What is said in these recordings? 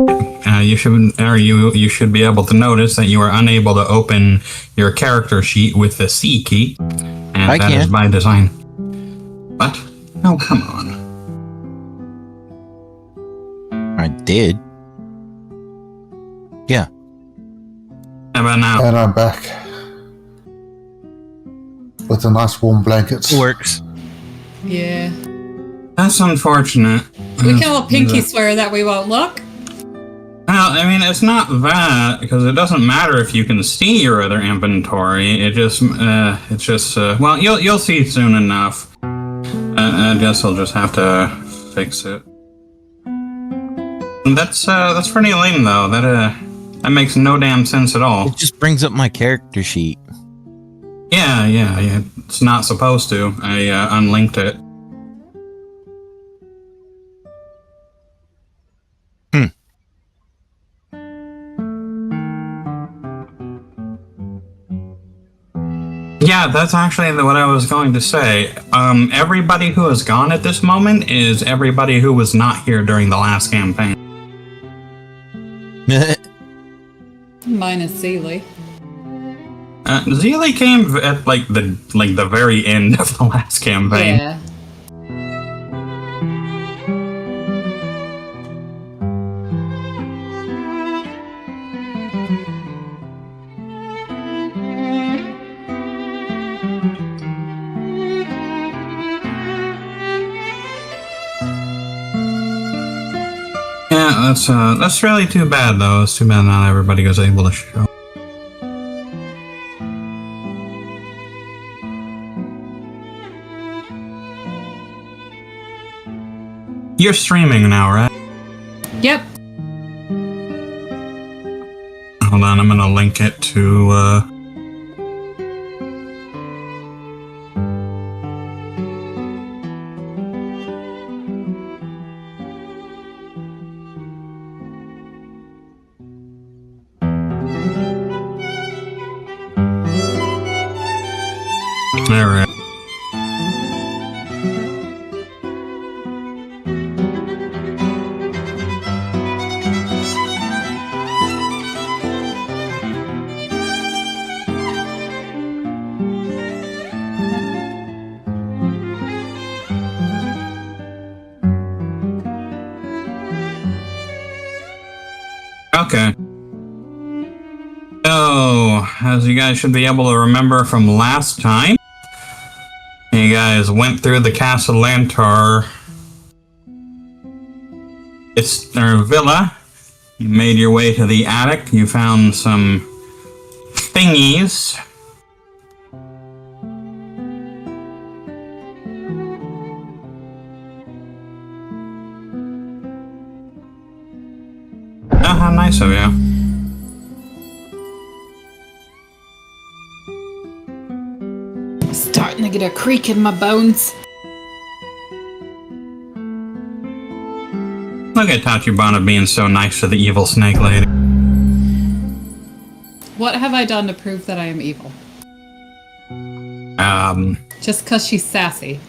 You should be able to notice that you are unable to open your character sheet with the C key, and that is by design. What? Oh, come on. I did. Yeah. How about now? And I'm back with a nice warm blanket. Works. Yeah. That's unfortunate. We can all pinky swear that we won't look. Well, I mean, it's not that, because it doesn't matter if you can see your other inventory. Well, you'll see soon enough. I guess I'll just have to fix it. That's pretty lame, though. That makes no damn sense at all. It just brings up my character sheet. Yeah. It's not supposed to. I unlinked it. Yeah, that's actually what I was going to say. Everybody who has gone at this moment is everybody who was not here during the last campaign. Minus Zeely. Zeely came at the very end of the last campaign. Yeah. That's really too bad, though. It's too bad not everybody was able to show. You're streaming now, right? Yep. Hold on, I'm gonna link it to, Alright. Okay. So, as you guys should be able to remember from last time, you guys went through the Castle Lantar villa. You made your way to the attic. You found some thingies. Oh, how nice of you. Starting to get a creak in my bones. Look at Tachibana being so nice to the evil snake lady. What have I done to prove that I am evil? Just because she's sassy.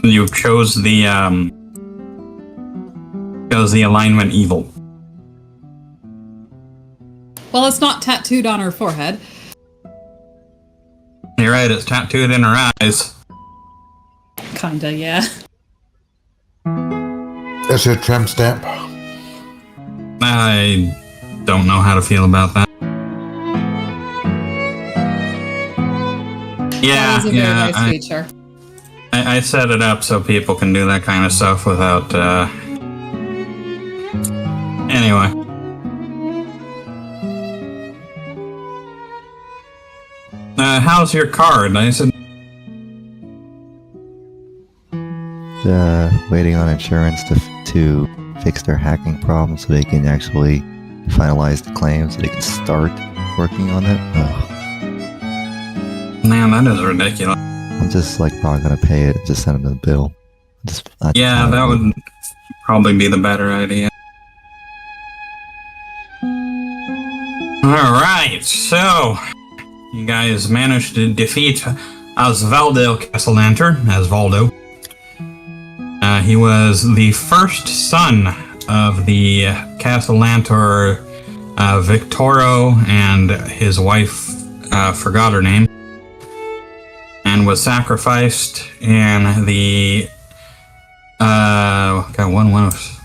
You chose the alignment evil. Well, it's not tattooed on her forehead. You're right, it's tattooed in her eyes. Kinda, yeah. That's your tramp stamp. I don't know how to feel about that. That was a very nice feature. I set it up so people can do that kind of stuff without, Anyway. How's your card? I said... waiting on insurance to fix their hacking problem so they can actually finalize the claim so they can start working on it. Ugh. Man, that is ridiculous. I'm just probably gonna pay it and just send them the bill. Yeah, that would probably be the better idea. Alright, so you guys managed to defeat Osvaldo Castellanter as Valdo. He was the first son of the Castellantor Victoro and his wife, forgot her name, and was sacrificed in the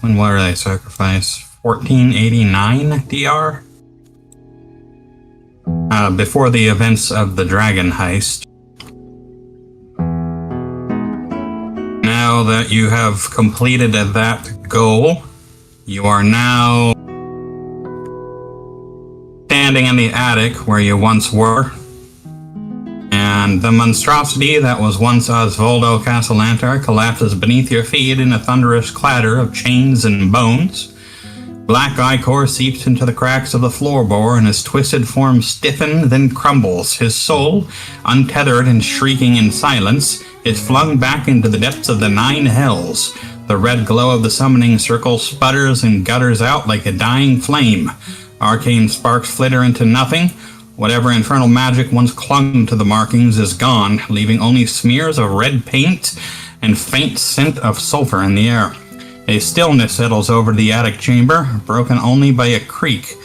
when were they sacrificed? 1489 DR? Before the events of the dragon heist. Now that you have completed that goal, you are now standing in the attic where you once were, and the monstrosity that was once Osvaldo Castellantar collapses beneath your feet in a thunderous clatter of chains and bones. Black ichor seeps into the cracks of the floorboard, and his twisted form stiffens, then crumbles. His soul, untethered and shrieking in silence, is flung back into the depths of the 9 hells. The red glow of the summoning circle sputters and gutters out like a dying flame. Arcane sparks flitter into nothing. Whatever infernal magic once clung to the markings is gone, leaving only smears of red paint and faint scent of sulfur in the air. A stillness settles over the attic chamber, broken only by a creak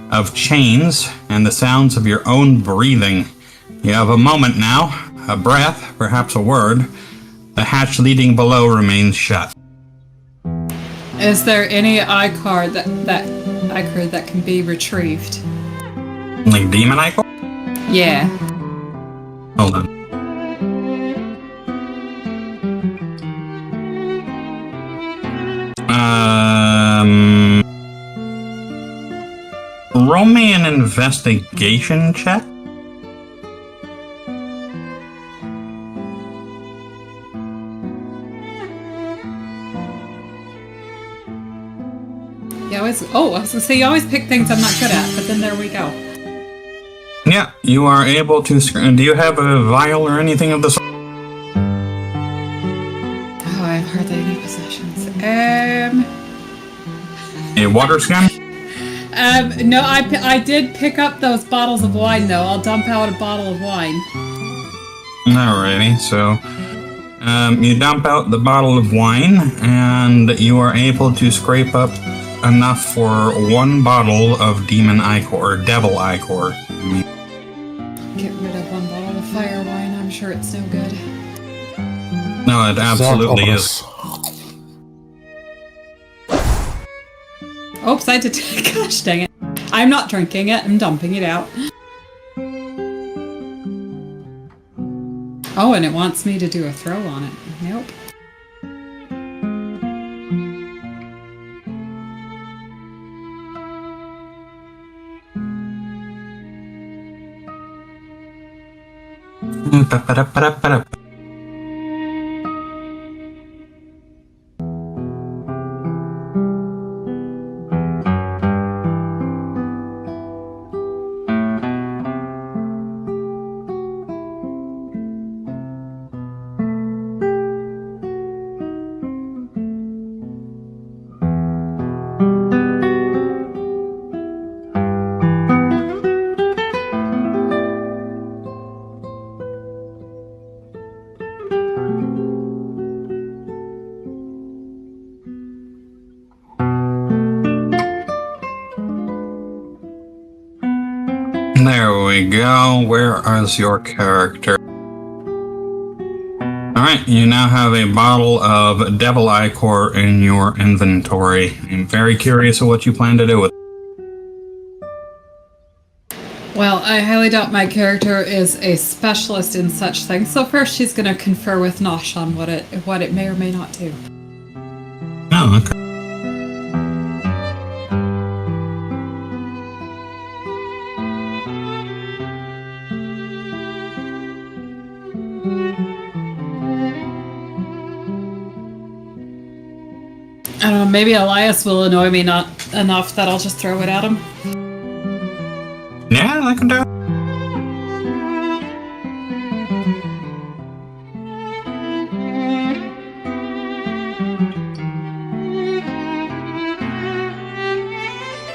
of chains and the sounds of your own breathing. You have a moment now, a breath, perhaps a word. The hatch leading below remains shut. Is there any ichor that can be retrieved? Like demon ichor? Yeah. Hold on. Roll me an investigation check. I was gonna say you always pick things I'm not good at, but then there we go. Yeah, you are able to. Do you have a vial or anything of the sort? Oh, I have hardly any possessions. A water skin? No, I did pick up those bottles of wine though. I'll dump out a bottle of wine. Alrighty, so you dump out the bottle of wine, and you are able to scrape up enough for 1 bottle of demon ichor, or devil ichor. Get rid of 1 bottle of fire wine. I'm sure it's no good. No, it absolutely is. Oops, I did. Gosh dang it. I'm not drinking it. I'm dumping it out. Oh, and it wants me to do a throw on it. Nope. There we go. Where is your character? Alright, you now have a bottle of devil ichor in your inventory. I'm very curious of what you plan to do with it. Well, I highly doubt my character is a specialist in such things. So first, she's going to confer with Nosh on what it may or may not do. Oh, okay. I don't know, maybe Elias will annoy me not enough that I'll just throw it at him. Yeah, I can do it.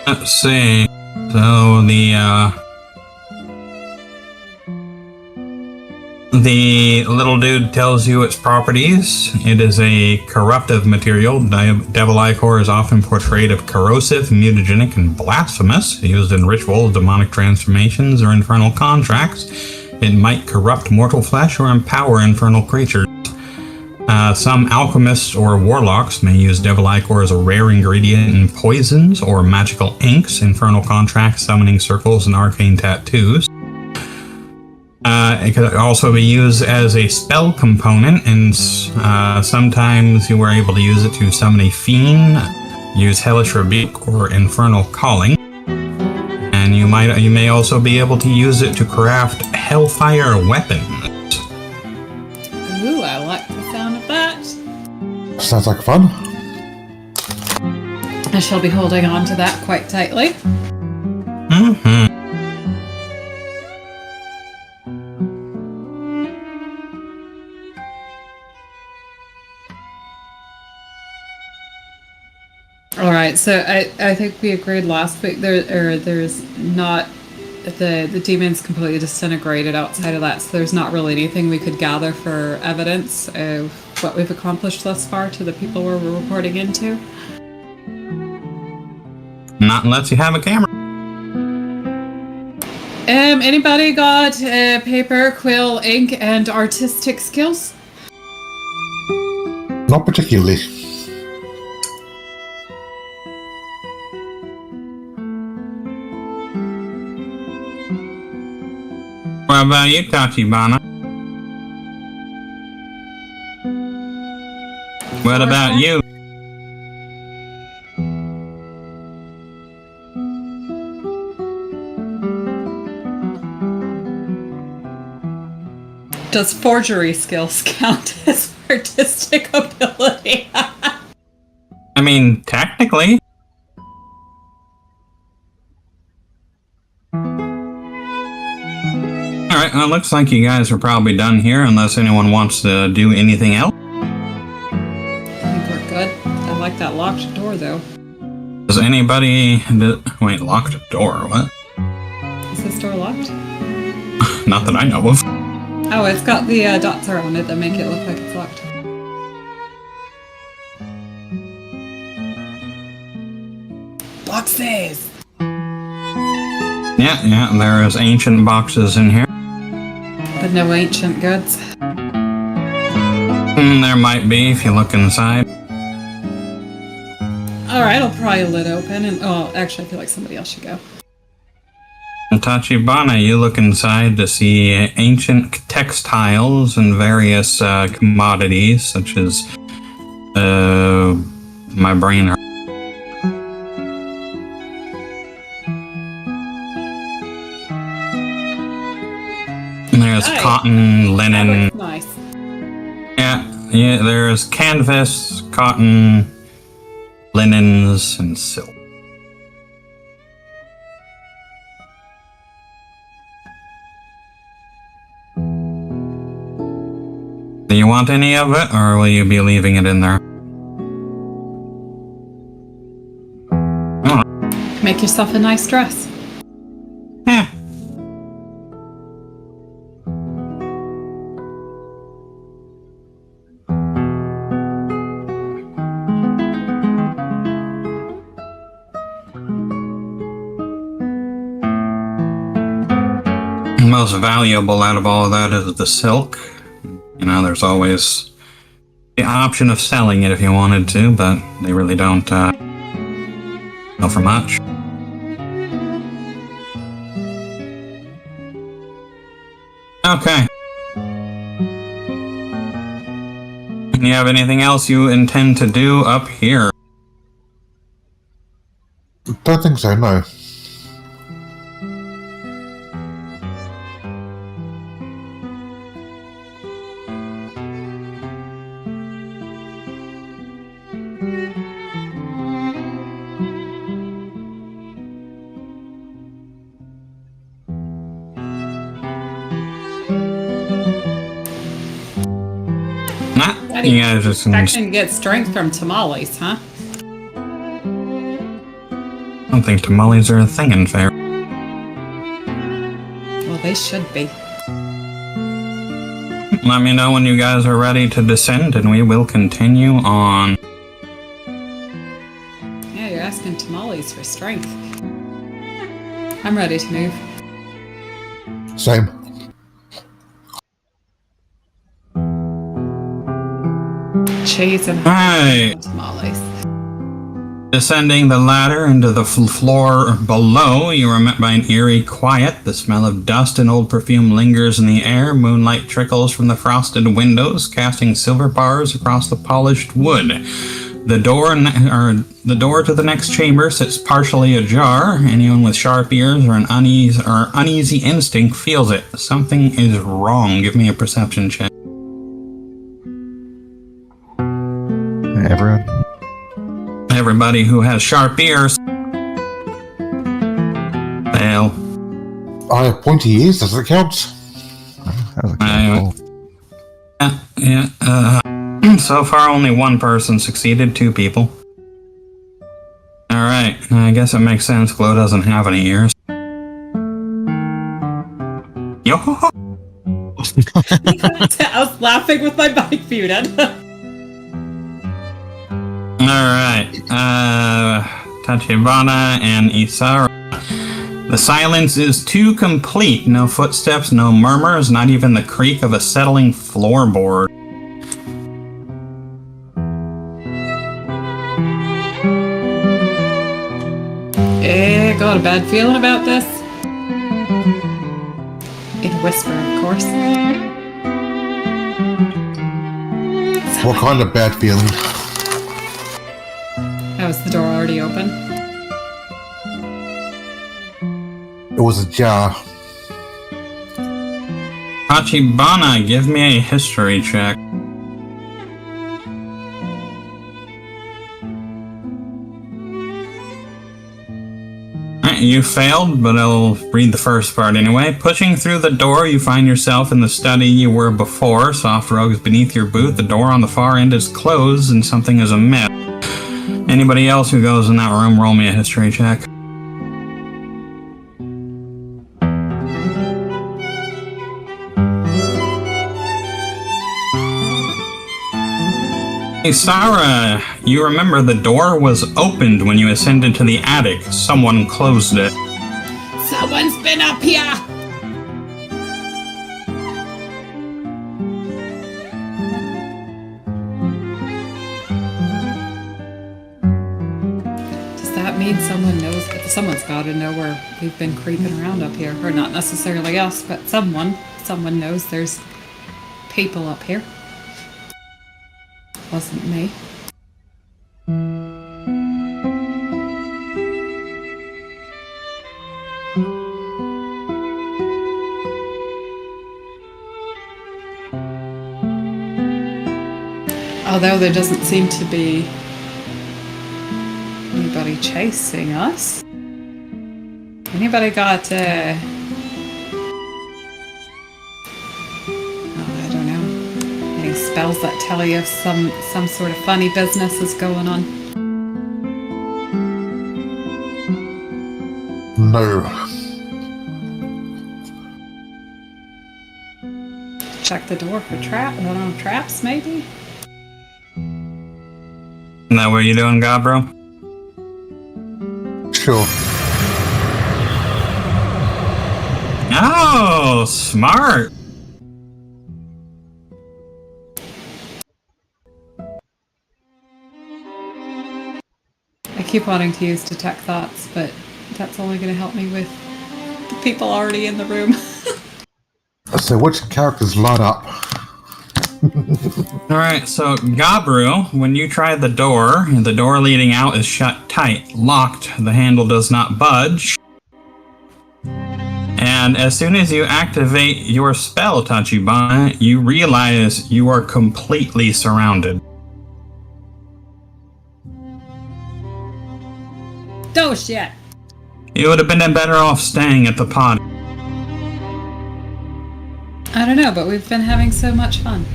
Let's see. So The little dude tells you its properties. It is a corruptive material. Devil ichor is often portrayed as corrosive, mutagenic, and blasphemous, used in ritual, demonic transformations, or infernal contracts. It might corrupt mortal flesh or empower infernal creatures. Some alchemists or warlocks may use devil ichor as a rare ingredient in poisons or magical inks, infernal contracts, summoning circles, and arcane tattoos. It could also be used as a spell component, and sometimes you were able to use it to summon a fiend, use hellish rebuke or infernal calling, and you may also be able to use it to craft hellfire weapons. Ooh, I like the sound of that. Sounds like fun. I shall be holding on to that quite tightly. Mm-hmm. All right, so I think we agreed last week there's not the demons completely disintegrated outside of that, so there's not really anything we could gather for evidence of what we've accomplished thus far to the people we're reporting into. Not unless you have a camera. Anybody got paper, quill, ink, and artistic skills? Not particularly. What about you, Tachibana? What about you? Does forgery skills count as artistic ability? I mean, technically. Alright, well, it looks like you guys are probably done here, unless anyone wants to do anything else. I think we're good. I like that locked door, though. Does anybody... Wait, locked door, what? Is this door locked? Not that I know of. Oh, it's got the dots around it that make it look like it's locked. Boxes! Yeah, there's ancient boxes in here. But no ancient goods. There might be if you look inside. Alright, I'll pry a lid open and... Oh, actually, I feel like somebody else should go. Tachibana, you look inside to see ancient textiles and various commodities, such as... my brain hurts. There's Nice. cotton, linen. That looks nice. Yeah, there's canvas, cotton, linens, and silk. Do you want any of it, or will you be leaving it in there? Make yourself a nice dress. Yeah. Most valuable out of all of that is the silk. You know, there's always the option of selling it if you wanted to, but they really don't sell for much. Okay. Do you have anything else you intend to do up here? Don't think so, no. Nah, you guys just... I can get strength from tamales, huh? I don't think tamales are a thing in fair. Well, they should be. Let me know when you guys are ready to descend, and we will continue on. Yeah, you're asking tamales for strength. I'm ready to move. Same. Cheese and Alright. tamales. Descending the ladder into the floor below, you are met by an eerie quiet. The smell of dust and old perfume lingers in the air. Moonlight trickles from the frosted windows, casting silver bars across the polished wood. The door to the next chamber sits partially ajar. Anyone with sharp ears or an uneasy instinct feels it. Something is wrong. Give me a perception check. Everyone? Everybody who has sharp ears. Fail. I have pointy ears, does it count? That was a cool. So far, only one person succeeded, 2 people. Alright, I guess it makes sense. Glow doesn't have any ears. Yo! I was laughing with my bike muted. Alright, Tachibana and Isara. The silence is too complete. No footsteps, no murmurs, not even the creak of a settling floorboard. Got a bad feeling about this. In a whisper, of course. What kind of bad feeling? Was the door already open? It was ajar. Tachibana, give me a history check. You failed, but I'll read the first part anyway. Pushing through the door, you find yourself in the study you were before. Soft rugs beneath your boot. The door on the far end is closed, and something is amiss. Anybody else who goes in that room, roll me a history check. Hey, Sarah, you remember the door was opened when you ascended to the attic. Someone closed it. Someone's been up here! Does that mean someone knows? Someone's got to know where we've been creeping around up here. Or not necessarily us, but someone. Someone knows there's people up here. Wasn't me. Although there doesn't seem to be anybody chasing us. Anybody got spells that tell you if some sort of funny business is going on? No. Check the door for traps, maybe? Isn't that what you're doing, Gabro? Sure. Oh, smart. I keep wanting to use detect thoughts, but that's only going to help me with the people already in the room. So which characters line up? Alright, so Gabru, when you try the door leading out is shut tight, locked, the handle does not budge. And as soon as you activate your spell, Tachibana, you realize you are completely surrounded. Oh shit! You would have been better off staying at the pod. I don't know, but we've been having so much fun.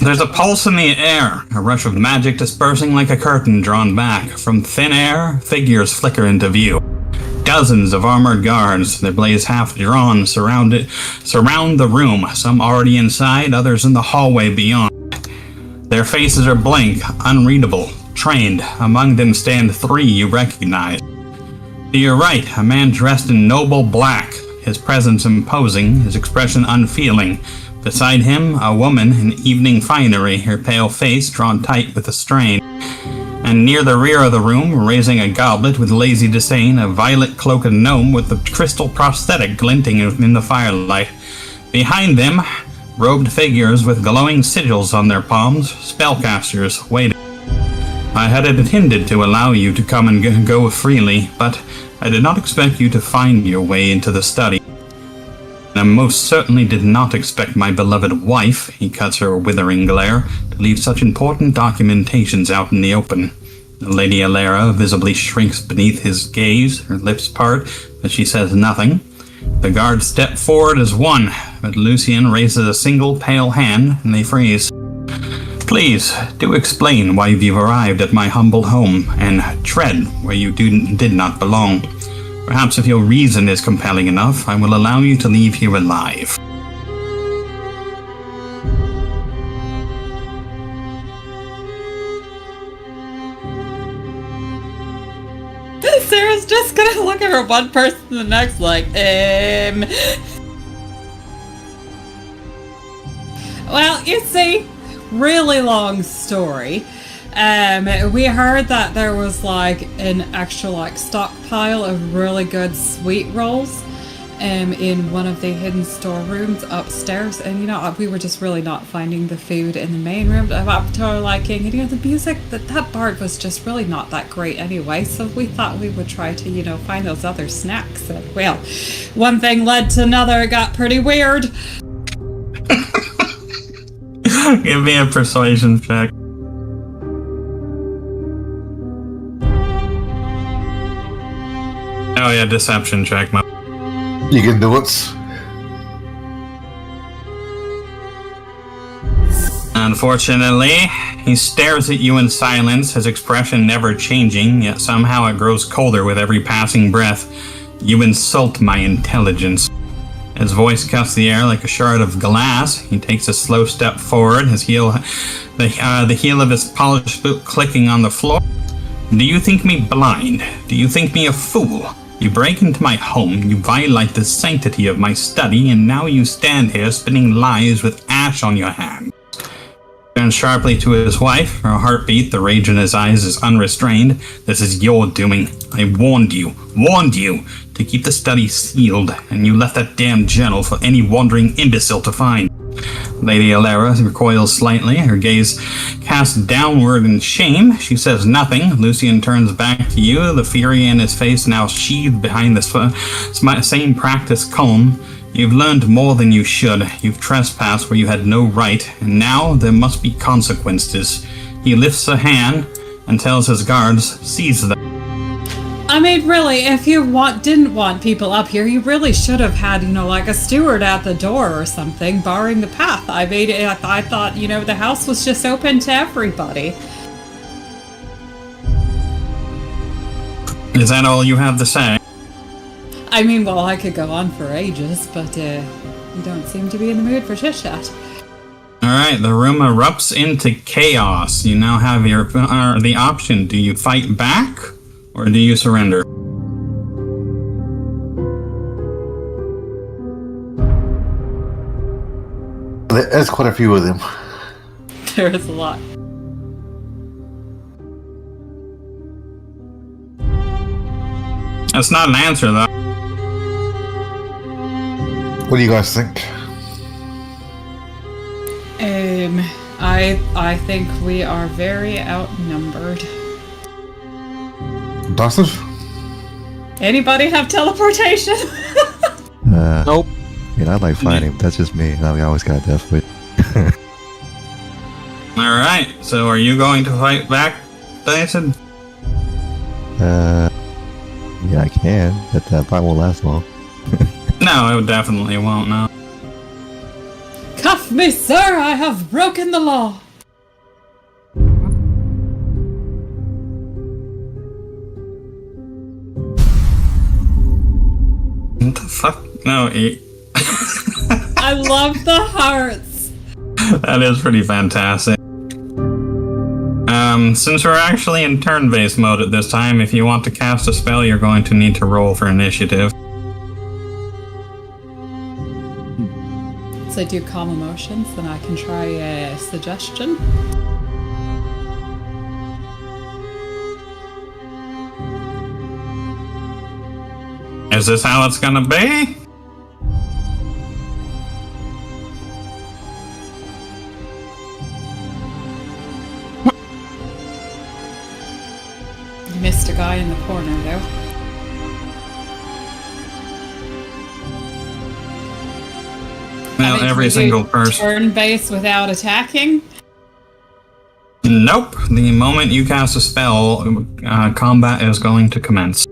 There's a pulse in the air, a rush of magic dispersing like a curtain drawn back. From thin air, figures flicker into view. Dozens of armored guards, their blades half drawn, surround the room, some already inside, others in the hallway beyond. Their faces are blank, unreadable, trained. Among them stand 3 you recognize. To your right, a man dressed in noble black, his presence imposing, his expression unfeeling. Beside him, a woman in evening finery, her pale face drawn tight with a strain. And near the rear of the room, raising a goblet with lazy disdain, a violet-cloaked gnome with the crystal prosthetic glinting in the firelight. Behind them, robed figures with glowing sigils on their palms, spellcasters, waiting. I had intended to allow you to come and go freely, but I did not expect you to find your way into the study. And I most certainly did not expect my beloved wife, he cuts her withering glare, to leave such important documentations out in the open. Lady Alera visibly shrinks beneath his gaze, her lips part, but she says nothing. The guards step forward as one, but Lucian raises a single pale hand, and they freeze. Please, do explain why you've arrived at my humble home, and tread where you did not belong. Perhaps if your reason is compelling enough, I will allow you to leave here alive. Sarah's just gonna look at her one person to the next like, Well, you see, really long story. We heard that there was like an actual like stockpile of really good sweet rolls in one of the hidden storerooms upstairs, and you know, we were just really not finding the food in the main room up to our liking, and you know, the music, that part was just really not that great anyway, so we thought we would try to, you know, find those other snacks, and well, one thing led to another. It got pretty weird. Give me a persuasion check. Oh yeah, deception check. You can do it. Unfortunately, he stares at you in silence, his expression never changing, yet somehow it grows colder with every passing breath. You insult my intelligence. His voice cuts the air like a shard of glass. He takes a slow step forward, his heel, the heel of his polished boot clicking on the floor. Do you think me blind? Do you think me a fool? You break into my home, you violate the sanctity of my study, and now you stand here spinning lies with ash on your hands. Turns sharply to his wife, her heartbeat, the rage in his eyes is unrestrained. This is your doing. I warned you, to keep the study sealed, and you left that damn journal for any wandering imbecile to find. Lady Alera recoils slightly, her gaze cast downward in shame. She says nothing. Lucian turns back to you, the fury in his face now sheathed behind the same practiced calm. You've learned more than you should. You've trespassed where you had no right, and now there must be consequences. He lifts a hand and tells his guards, seize them. I mean, really, if you didn't want people up here, you really should have had, you know, like a steward at the door or something, barring the path. I mean, I thought, you know, the house was just open to everybody. Is that all you have to say? I mean, well, I could go on for ages, but you don't seem to be in the mood for chit-chat. Alright, the room erupts into chaos. You now have the option. Do you fight back, or do you surrender? There's quite a few of them. There is a lot. That's not an answer, though. What do you guys think? I think we are very outnumbered. Does it? Anybody have teleportation? Nope. I mean, I like fighting, but that's just me. And I always got death with. Alright, so are you going to fight back, Dyson? Yeah, I can, but that fight won't last long. No, it definitely won't, no. Cuff me, sir! I have broken the law! fuck? No, I love the hearts. that is pretty fantastic. Since we're actually in turn-based mode at this time, if you want to cast a spell, you're going to need to roll for initiative. So I do calm emotions, then I can try a suggestion. Is this how it's gonna be? You missed a guy in the corner, though. Well, every single person. Turn base without attacking? Nope. The moment you cast a spell, combat is going to commence.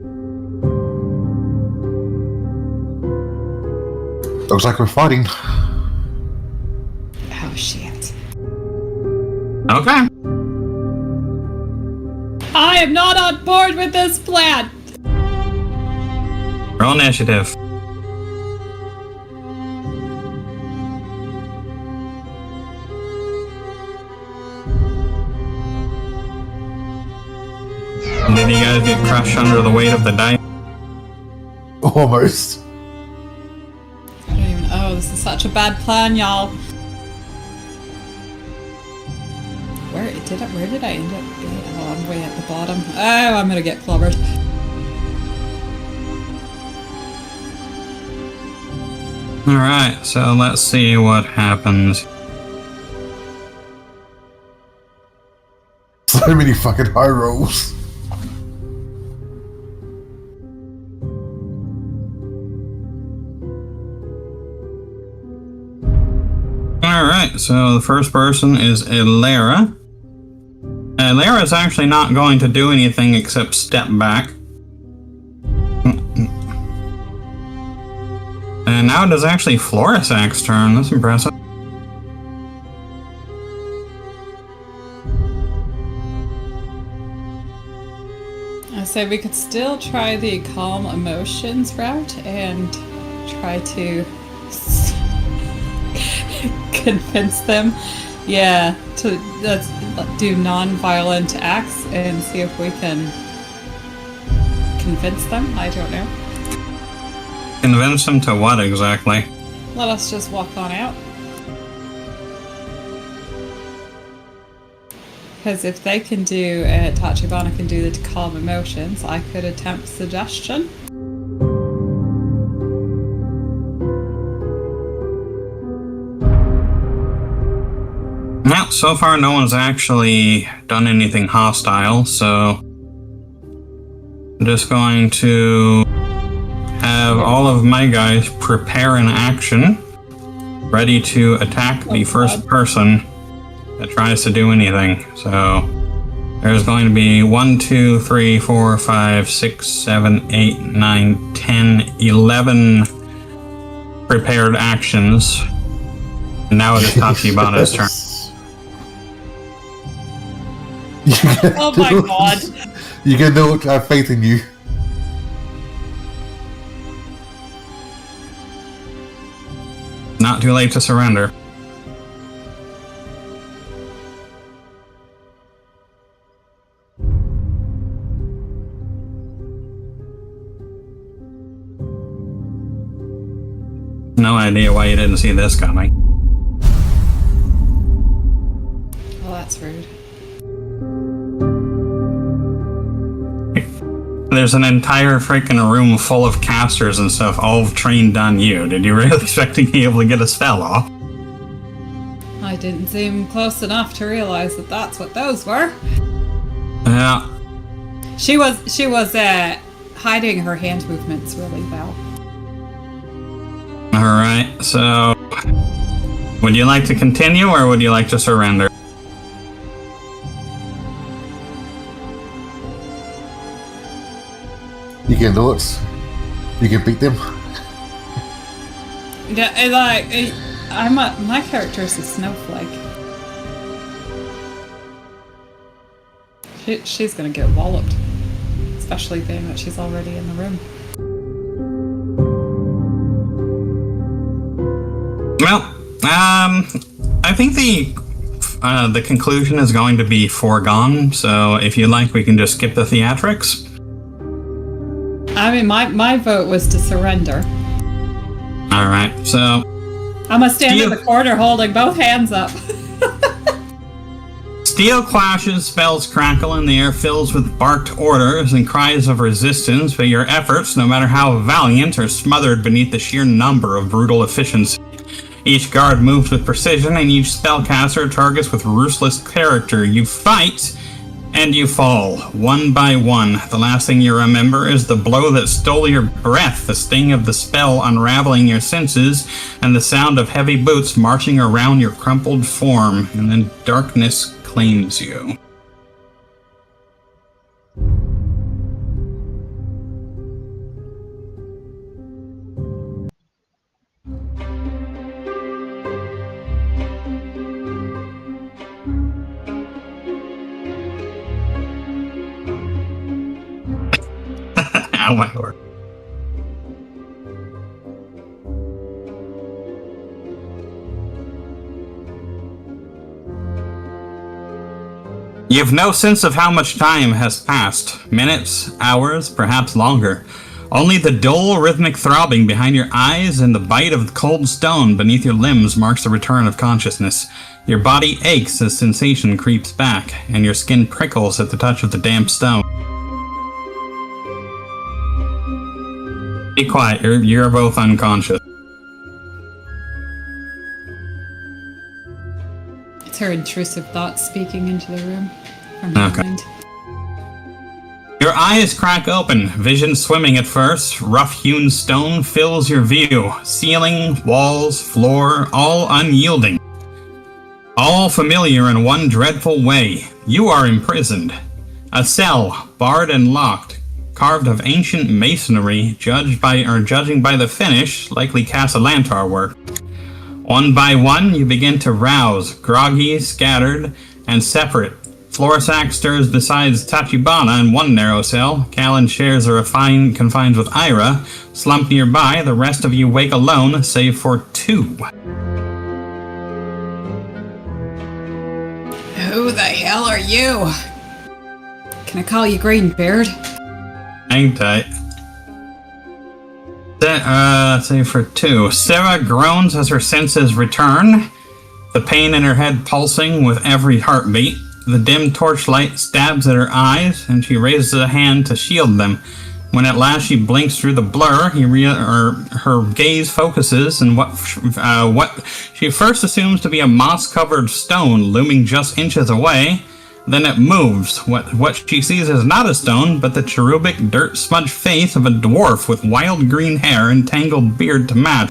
Looks like we're fighting. Oh, shit. Okay. I am not on board with this plan! Roll initiative. Did you guys get crushed under the weight of the dice? Almost. I don't even. Oh, this is such a bad plan, y'all. Where did I end up being? Oh, I'm way at the bottom. Oh, I'm gonna get clobbered. Alright, so let's see what happens. So many fucking high rolls. Alright, so the first person is Elara. Elara is actually not going to do anything except step back. And now it is actually Florisac's turn. That's impressive. I say we could still try the calm emotions route and try to convince them, to do non-violent acts and see if we can convince them. I don't know. Convince them to what exactly? Let us just walk on out. Because if they can do, Tachibana can do the calm emotions, I could attempt suggestion. Well, so far no one's actually done anything hostile, so I'm just going to have all of my guys prepare an action, ready to attack the first person that tries to do anything. So there's going to be 1, 2, 3, 4, 5, 6, 7, 8, 9, 10, 11 prepared actions. And now it is Tachibana's turn. Oh my god. You can do it. I have faith in you. Not too late to surrender. No idea why you didn't see this coming. Well, that's rude. There's an entire freaking room full of casters and stuff, all trained on you. Did you really expect to be able to get a spell off? I didn't seem close enough to realize that that's what those were. Yeah. She was hiding her hand movements really well. Alright, so would you like to continue or would you like to surrender? You can do it. You can beat them. Yeah, my character is a snowflake. She's gonna get walloped, especially being that she's already in the room. Well, I think the conclusion is going to be foregone, so if you like, we can just skip the theatrics. I mean, my vote was to surrender. Alright, so... I'm gonna stand in the corner holding both hands up. Steel clashes, spells crackle, and the air fills with barked orders and cries of resistance, but your efforts, no matter how valiant, are smothered beneath the sheer number of brutal efficiency. Each guard moves with precision, and each spellcaster targets with ruthless character. You fight, and you fall, one by one. The last thing you remember is the blow that stole your breath, the sting of the spell unraveling your senses, and the sound of heavy boots marching around your crumpled form, and then darkness claims you. Oh my lord. You've no sense of how much time has passed. Minutes, hours, perhaps longer. Only the dull, rhythmic throbbing behind your eyes and the bite of cold stone beneath your limbs marks the return of consciousness. Your body aches as sensation creeps back, and your skin prickles at the touch of the damp stone. Be quiet, you're both unconscious. It's her intrusive thoughts speaking into the room from her mind. Your eyes crack open, vision swimming at first. Rough-hewn stone fills your view. Ceiling, walls, floor, all unyielding. All familiar in one dreadful way. You are imprisoned. A cell, barred and locked, carved of ancient masonry, judging by the finish, likely Casalantar work. One by one, you begin to rouse, groggy, scattered, and separate. Florsack stirs besides Tachibana in one narrow cell. Callan shares a confines with Ira. Slumped nearby, the rest of you wake alone, save for two. Who the hell are you? Can I call you Greenbeard? Hang tight. Save for two. Sarah groans as her senses return, the pain in her head pulsing with every heartbeat. The dim torchlight stabs at her eyes, and she raises a hand to shield them. When at last she blinks through the blur, her gaze focuses on what she first assumes to be a moss-covered stone looming just inches away. Then it moves. What she sees is not a stone, but the cherubic, dirt-smudged face of a dwarf with wild green hair and tangled beard to match.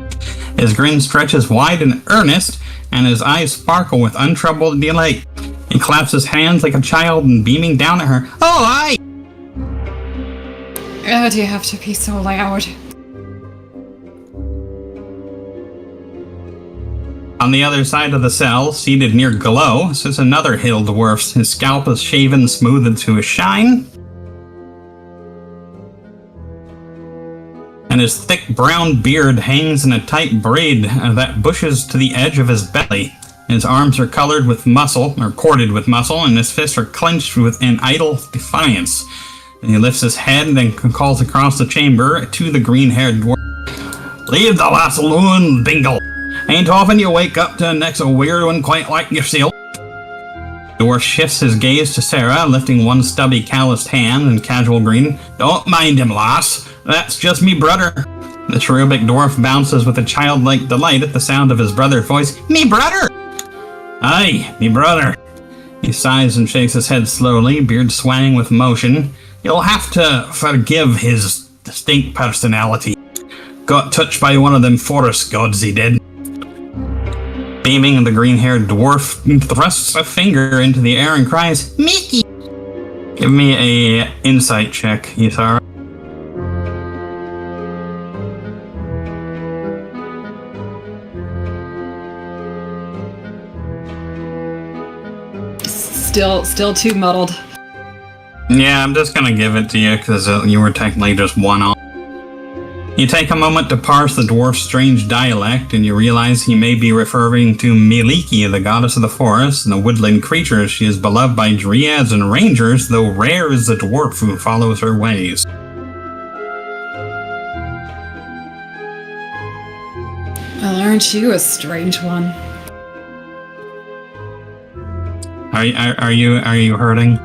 His grin stretches wide and earnest, and his eyes sparkle with untroubled delight. He claps his hands like a child and beaming down at her. Oh, hi! Oh, do you have to be so loud? On the other side of the cell, seated near Glow, sits another hill dwarf. His scalp is shaven smooth into a shine, and his thick brown beard hangs in a tight braid that bushes to the edge of his belly. His arms are corded with muscle, and his fists are clenched in idle defiance. And he lifts his head and then calls across the chamber to the green-haired dwarf. Leave the lass alone, Bingle. Ain't often you wake up to next a weird one quite like yourself. The dwarf shifts his gaze to Sarah, lifting one stubby calloused hand in casual greeting. Don't mind him, lass. That's just me brother. The cherubic dwarf bounces with a childlike delight at the sound of his brother's voice. Me brother! Aye, me brother. He sighs and shakes his head slowly, beard swaying with motion. You'll have to forgive his distinct personality. Got touched by one of them forest gods, he did. Beaming, the green-haired dwarf thrusts a finger into the air and cries, Mickey! Give me a insight check, Isara. Still too muddled. Yeah, I'm just gonna give it to you because you were technically just one off. You take a moment to parse the dwarf's strange dialect, and you realize he may be referring to Miliki, the goddess of the forest, and the woodland creature. She is beloved by dryads and rangers, though rare is the dwarf who follows her ways. Well, aren't you a strange one? Are you hurting?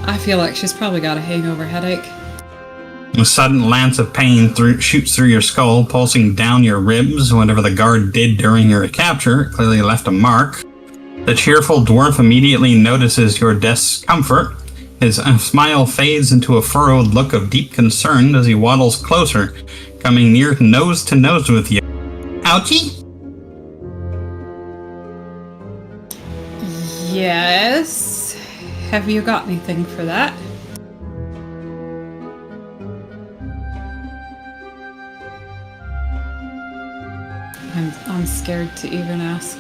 I feel like she's probably got a hangover headache. A sudden lance of pain shoots through your skull, pulsing down your ribs. Whatever the guard did during your capture clearly left a mark. The cheerful dwarf immediately notices your discomfort. His smile fades into a furrowed look of deep concern as he waddles closer, coming near nose to nose with you. Ouchie? Yes? Have you got anything for that? I'm scared to even ask.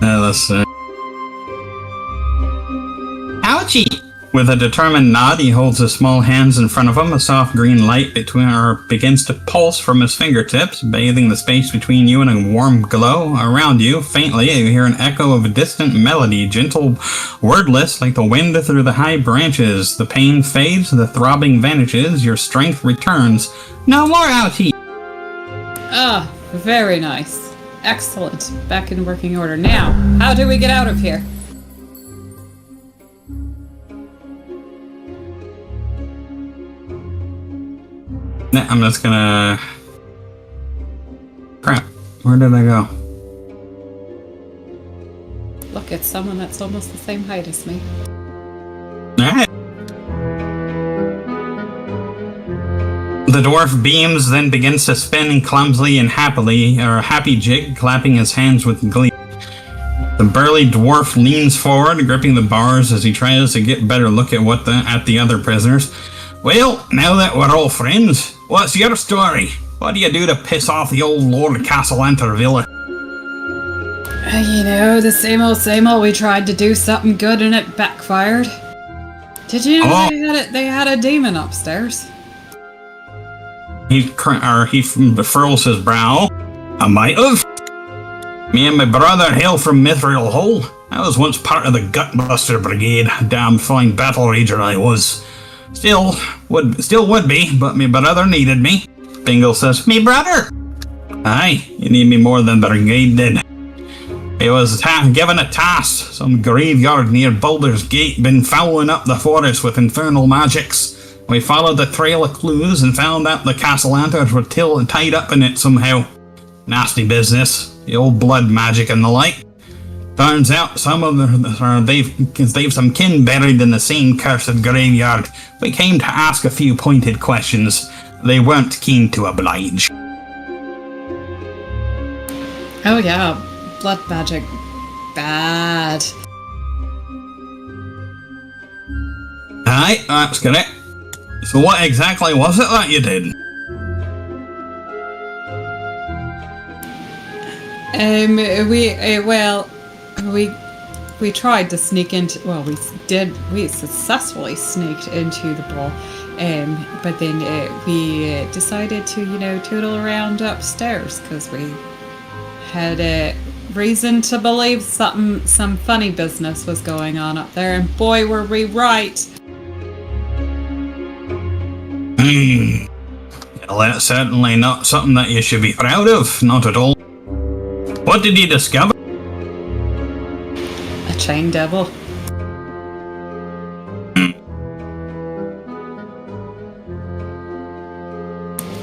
Let's see. Ouchie! With a determined nod, he holds his small hands in front of him. A soft green light begins to pulse from his fingertips, bathing the space between you in a warm glow. Around you, faintly, you hear an echo of a distant melody, gentle, wordless, like the wind through the high branches. The pain fades, the throbbing vanishes, your strength returns. No more, Ouchie! Ah, very nice. Excellent. Back in working order. Now, how do we get out of here? I'm just gonna... Crap. Where did I go? Look, it's someone that's almost the same height as me. Alright. The dwarf beams, then begins to spin clumsily and happily, or a happy jig, clapping his hands with glee. The burly dwarf leans forward, gripping the bars as he tries to get a better look at the other prisoners. Well, now that we're all friends, what's your story? What do you do to piss off the old Lord Castellanter Villa? You know, the same old, we tried to do something good and it backfired. Did you know they had a demon upstairs? He furrows his brow. I might have. Me and my brother hail from Mithril Hall. I was once part of the Gutbuster Brigade. Damn fine battle rager I was. Still would be, but me brother needed me. Bingle says, me brother? Aye, you need me more than the brigade did. He was given a task. Some graveyard near Baldur's Gate been fouling up the forest with infernal magics. We followed the trail of clues and found out the Castellanters were tied up in it somehow. Nasty business. The old blood magic and the like. Turns out some of they've some kin buried in the same cursed graveyard. We came to ask a few pointed questions. They weren't keen to oblige. Oh yeah, blood magic. Bad. Aye, that's correct. So what exactly was it that you did? We tried to sneak into, we successfully sneaked into the ball, but then we decided to, tootle around upstairs because we had reason to believe some funny business was going on up there, and boy were we right. Well, that's certainly not something that you should be proud of, not at all. What did you discover? A chain devil.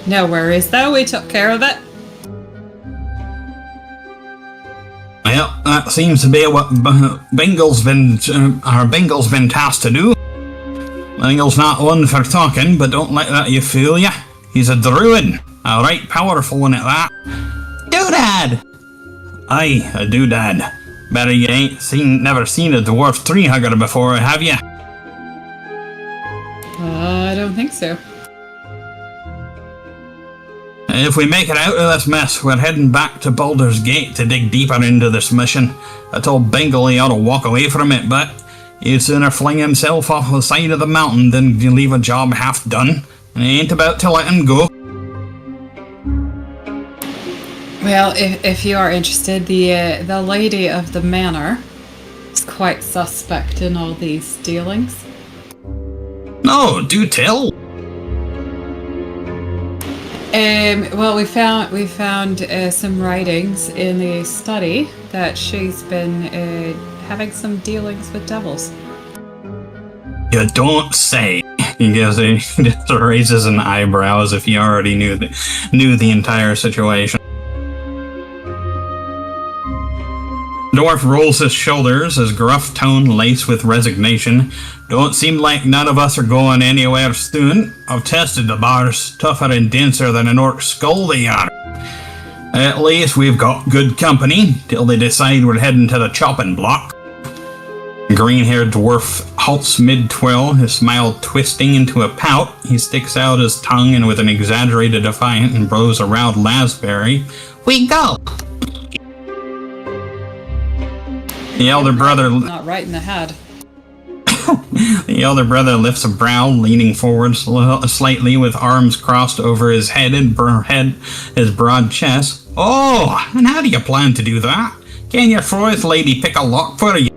No worries though, we took care of it. Well, that seems to be what Bingle's been tasked to do. Bingle's not one for talking, but don't let that you fool ya. He's a druid, a right powerful one at that. Doodad! Aye, a doodad. Better you ain't never seen a dwarf tree hugger before, have ya? I don't think so. If we make it out of this mess, we're heading back to Baldur's Gate to dig deeper into this mission. I told Bingle he ought to walk away from it, but He'd sooner fling himself off the side of the mountain than leave a job half done. And I ain't about to let him go. Well, if you are interested, the lady of the manor is quite suspect in all these dealings. No, do tell. Well, we found some writings in the study that she's been having some dealings with devils. You don't say. He just raises an eyebrow as if he already knew the entire situation. Dwarf rolls his shoulders, his gruff tone laced with resignation. Don't seem like none of us are going anywhere soon. I've tested the bars, tougher and denser than an orc skull they are. At least we've got good company, till they decide we're heading to the chopping block. The green-haired dwarf halts mid-twirl, his smile twisting into a pout. He sticks out his tongue and with an exaggerated defiant and blows a round raspberry. We go! The elder brother... Not right in the head. The elder brother lifts a brow, leaning forward slightly with arms crossed over his head and his broad chest. Oh, and how do you plan to do that? Can your fourth lady pick a lock for you?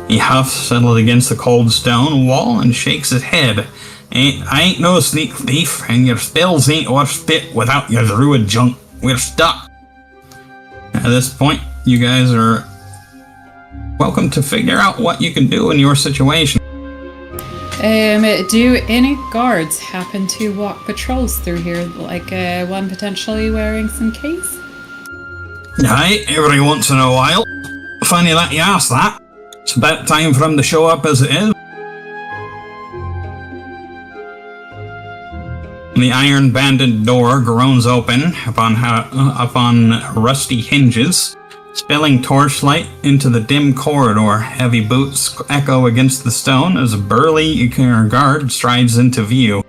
He huffs, settled against the cold stone wall, and shakes his head. I ain't no sneak thief, and your spells ain't worth spit without your druid junk. We're stuck. At this point, you guys are welcome to figure out what you can do in your situation. Do any guards happen to walk patrols through here, like one potentially wearing some keys? Aye, every once in a while. Funny that you ask that. It's about time for him to show up as it is. The iron-banded door groans open upon rusty hinges, spilling torchlight into the dim corridor. Heavy boots echo against the stone as a burly guard strides into view.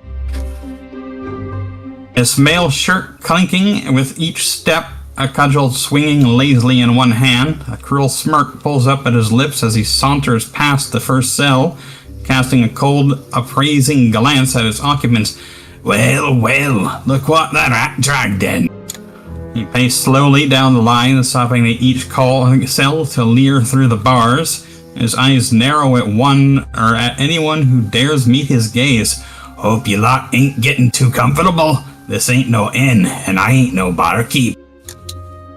His mail shirt clinking with each step, a cudgel swinging lazily in one hand. A cruel smirk pulls up at his lips as he saunters past the first cell, casting a cold, appraising glance at its occupants. Well, well, look what that rat dragged in. He paced slowly down the line, stopping at each cell to leer through the bars. His eyes narrow at anyone who dares meet his gaze. Hope you lot ain't getting too comfortable. This ain't no inn, and I ain't no barkeep.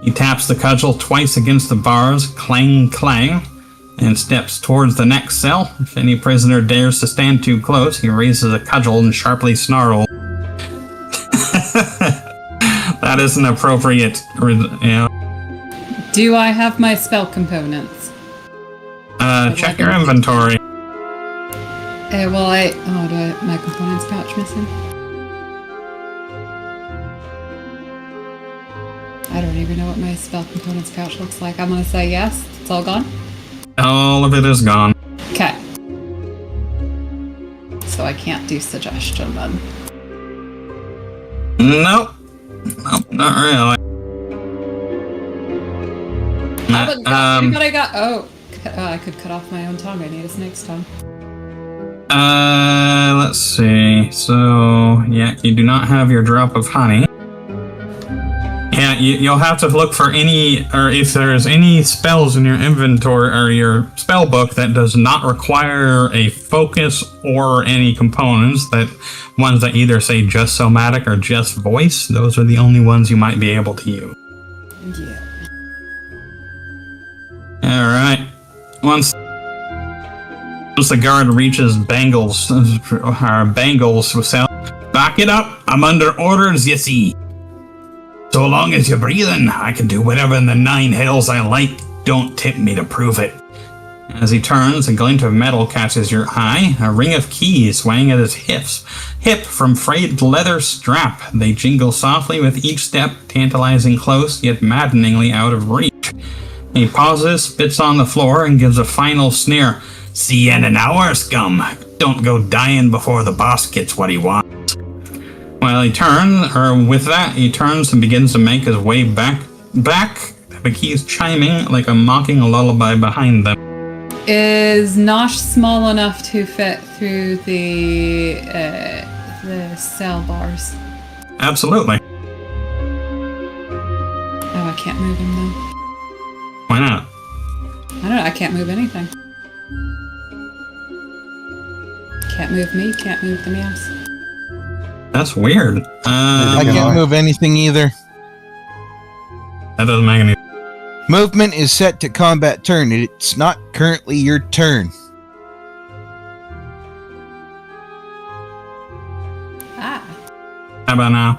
He taps the cudgel twice against the bars, clang, clang, and steps towards the next cell. If any prisoner dares to stand too close, he raises a cudgel and sharply snarls. That is an appropriate, Do I have my spell components? Check your inventory. Do I have my components pouch missing? I don't even know what my spell components pouch looks like. I'm gonna say yes. It's all gone? All of it is gone. Okay. So I can't do suggestion then. Nope, not really. But I got. I could cut off my own tongue. I need us next time. Let's see. So, yeah, you do not have your drop of honey. Yeah, you'll have to look for if there's any spells in your inventory or your spell book that does not require a focus or any components, ones that either say just somatic or just voice, those are the only ones you might be able to use. Yeah. Alright. Once the guard reaches Bangles' cell, back it up, I'm under orders, you see. So long as you're breathing, I can do whatever in the 9 hells I like. Don't tip me to prove it. As he turns, a glint of metal catches your eye. A ring of keys swaying at his hip from frayed leather strap. They jingle softly with each step, tantalizing close, yet maddeningly out of reach. He pauses, spits on the floor, and gives a final sneer. See you in an hour, scum. Don't go dying before the boss gets what he wants. He turns and begins to make his way back, the keys chiming like a mocking lullaby behind them. Is Nosh small enough to fit through the cell bars? Absolutely. Oh, I can't move him then. Why not? I don't know, I can't move anything. Can't move me, can't move the mouse. That's weird. I can can't I? move anything either. That doesn't make any. Movement is set to combat turn. It's not currently your turn. Ah. How about now?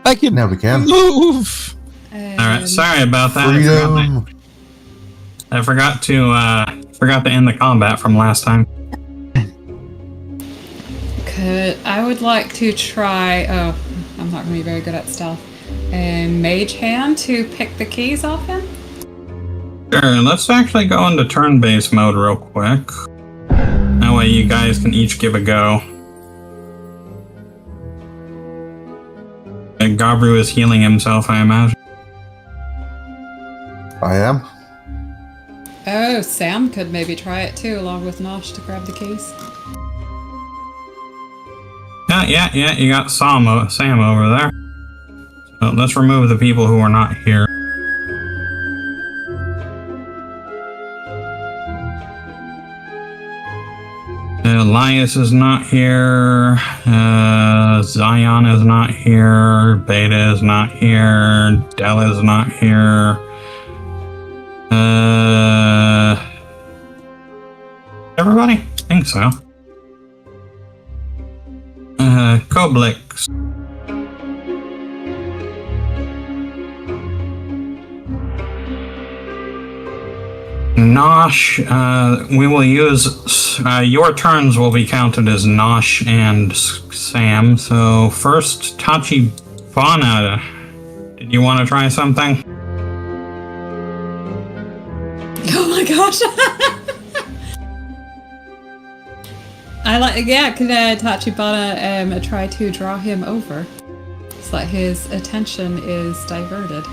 I can Now we can. move. All right. Sorry about that. Freedom. I forgot to end the combat from last time. I would like to try. Oh, I'm not going to be very good at stealth. Mage hand to pick the keys off him. Sure. Let's actually go into turn-based mode real quick. That way, you guys can each give a go. And Gabru is healing himself, I imagine. I am. Oh, Sam could maybe try it too, along with Nosh to grab the keys. Yeah. You got Sam over there. So let's remove the people who are not here. Elias is not here. Zion is not here. Beta is not here. Dell is not here. Everybody? I think so. Koblix. Nosh, we will use, your turns will be counted as Nosh and Sam. So first, Tachibana, did you want to try something? Oh my gosh! Could Tachibana try to draw him over? So that his attention is diverted.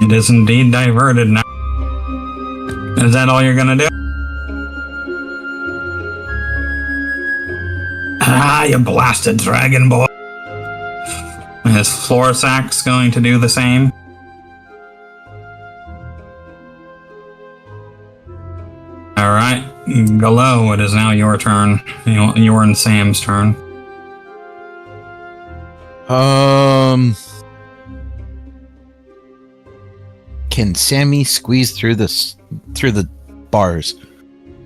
It is indeed diverted now. Is that all you're gonna do? Ah, you blasted dragon boy. Is Florsax going to do the same? Alright, Galo, it is now your turn. Your and Sam's turn. Can Sammy squeeze through the bars?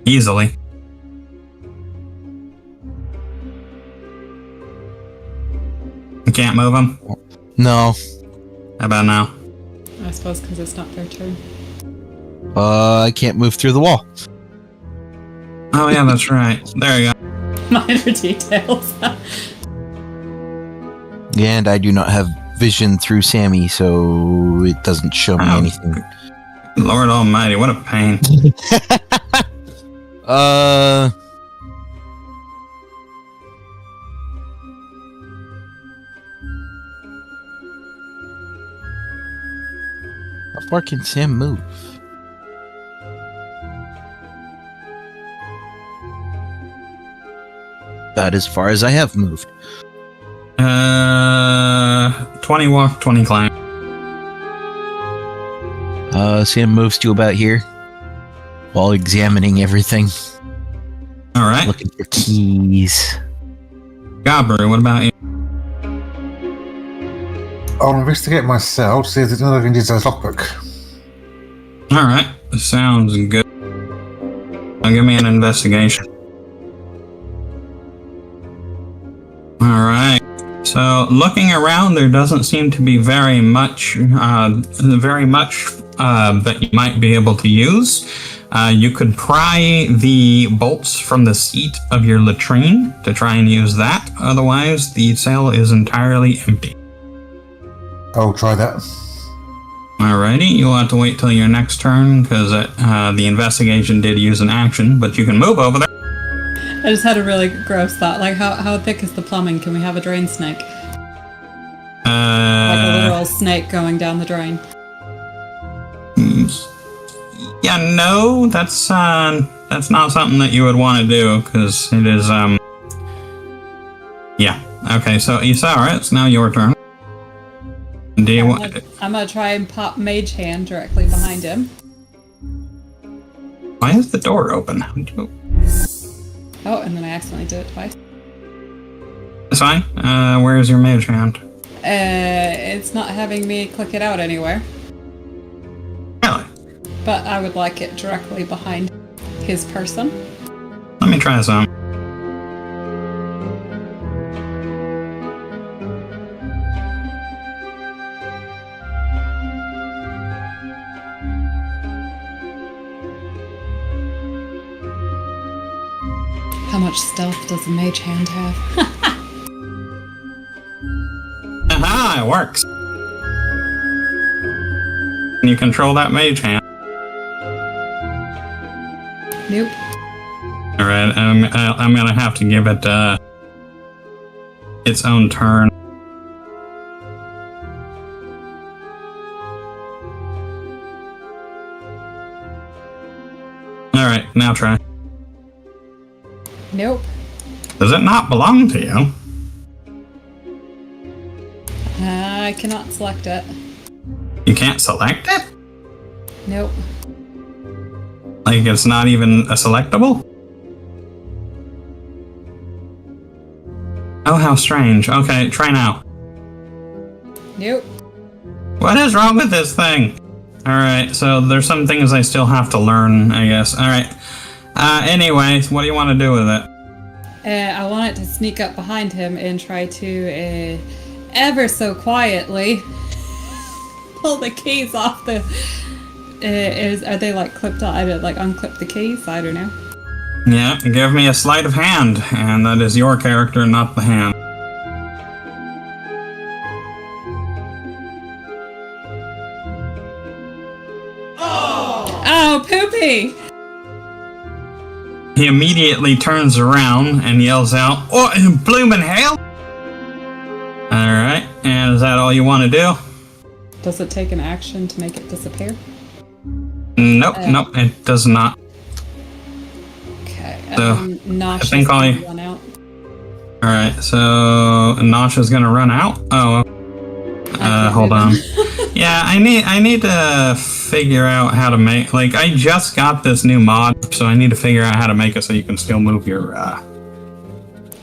Easily. You can't move him? No. How about now? I suppose because it's not their turn. I can't move through the wall. Oh yeah, that's right. There you go. Minor details. And I do not have vision through Sammy, so it doesn't show me Oh. anything. Lord almighty, what a pain. How far can Sam move? About as far as I have moved. 20 walk, 20 climb. Sam moves to about here while examining everything, Alright. looking for keys. Gabru, what about you? I'll investigate myself, see if there's anything in this lockbook. Alright, sounds good. Now give me an investigation. Alright, so looking around, there doesn't seem to be very much that you might be able to use. You could pry the bolts from the seat of your latrine to try and use that. Otherwise, the cell is entirely empty. I'll try that. Alrighty, you'll have to wait till your next turn because the investigation did use an action, but you can move over there. I just had a really gross thought. Like, how thick is the plumbing? Can we have a drain snake? Like a literal snake going down the drain. Yeah, no, that's not something that you would want to do, because it is, yeah. Okay, so Isara, it's now your turn. Do you want... I'm gonna try and pop Mage Hand directly behind him. Why is the door open? Oh, and then I accidentally did it twice. It's fine. Where's your mage hand? It's not having me click it out anywhere. Really? But I would like it directly behind his person. Let me try some. How much stealth does a Mage Hand have? Aha, it works. Can you control that mage hand? Nope. Alright, I'm gonna have to give it its own turn. Alright, now try. Nope. Does it not belong to you? I cannot select it. You can't select it? Nope. Like it's not even a selectable? Oh, how strange. Okay, try now. Nope. What is wrong with this thing? Alright, so there's some things I still have to learn, I guess. Alright. Anyway, what do you want to do with it? I want it to sneak up behind him and try to, ever so quietly, pull the keys off the... are they like clipped on? I did like unclip the keys? I don't know. Yeah, give me a sleight of hand, and that is your character, not the hand. Oh, poopy! He immediately turns around and yells out, "Oh, bloomin' hell!" Alright, and is that all you want to do? Does it take an action to make it disappear? Nope, nope, it does not. Okay. So, Nosh I think is gonna run out. Alright, so Nosh is gonna run out? Oh, hold on. Yeah, I need to figure out how to make, like, I just got this new mod, so I need to figure out how to make it so you can still move your,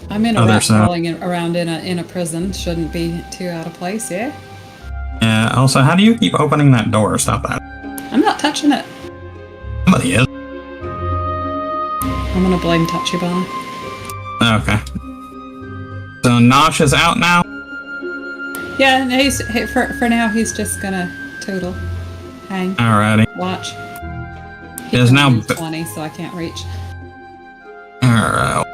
I'm in a other rat side. rolling around in a prison. Shouldn't be too out of place, yeah? Yeah, also, how do you keep opening that door? Stop that. I'm not touching it. Somebody is. I'm gonna blame Tachibana. Okay. So Nosh is out now? Yeah, no, for now he's just gonna total. Hang. Alrighty. Watch. It is now 20, so I can't reach. Alright.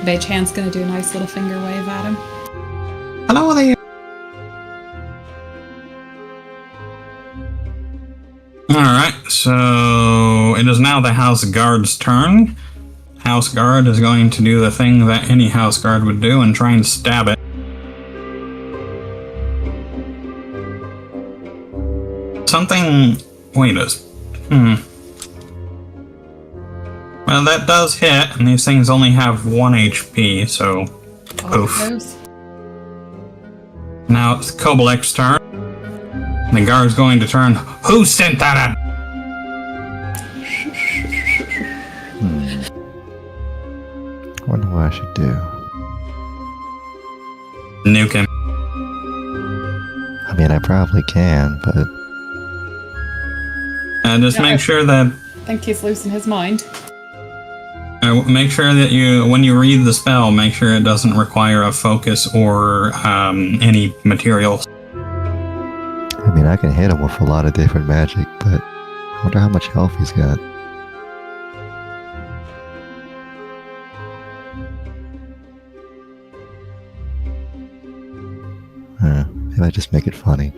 Mage Hand's gonna do a nice little finger wave at him. Hello there. Alright, so it is now the house guard's turn. House guard is going to do the thing that any house guard would do and try and stab it. Something... wait a... Well, that does hit, and these things only have 1 HP, so... Oof. Now it's Kobolek's turn. The guard's going to turn. Who sent that in? Wonder what I should do. Nuke him. I mean, I probably can, but Just Yeah, make sure that... I think he's losing his mind. make sure that you, when you read the spell, make sure it doesn't require a focus or any materials. I mean, I can hit him with a lot of different magic, but I wonder how much health he's got. Maybe I just make it funny.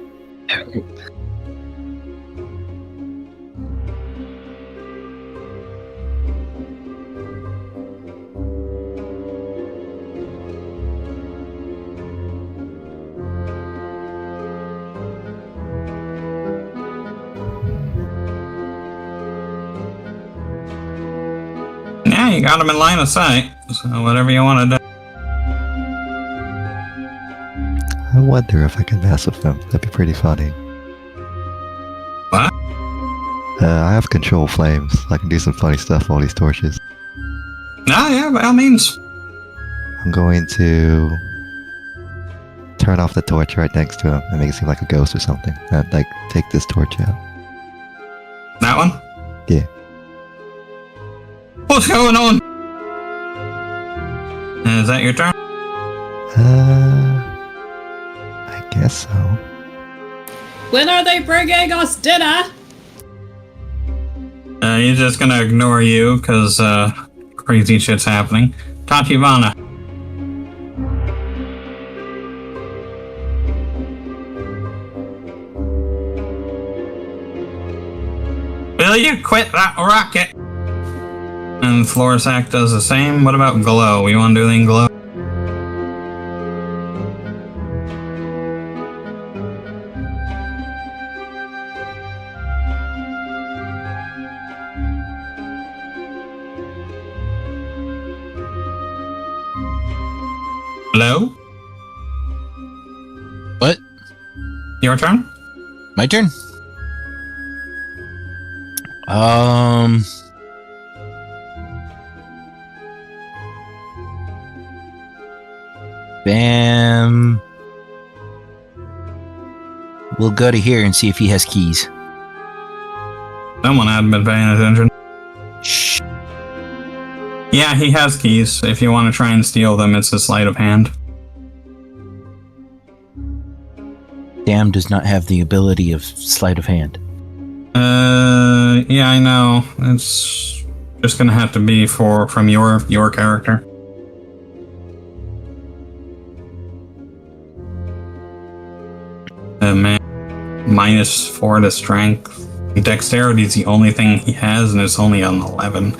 you got him in line of sight. So whatever you want to do. I wonder if I can mess with him. That'd be pretty funny. What? I have control flames. I can do some funny stuff with all these torches. No, yeah, by all means. I'm going to turn off the torch right next to him and make it seem like a ghost or something. And, like, take this torch out. That one? Yeah. What's going on? Is that your turn? I guess so. When are they bringing us dinner? He's just gonna ignore you because crazy shit's happening. Tachivana. Will you quit that rocket? And Florisac does the same. What about Glow? You want to do anything Glow? Hello? What? Your turn? My turn? Bam. We'll go to here and see if he has keys. Someone hadn't been paying attention. Shh. Yeah, he has keys. If you want to try and steal them, it's a sleight of hand. Sam does not have the ability of sleight of hand. Yeah, I know. It's just gonna have to be from your character. Man, -4 to strength. Dexterity is the only thing he has, and it's only an 11.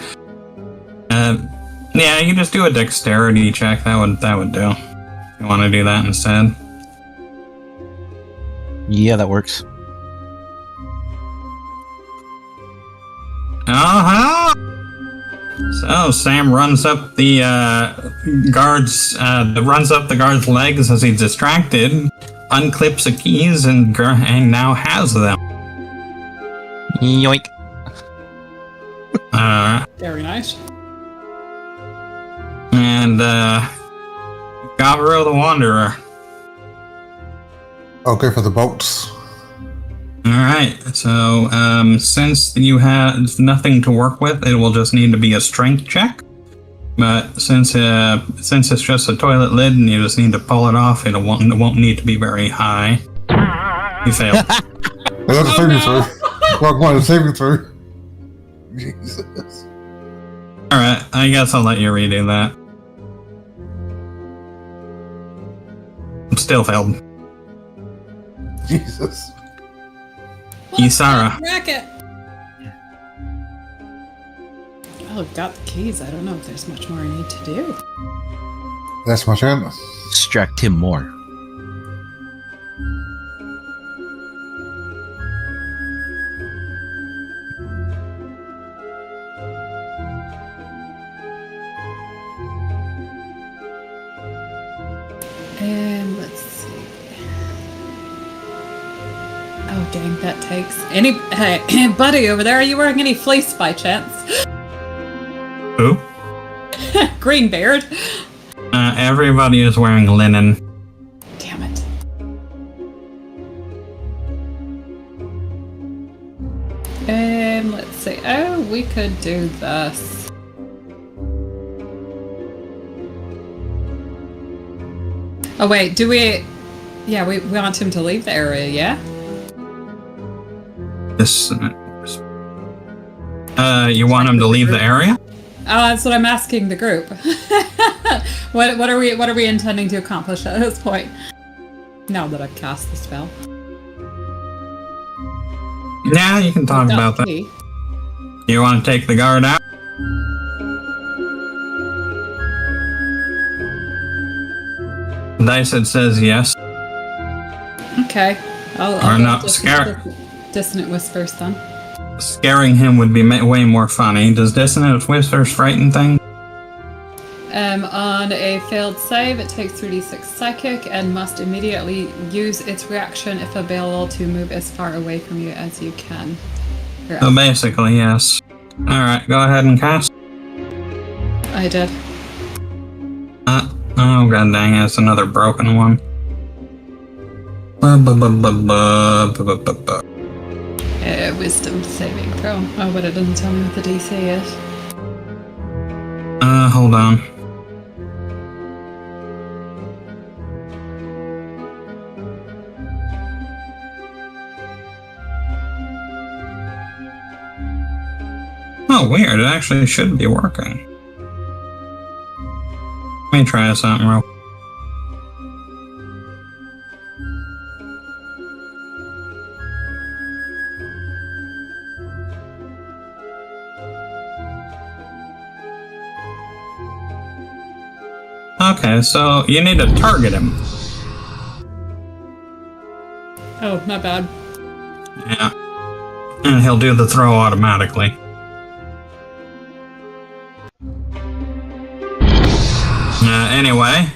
Yeah, you can just do a dexterity check. That would do. You want to do that instead? Yeah, that works. Uh-huh. So Sam runs up the guard's legs as he's distracted, unclips the keys, and now has them. Yoink. Very nice. And Gabriel the Wanderer. I'll go for the bolts. Alright, so since you have nothing to work with, it will just need to be a strength check. But since it's just a toilet lid and you just need to pull it off, it won't need to be very high. You failed. That's a saving throw. Well, one, a saving throw. Jesus. Alright, I guess I'll let you redo that. Still failed. Jesus. Isara. Racket. Oh, I've got the keys. I don't know if there's much more I need to do. That's my turn. Distract him more. And let's see. Oh, dang, that takes. Hey, buddy over there, are you wearing any fleece by chance? Who? Greenbeard. Everybody is wearing linen. Damn it. And let's see. Oh, we could do this. Oh, wait, do we... Yeah, we want him to leave the area, yeah? This. You want him to leave the area? That's what I'm asking the group. What are we intending to accomplish at this point? Now that I've cast the spell. Yeah, you can talk about that. Key. You want to take the guard out? Dice, it says yes. Okay. Or I'll not go scare. Dissonant Whispers then. Scaring him would be way more funny. Does Dissonant Whispers frighten things? On a failed save, it takes 3d6 psychic and must immediately use its reaction if available to move as far away from you as you can. So basically, yes. Alright, go ahead and cast. I did. Oh god dang it, it's another broken one. Wisdom saving throw. Oh, but it doesn't tell me what the DC is. Hold on. Oh, weird. It actually should be working. Let me try something real. Okay, so you need to target him. Oh, my bad. Yeah. And he'll do the throw automatically. Anyway,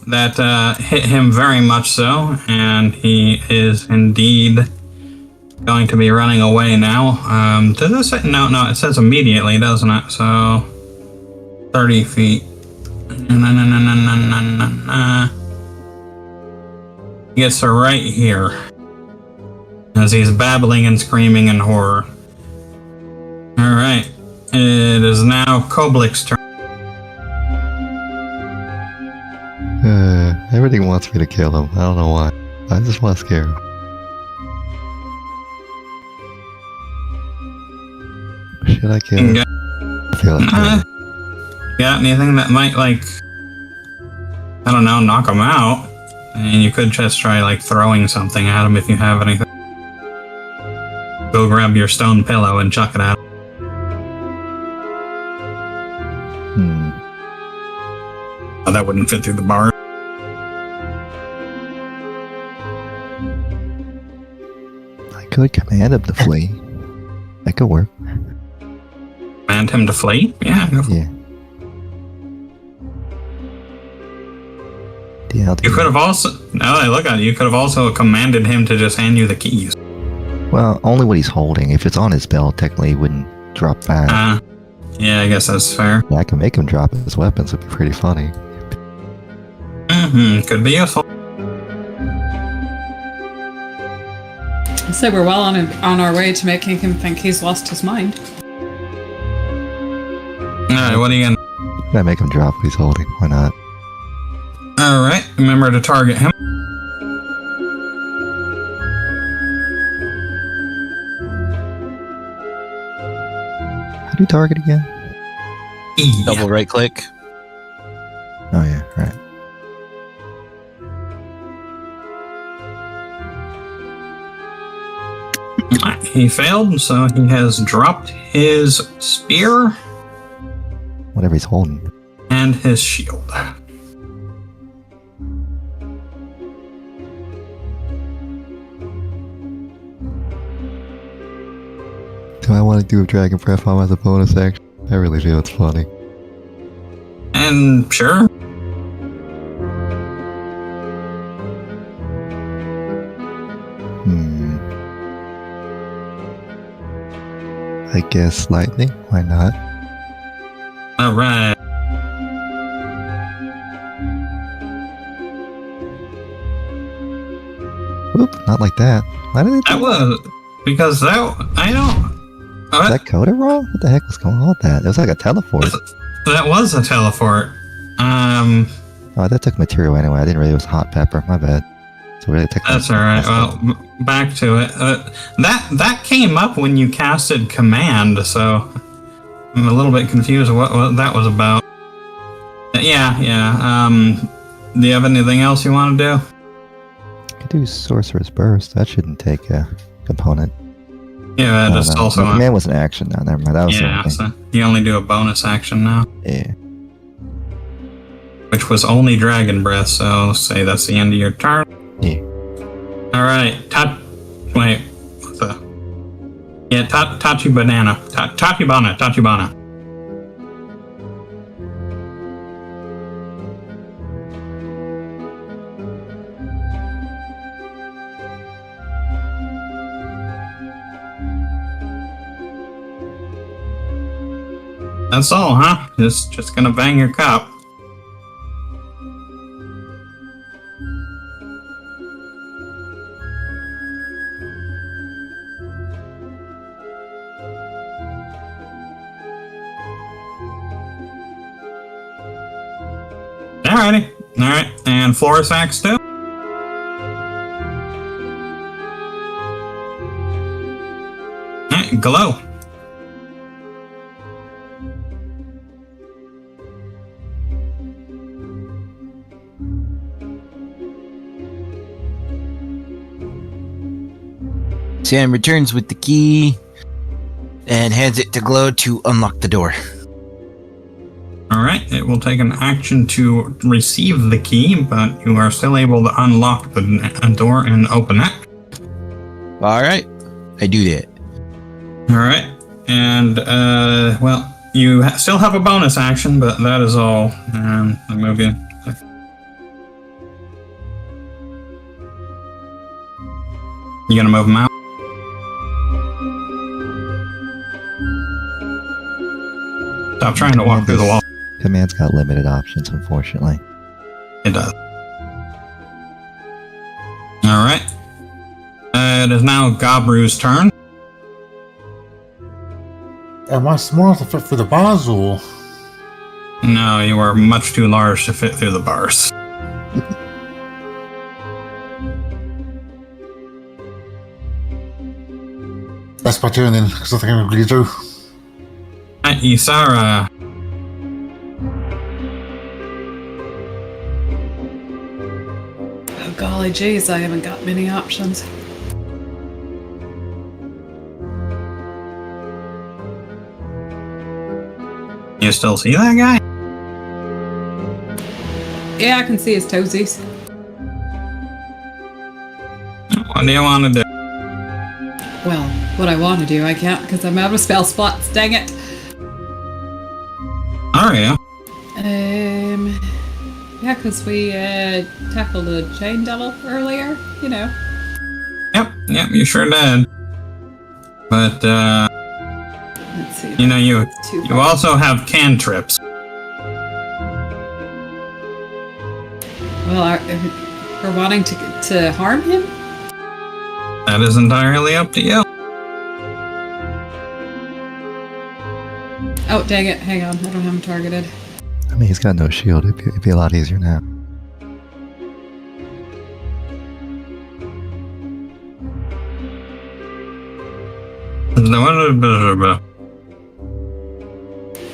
that hit him very much so, and he is indeed going to be running away now. Does this say? No, it says immediately, doesn't it? So, 30 feet. He gets to right here as he's babbling and screaming in horror. Alright, it is now Koblik's turn. Everything wants me to kill him. I don't know why. I just want to scare him. Should I kill him? I feel like killing him. Got anything that might, like, I don't know, knock him out? And you could just try, like, throwing something at him if you have anything. Go grab your stone pillow and chuck it at him. Oh, that wouldn't fit through the bar. I could command him to flee. That could work. Command him to flee? Yeah, go for it. Yeah. You could have also, now that I look at it, you could have also commanded him to just hand you the keys. Well, only what he's holding. If it's on his belt, technically he wouldn't drop back. Yeah, I guess that's fair. Yeah, I can make him drop his weapons. It'd be pretty funny. Could be useful. So we're well on our way to making him think he's lost his mind. Alright, what are you gonna... I make him drop what he's holding. Why not? Alright, remember to target him. How do you target again? Double right click. Oh yeah, right. He failed, so he has dropped his spear Whatever he's holding. and his shield. Do I want to do a dragon breath bomb as a bonus action? I really feel it's funny. And sure. I guess lightning? Why not? Alright. Oop, not like that. Why did it That was... Because that... I don't... Is that coded wrong? What the heck was going on with that? It was like a teleport. That was a teleport. Oh, that took material anyway. I didn't realize it was hot pepper. My bad. So really That's alright. Well, back to it. That came up when you casted command, so... I'm a little bit confused what that was about. Yeah. Do you have anything else you want to do? I could do Sorcerer's Burst. That shouldn't take a component. Yeah, just also... No, command was an action now. Never mind. That was yeah, so you only do a bonus action now. Yeah. Which was only Dragon Breath, so say that's the end of your turn. Yeah. Alright, wait, what the... Yeah, Tachibana. That's all, huh? Just gonna bang your cup. Alrighty. Alright, and floor sacks too? Alright, glow. Sam returns with the key and hands it to Glow to unlock the door. Alright, it will take an action to receive the key, but you are still able to unlock the door and open it. Alright, I do that. Alright, and, well, you still have a bonus action, but that is all. And I move you. You gonna move him out? Stop trying to walk through the wall. Command's got limited options, unfortunately. It does. Alright. It is now Gabru's turn. Am I small enough to fit through the bars, or? No, you are much too large to fit through the bars. That's my turn then, because I think I'm going to do. Isara. Oh, golly jeez, I haven't got many options. You still see that guy? Yeah, I can see his toesies. What do you want to do? Well, what I want to do, I can't because I'm out of spell slots. Dang it. Are you? Yeah, because we tackled a chain devil earlier. You know. Yep, you sure did. But Let's see. you know, you Too also have cantrips. Well, we're wanting to harm him. That is entirely up to you. Oh, dang it. Hang on. I don't have him targeted. I mean, he's got no shield. It'd be a lot easier now.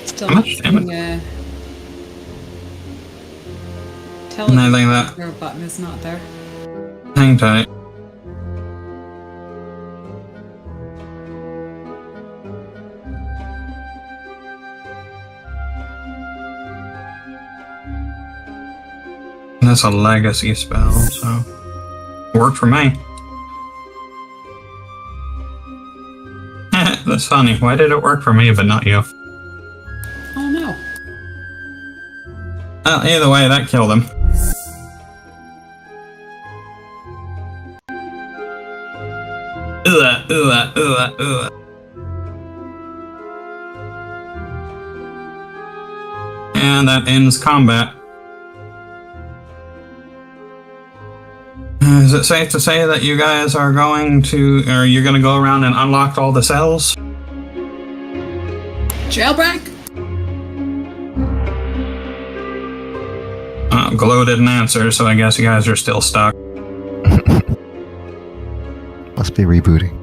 Still How much damage? Tell And I think that your button is not there. hang tight. That's a legacy spell, so worked for me. That's funny. Why did it work for me but not you? Oh no. Well, either way, that killed him. And that ends combat. Is it safe to say that you guys are going to, or you're going to go around and unlock all the cells? Jailbreak? Glow didn't answer, so I guess you guys are still stuck. Must be rebooting.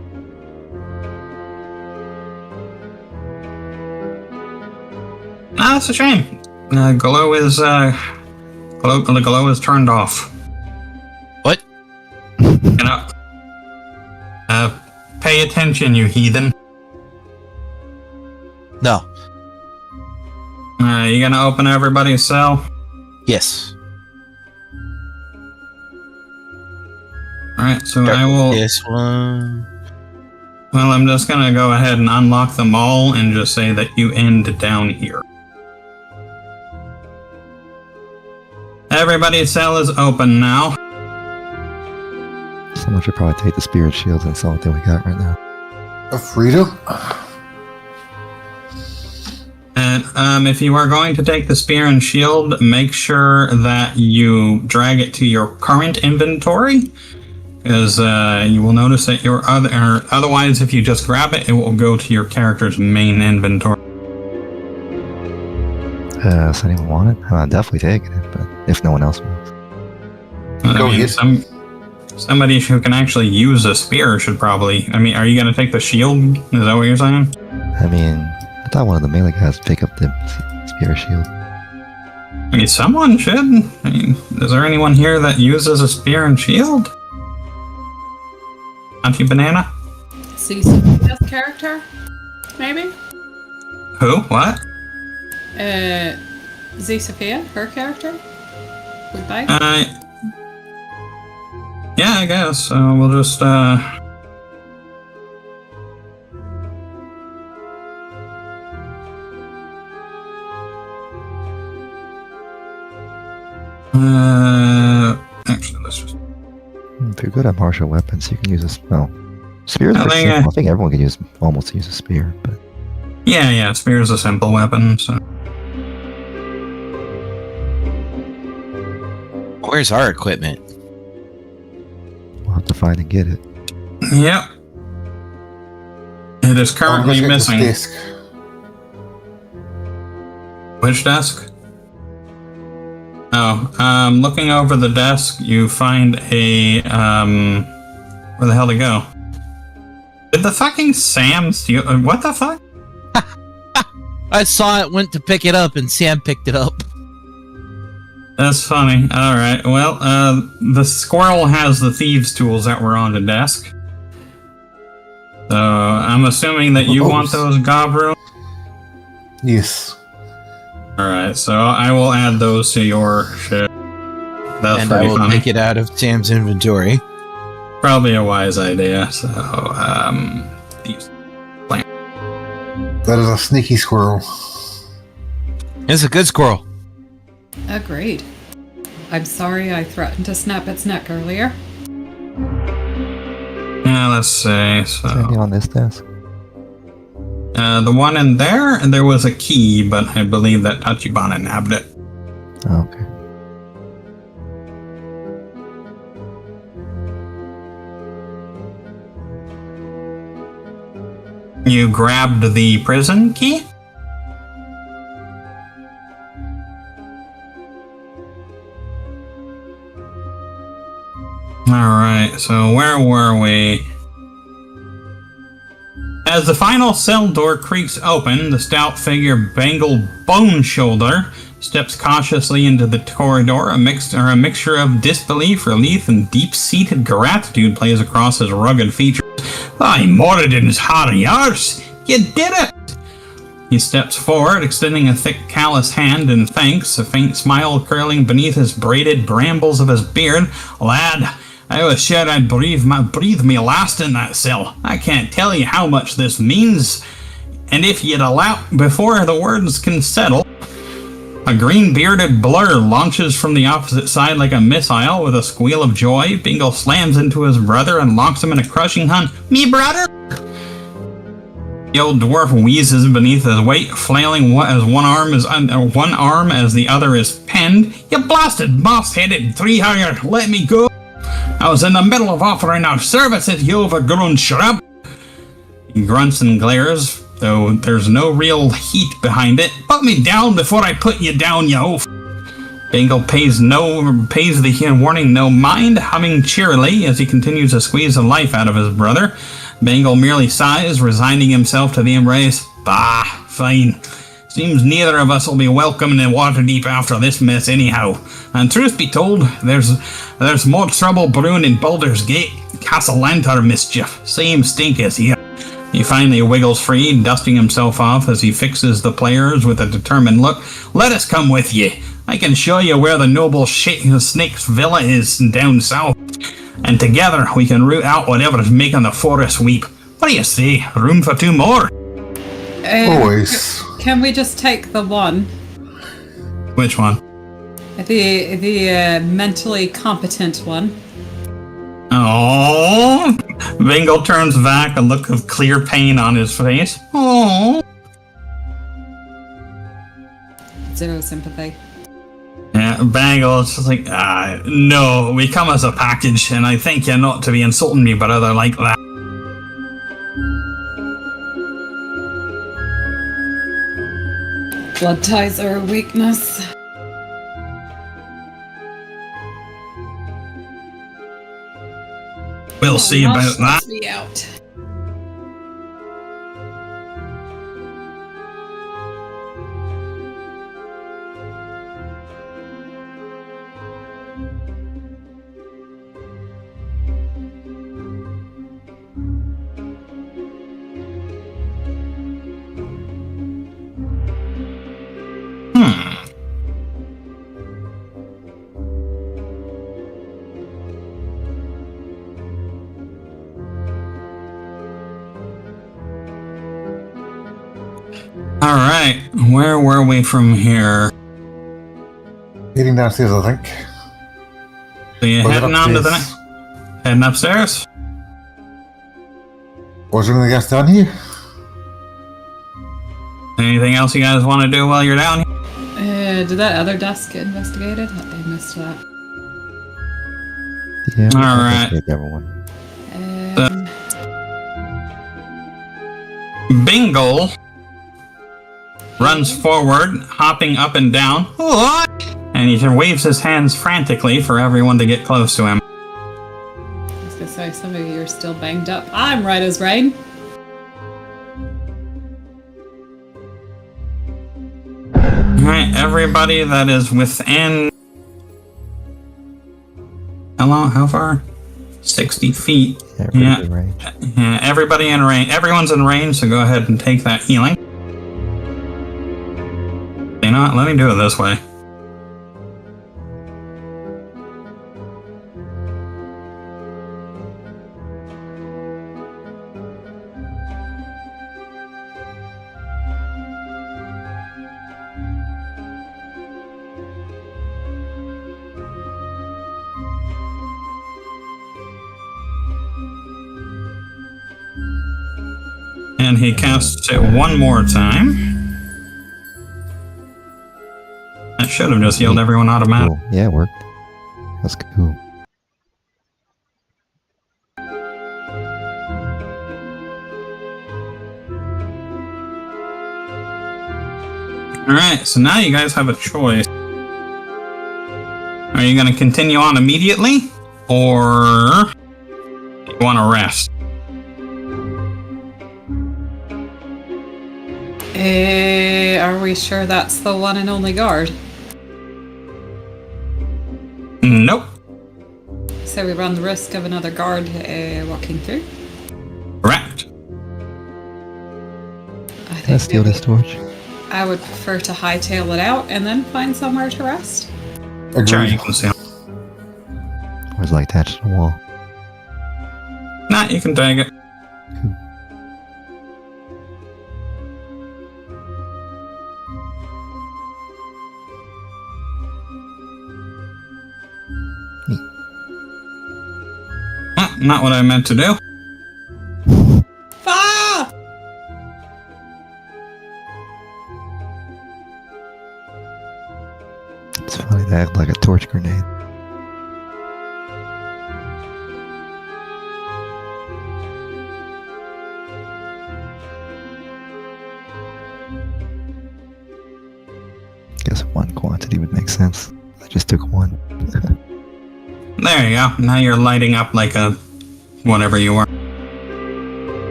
Ah, that's a shame. Glow is glow is turned off. What? You know, pay attention, you heathen. No. You gonna open everybody's cell? Yes. Alright, so I will. This one. Well, I'm just gonna go ahead and unlock them all and just say that you end down here. Everybody's cell is open now. Someone should probably take the spirit shields and salt that we got right now. A freedom? And if you are going to take the spear and shield, make sure that you drag it to your current inventory, because you will notice that otherwise, if you just grab it, it will go to your character's main inventory. Does anyone want it? I'm definitely taking it, but if no one else wants. Go ahead. Somebody who can actually use a spear should probably... I mean, are you going to take the shield? Is that what you're saying? I mean, I thought one of the melee guys would pick up the spear shield. I mean, someone should. I mean, is there anyone here that uses a spear and shield? Auntie Banana? Cecilia's character? Maybe? Who? What? Sophia, her character? Goodbye. Yeah, I guess. We'll just, actually, let's just... If you're good at martial weapons, you can use a... Well, spears are simple. I think everyone can almost use a spear, but... Yeah, spear is a simple weapon, so... Where's our equipment? We'll have to find and get it. Yep. It is currently missing. Desk. Which desk? Oh, looking over the desk, you find a, where the hell did it go? Did the fucking Sam steal? What the fuck? I saw it, went to pick it up, and Sam picked it up. That's funny. Alright, well, the squirrel has the thieves' tools that were on the desk. So, I'm assuming that you want those gob. Yes. Alright, so I will add those to your shit. That's And pretty I will funny. take it out of Sam's inventory. Probably a wise idea, so, thieves. That is a sneaky squirrel. It's a good squirrel. Agreed. I'm sorry I threatened to snap its neck earlier. Yeah, let's see, Is there anything so... on this desk? The one in there was a key, but I believe that Tachibana nabbed it. Oh, okay. You grabbed the prison key? Alright, so where were we? As the final cell door creaks open, the stout figure Bangle Bone Shoulder steps cautiously into the corridor. A mixture of disbelief, relief, and deep-seated gratitude plays across his rugged features. "Aye, Moradin's hardy arse! You did it!" He steps forward, extending a thick, callous hand in thanks, a faint smile curling beneath his braided brambles of his beard. "Lad, I was sure I'd breathe me last in that cell. I can't tell you how much this means. And if you'd allow..." Before the words can settle, a green-bearded blur launches from the opposite side like a missile. With a squeal of joy, Bingle slams into his brother and locks him in a crushing hunt. "Me brother!" The old dwarf wheezes beneath his weight, flailing as one arm as the other is pinned. "You blasted moss-headed three-hanger, let me go! I was in the middle of offering our services, you overgrown shrub!" He grunts and glares, though there's no real heat behind it. "Put me down before I put you down, you oaf!" Bingle pays the warning no mind, humming cheerily as he continues to squeeze the life out of his brother. Bingle merely sighs, resigning himself to the embrace. "Bah, fine. Seems neither of us will be welcome in Waterdeep after this mess anyhow. And truth be told, there's more trouble brewing in Baldur's Gate. Castle Lantar mischief. Same stink as here." He finally wiggles free, dusting himself off as he fixes the players with a determined look. "Let us come with ye. I can show you where the noble snake's villa is down south. And together we can root out whatever's making the forest weep. What do you say? Room for two more?" Always. Can we just take the one? Which one? The mentally competent one. Oh, Bingle turns back, a look of clear pain on his face. Oh. zero sympathy. Yeah, Bangle is just like, no, we come as a package, and I thank you not to be insulting me, but other like that. Blood ties are a weakness. We'll see about that. Me out. Alright, where were we from here? Heading downstairs, I think. So you Was it heading on to the upstairs? heading upstairs? Was there anything else down here? Anything else you guys want to do while you're down here? Did that other desk get investigated? I missed that. Yeah. All right. Everyone. Bingle runs forward, hopping up and down. What? And he waves his hands frantically for everyone to get close to him. I was gonna say, some of you are still banged up. I'm right as rain. Alright, everybody that is within... How far? 60 feet. Yeah, range. Yeah, everybody in range. Everyone's in range, so go ahead and take that healing. You know what? Let me do it this way. And he casts it one more time. That should have just healed everyone automatically. Cool. Yeah, it worked. That's cool. Alright, so now you guys have a choice. Are you going to continue on immediately? Or you want to rest? Are we sure that's the one and only guard? Nope. So we run the risk of another guard walking through? Correct. I Can I steal this torch? I would prefer to hightail it out and then find somewhere to rest. Sure, Agreed. you can see. Or is it like attached to the wall? Nah, you can take it. Cool. Not what I meant to do. Ah! It's funny, they act like a torch grenade. Guess one quantity would make sense. I just took one. There you go. Now you're lighting up like a whatever you were.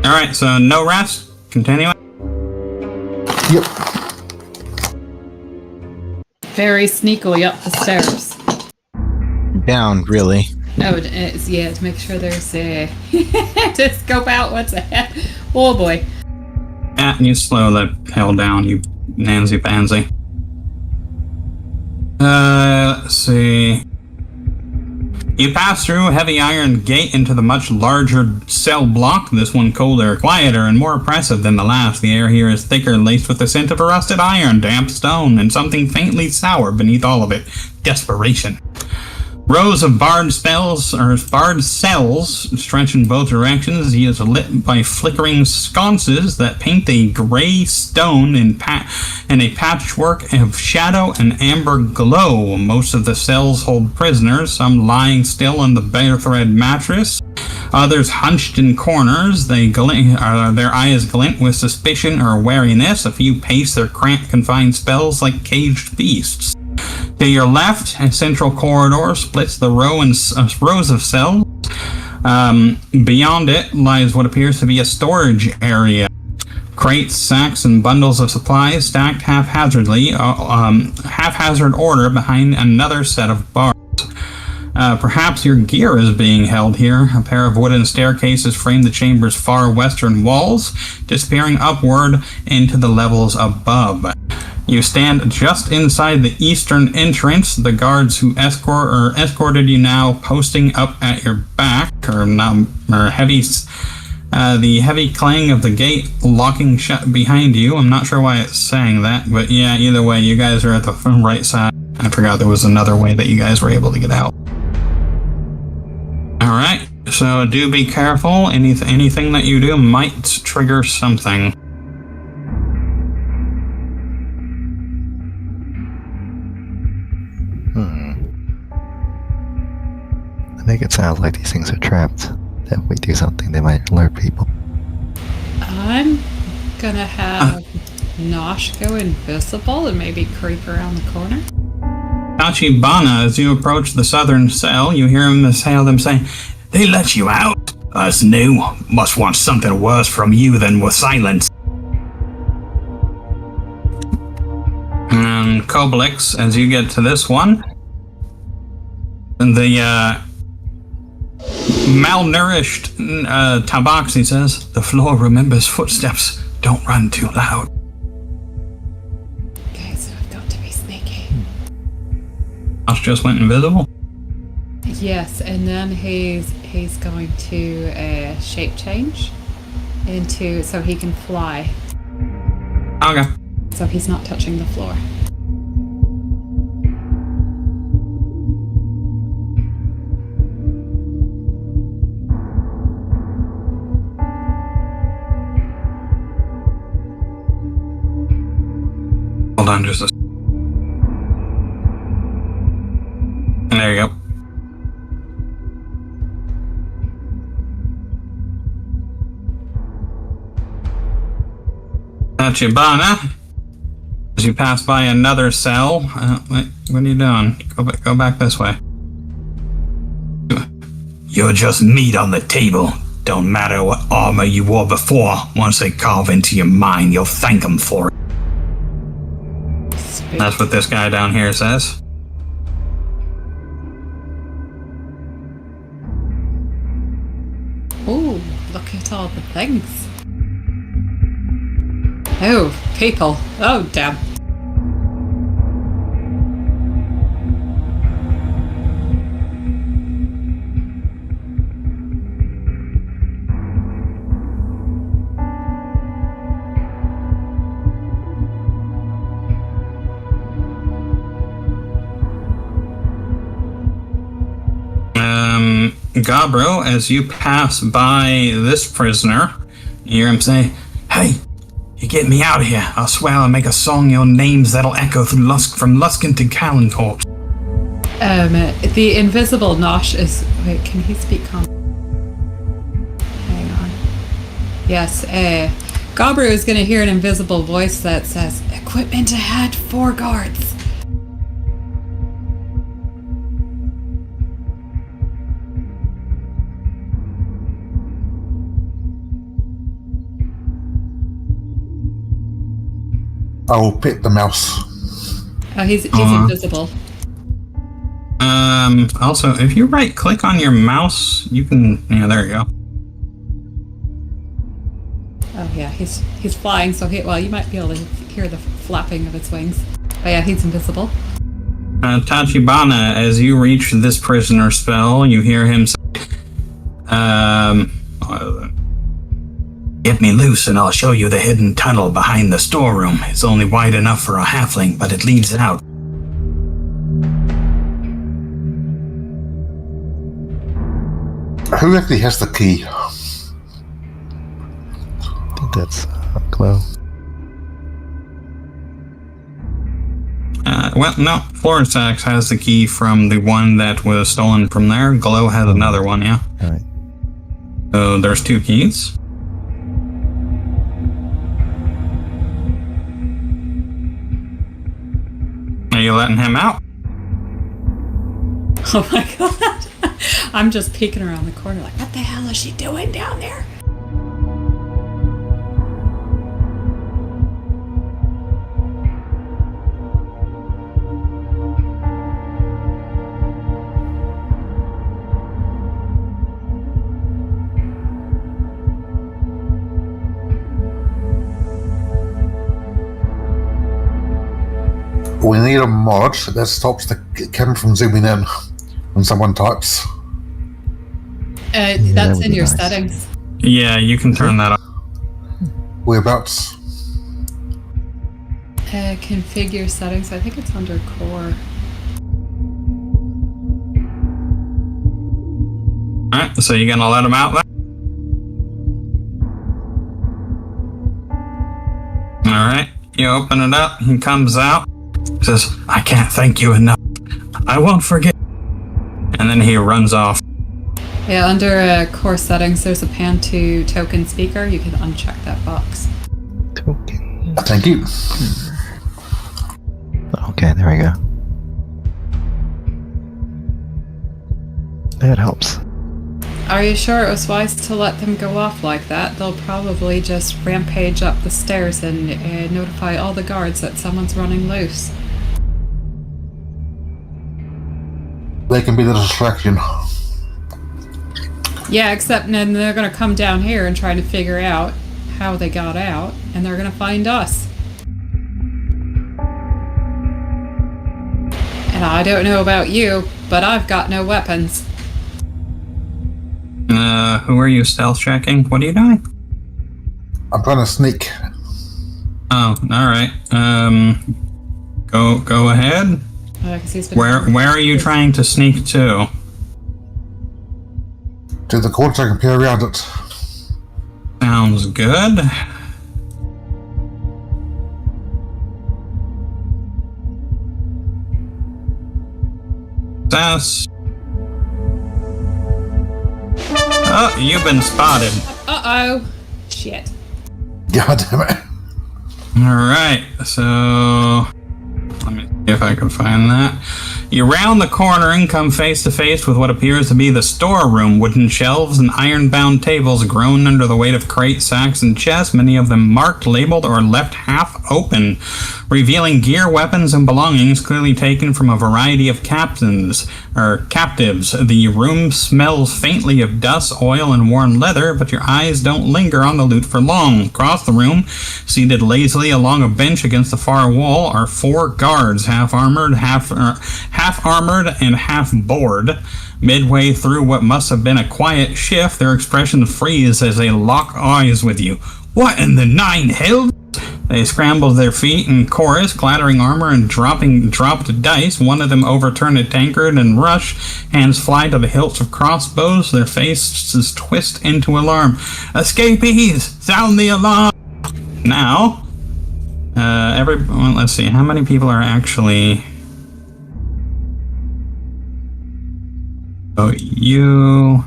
Alright, so no rest. Continuing. Yep. Very sneakily up the stairs. Down, really. Oh, it's, yeah, to make sure there's a... to scope out what's ahead. Oh boy. Yeah, you slow the hell down, you Nancy Pansy. Let's see. You pass through a heavy iron gate into the much larger cell block, this one colder, quieter, and more oppressive than the last. The air here is thicker, laced with the scent of a rusted iron, damp stone, and something faintly sour beneath all of it. Desperation. Rows of barred spells or barred cells stretch in both directions. He is lit by flickering sconces that paint a gray stone in a patchwork of shadow and amber glow. Most of the cells hold prisoners, some lying still on the bare thread mattress, others hunched in corners. Their eyes glint with suspicion or wariness. A few pace their cramped, confined spells like caged beasts. To your left, a central corridor splits the rows of cells. Beyond it lies what appears to be a storage area. Crates, sacks, and bundles of supplies stacked haphazard order behind another set of bars. Perhaps your gear is being held here. A pair of wooden staircases frame the chamber's far western walls, disappearing upward into the levels above. You stand just inside the eastern entrance. The guards who escorted you now posting up at your back, the heavy clang of the gate locking shut behind you. I'm not sure why it's saying that, but yeah, either way, you guys are at the right side. I forgot there was another way that you guys were able to get out. Alright, so do be careful. Anything that you do might trigger something. I think it sounds like these things are trapped. If we do something, they might alert people. I'm gonna have Nosh go invisible and maybe creep around the corner. Tachibana, as you approach the southern cell, you hear him hail them saying, "They let you out? Us new. Must want something worse from you than was silence." And Koblix, as you get to this one, the malnourished Tabaxi says, "The floor remembers footsteps. Don't run too loud." Okay, so I've got to be sneaky. Josh just went invisible. Yes, and then he's going to shape change into so he can fly. Okay. So he's not touching the floor. Hold on just a second. And there you go. Tachibana, as you pass by another cell, wait, what are you doing? Go back this way. You're just meat on the table. Don't matter what armor you wore before. Once they carve into your mind, you'll thank them for it. That's what this guy down here says. Ooh, look at all the things. Oh, people. Oh, damn. Gabro, as you pass by this prisoner, you hear him say, "Hey, you get me out of here. I'll swear I'll make a song your names that'll echo through from Luskin to Callanport." The invisible Nosh is... Wait, can he speak common? Hang on. Yes, Gabro is going to hear an invisible voice that says, "Equipment ahead, 4 guards." I will pick the mouse. Oh, he's invisible. Also, if you right click on your mouse, you can, yeah, there you go. Oh yeah, he's flying, so you might be able to hear the flapping of its wings. But yeah, he's invisible. Tachibana, as you reach this prisoner spell, you hear him say, "Get me loose and I'll show you the hidden tunnel behind the storeroom. It's only wide enough for a halfling, but it leads out." Who actually has the key? I think that's Glow. Well, no. Florisax has the key from the one that was stolen from there. Glow has another one, yeah. Alright. So there's 2 keys. Are you letting him out? Oh my god. I'm just peeking around the corner like, what the hell is she doing down there? We need a mod that stops the camera from zooming in when someone types. that That's would in be your nice. settings. Yeah, you can turn that off. Whereabouts? Configure settings. I think it's under core. Alright, so you gonna let him out then? Alright, you open it up, he comes out, says, I can't thank you enough. I won't forget. And then he runs off. Yeah, under core settings, there's a pan to token speaker. You can uncheck that box. Token. Thank you. Okay, there we go. That helps. Are you sure it was wise to let them go off like that? They'll probably just rampage up the stairs and notify all the guards that someone's running loose. They can be the distraction. Yeah, except then they're gonna come down here and try to figure out how they got out, and they're gonna find us. And I don't know about you, but I've got no weapons. Who are you stealth checking? What are you doing? I'm trying to sneak. Oh, alright. Go ahead. 'Cause he's been- Where are you trying to sneak to? To the corner so I can peer around it. Sounds good. That's... Oh, you've been spotted. Uh-oh. Shit. God damn it. Alright, so... Let me see if I can find that. You round the corner and come face to face with what appears to be the storeroom. Wooden shelves and iron-bound tables groan under the weight of crates, sacks, and chests, many of them marked, labeled, or left half open, revealing gear, weapons, and belongings clearly taken from a variety of captives. The room smells faintly of dust, oil, and worn leather, but your eyes don't linger on the loot for long. Across the room, seated lazily along a bench against the far wall, are 4 guards, half armored and half bored. Midway through what must have been a quiet shift, their expressions freeze as they lock eyes with you. What in the 9 hells? They scramble to their feet in chorus, clattering armor and dropped dice. One of them overturned a tankard and rush. Hands fly to the hilts of crossbows. Their faces twist into alarm. Escapees! Sound the alarm! Now, let's see, how many people are actually... Oh, you...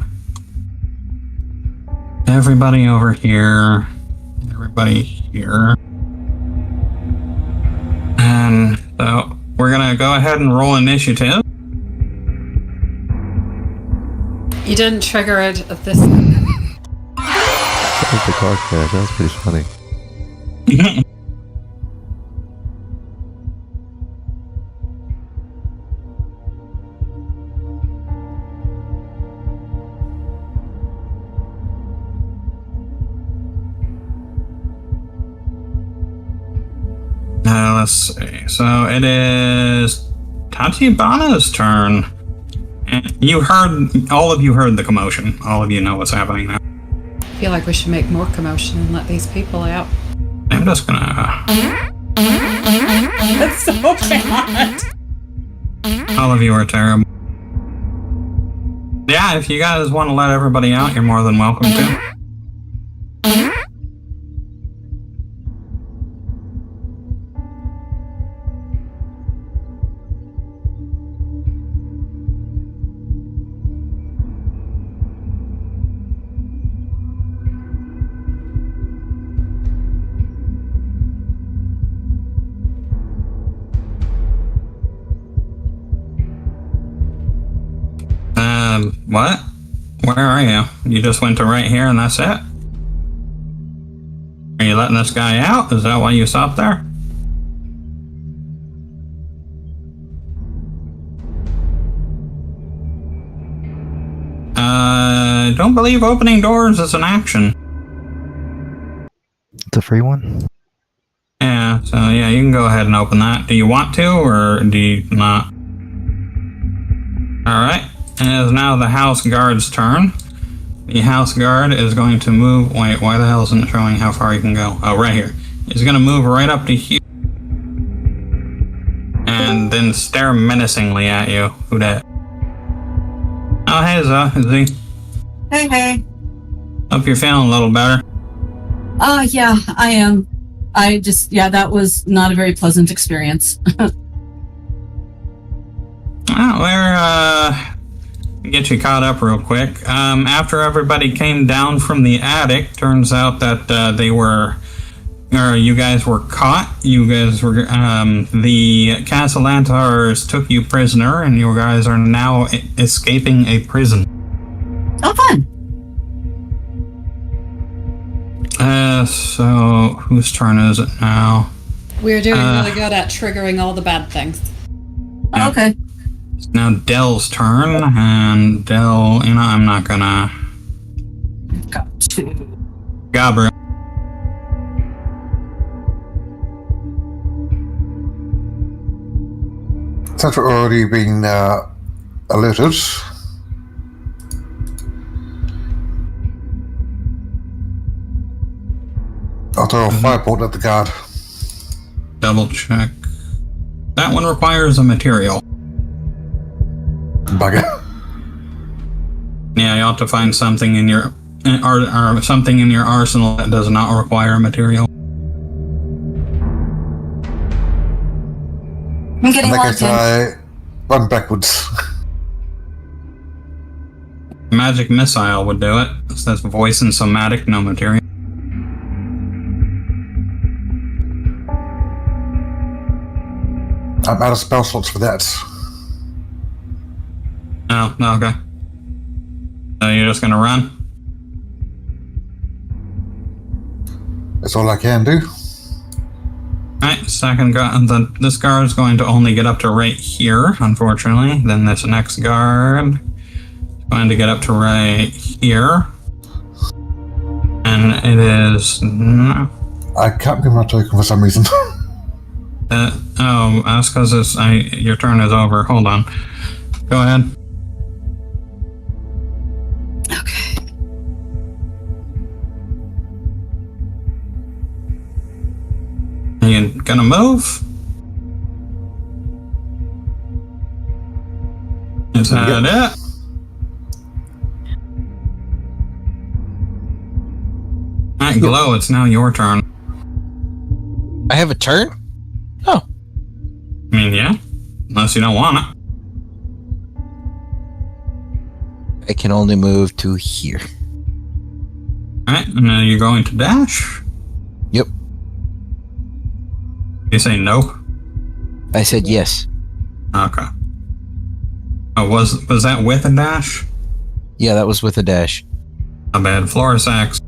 Everybody over here. Everybody here. And so we're gonna go ahead and roll initiative. You didn't trigger it at this. That was the car crash. That was pretty funny. Let's see. So it is Tachibana's turn. And all of you heard the commotion. All of you know what's happening now. I feel like we should make more commotion and let these people out. I'm just gonna... That's so bad. All of you are terrible. Yeah, if you guys want to let everybody out, you're more than welcome to. What? Where are you? You just went to right here and that's it? Are you letting this guy out? Is that why you stopped there? I don't believe opening doors is an action. It's a free one. Yeah, so yeah, you can go ahead and open that. Do you want to, or do you not? Alright, it is now the house guard's turn. The house guard is going to move... Wait, why the hell isn't it showing how far you can go? Oh, right here. He's going to move right up to here. And then stare menacingly at you. Who dat? Oh, hey, Z. Hey, hey. Hope you're feeling a little better. Yeah, I am. That was not a very pleasant experience. Well, we're, get you caught up real quick. After everybody came down from the attic, turns out that, you guys were caught. You guys were, the Castellantars took you prisoner, and you guys are now escaping a prison. Oh, fun. So, whose turn is it now? We're doing really good at triggering all the bad things. Yeah. Okay. It's now Dell's turn, and Dell, I'm not gonna... Got to. Gabriel. Since we're already been alerted, I'll throw a firebolt at the guard. Double check. That one requires a material. Bugger. Yeah, you ought to find something in your or something in your arsenal that does not require a material. I'm getting In that logged case, in. I run backwards. Magic missile would do it. That's voice and somatic, no material. I'm out of spell slots for that. Oh, okay. So you're just gonna run? That's all I can do. Alright, second guard. This guard is going to only get up to right here, unfortunately. Then this next guard is going to get up to right here. And it is... No. I can't be my token for some reason. That's because your turn is over. Hold on. Go ahead. Okay. You gonna move? Is that it? Alright, Glow, it's now your turn. I have a turn? Oh. I mean, yeah. Unless you don't want it. I can only move to here. Alright, and then you're going to dash? Yep. You say no? I said yes. Okay. Oh, was that with a dash? Yeah, that was with a dash. Not bad. Florisax.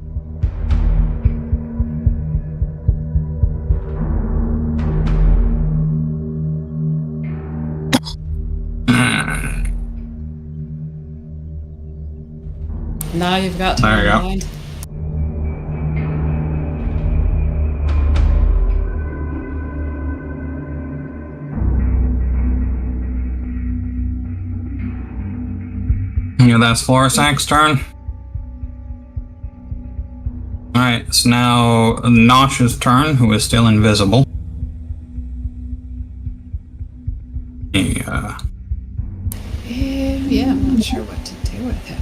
Now you've got to There you go. mind. Yeah, that's Florisax's turn. Alright, it's now Nosh's turn, who is still invisible. Yeah, I'm not sure what to do with him.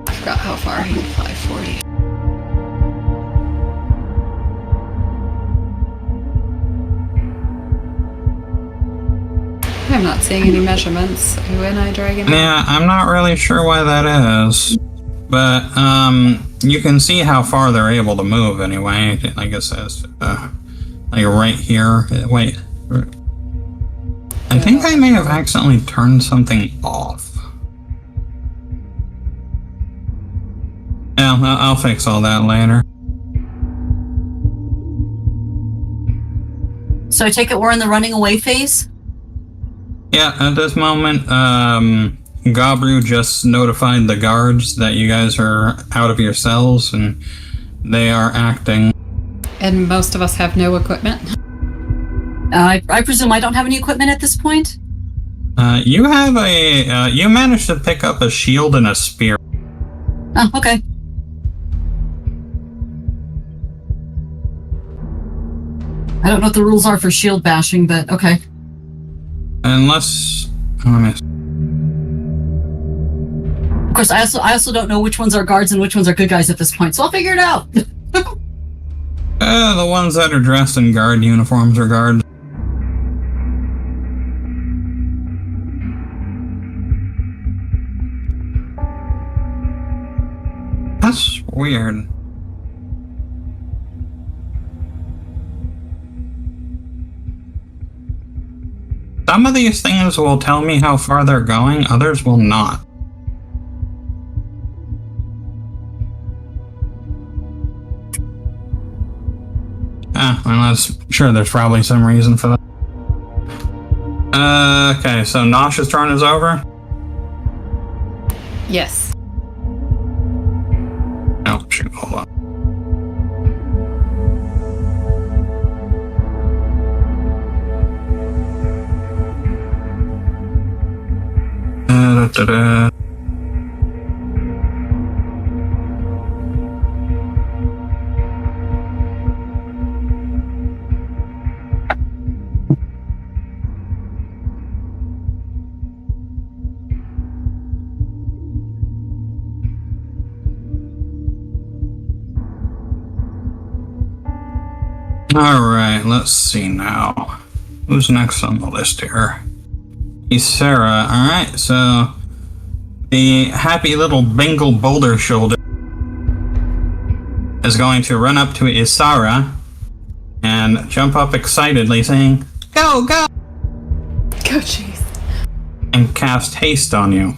I forgot how far he can fly. 40. I'm not seeing any measurements. When I drag him. Yeah, I'm not really sure why that is. But, you can see how far they're able to move anyway. Like it says, like right here. Wait. I think I may have accidentally turned something off. Yeah, I'll fix all that later. So I take it we're in the running away phase? Yeah, at this moment, Gabru just notified the guards that you guys are out of your cells and they are acting. And most of us have no equipment. I presume I don't have any equipment at this point? You have you managed to pick up a shield and a spear. Oh, okay. I don't know what the rules are for shield bashing, but okay. Unless... Of course, I also don't know which ones are guards and which ones are good guys at this point, so I'll figure it out. The ones that are dressed in guard uniforms are guards. That's weird. Some of these things will tell me how far they're going, others will not. Well, sure, there's probably some reason for that. Okay, so Nosh's turn is over? Yes. Oh, shoot, hold on. Da-da-da. Alright, let's see now. Who's next on the list here? Isara. Alright, so the happy little Bengal boulder shoulder is going to run up to Isara and jump up excitedly saying, "Go, go!" Go, jeez. And cast haste on you.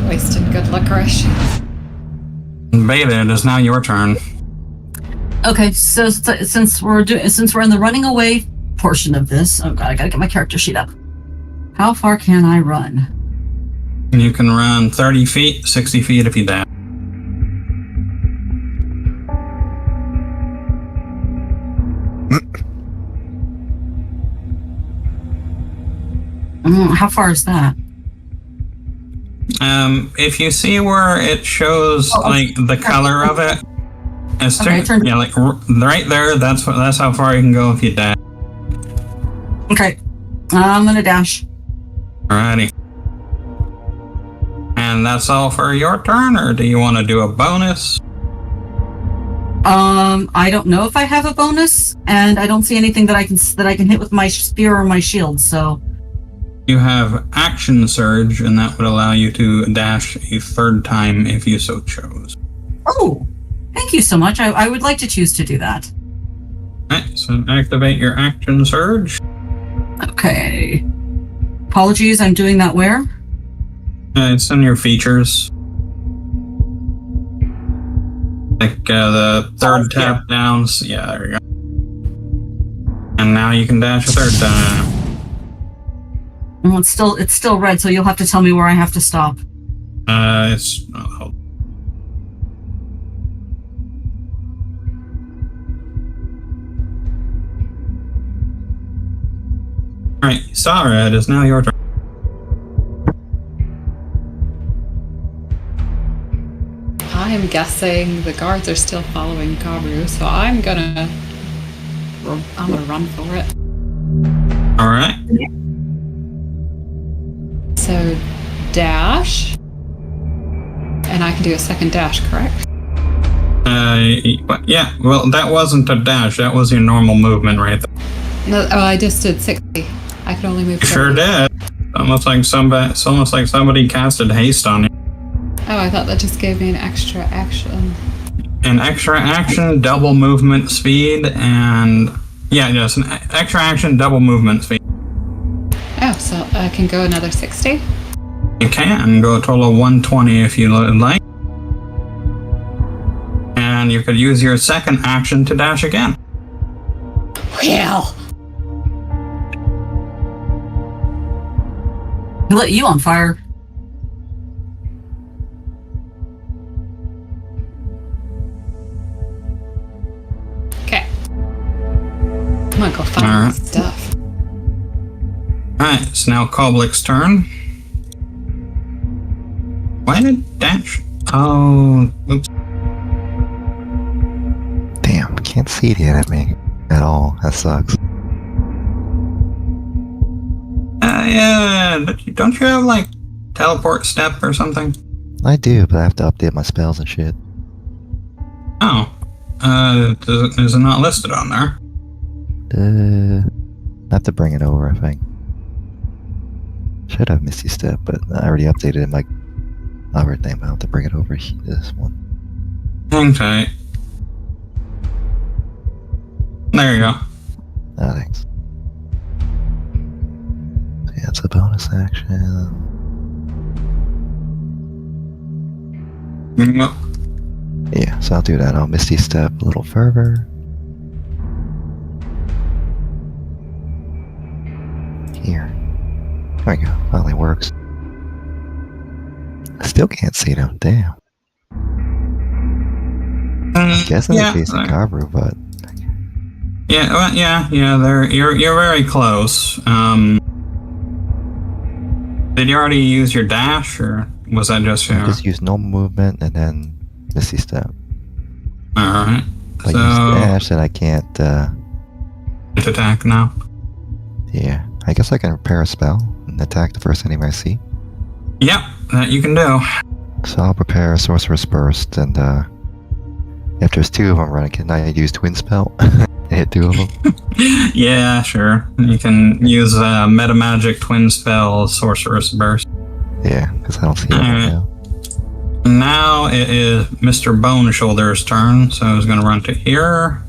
Wasted good licorice. Beta, it is now your turn. Okay, so since we're in the running away portion of this, oh god, I gotta get my character sheet up. How far can I run? You can run 30 feet, 60 feet if you dash. How far is that? If you see where it shows like the color of it, it's yeah, like right there. That's how far you can go if you dash. Okay, I'm gonna dash. Alrighty. And that's all for your turn, or do you want to do a bonus? I don't know if I have a bonus, and I don't see anything that I can hit with my spear or my shield. So you have action surge, and that would allow you to dash a third time if you so chose. Oh, thank you so much. I would like to choose to do that. Alright, so activate your action surge. Okay. Apologies, I'm doing that where? It's in your features. Like the third tap down. Yeah, there you go. And now you can dash a third time. Well, it's still red, so you'll have to tell me where I have to stop. It's. Alright, Sarah, it is now your turn. I am guessing the guards are still following Kabru, so I'm gonna run for it. All right. So dash, and I can do a second dash, correct? Yeah. Well, that wasn't a dash. That was your normal movement right there. No, oh, I just did 60. I could only move. 30. Sure did. It's almost like somebody casted haste on you. Oh, I thought that just gave me an extra action. An extra action, double movement speed, and yeah, yes, an extra action, double movement speed. Oh, so I can go another 60? You can go a total of 120 if you like. And you could use your second action to dash again. Well. He lit you on fire. Okay. I'm gonna go find Alright. stuff. Alright, it's now Koblik's turn. Why did dash? Oh, oops. Damn, can't see the enemy at all. That sucks. Yeah, don't you have like teleport step or something? I do, but I have to update my spells and shit. Oh, is it not listed on there? I have to bring it over, I think. Should have Misty Step, but I already updated it in my other thing, but I'll have to bring it over this one. Hang tight. There you go. Ah, thanks. Yeah, it's a bonus action. Yeah, so I'll do that. I'll Misty Step a little further. Here. There we go. Finally works. I still can't see them. Damn. I guess I'm facing Kabru, but yeah, well, yeah. You're very close. Did you already use your dash, or was that just your? I just use normal movement and then Misty Step. All right. If I use dash, then I can't. Attack now. Yeah, I guess I can repair a spell and attack the first enemy I see. Yep, that you can do. So I'll prepare a Sorcerer's Burst, and if there's two of them running, can I use Twin Spell? Hit two of them? Yeah, sure. You can use Meta Magic Twin Spell Sorcerer's Burst. Yeah, because I don't see it right now. Now it is Mr. Bone Shoulder's turn, so he's going to run to here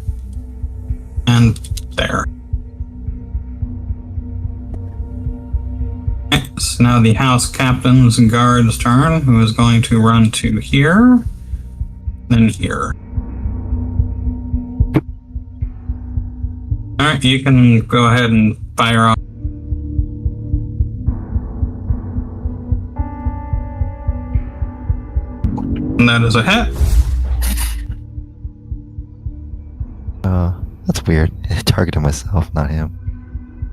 and there. It's now the House Captain's Guard's turn, who is going to run to here, then here. Alright, you can go ahead and fire off. And that is a hit. That's weird. I targeted myself, not him.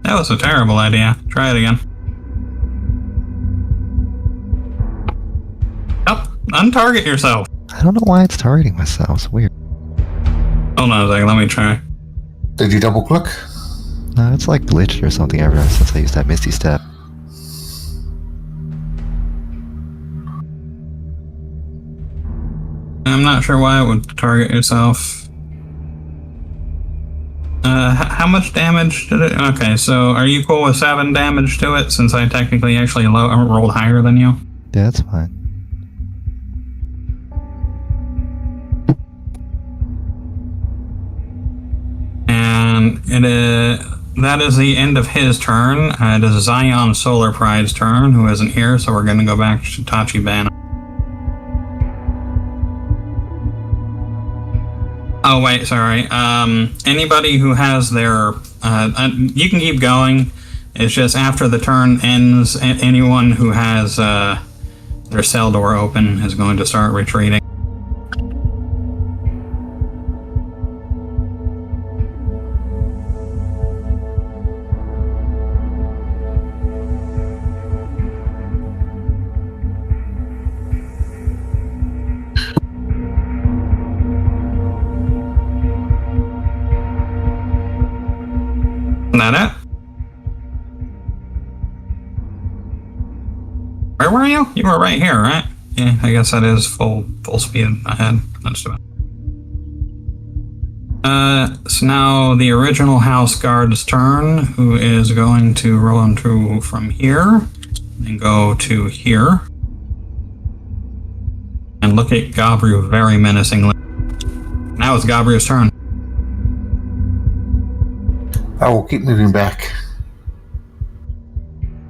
That was a terrible idea. Try it again. Oh, untarget yourself. I don't know why it's targeting myself. It's weird. Hold on a second, let me try. Did you double click? No, it's like glitched or something ever since I used that Misty Step. I'm not sure why it would target yourself. How much damage did it? Okay, so are you cool with 7 damage to it, since I technically actually rolled higher than you? Yeah, that's fine. And that is the end of his turn. It is Zion Solar Pride's turn, who isn't here, so we're going to go back to Tachibana. Oh, wait, sorry. Anybody who has their... you can keep going. It's just after the turn ends, anyone who has their cell door open is going to start retreating. that it? Where were you? You were right here, right? Yeah, I guess that is full speed ahead. That's about. So now the original house guard's turn, who is going to roll into from here and go to here. And look at Gabriel very menacingly. Now it's Gabriel's turn. I will keep moving back.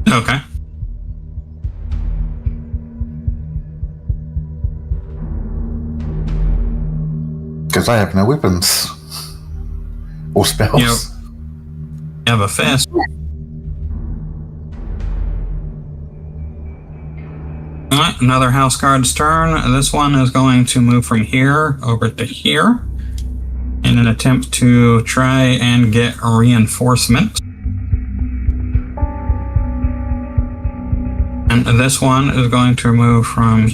Okay. Because I have no weapons. Or spells. You have a fist. Alright, another house guard's turn. This one is going to move from here over to here in an attempt to try and get a reinforcement. And this one is going to move from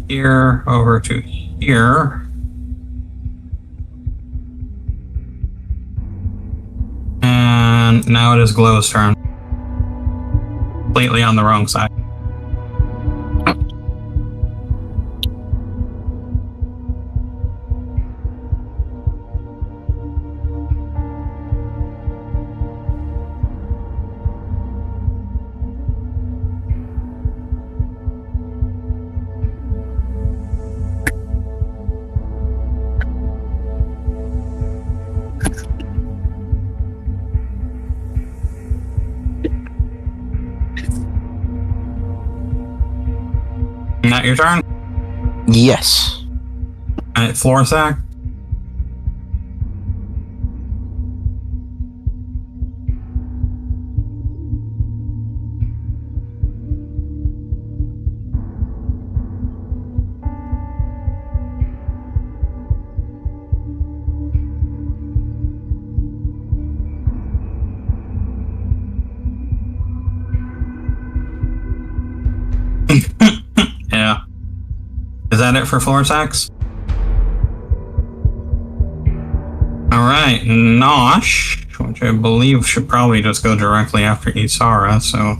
here over to here. And now it is Glow's turn. Completely on the wrong side. Isn't that your turn? Yes. Alright, floor sack. Yeah. Is that it for floor sacks? Alright, Nosh, which I believe should probably just go directly after Isara, so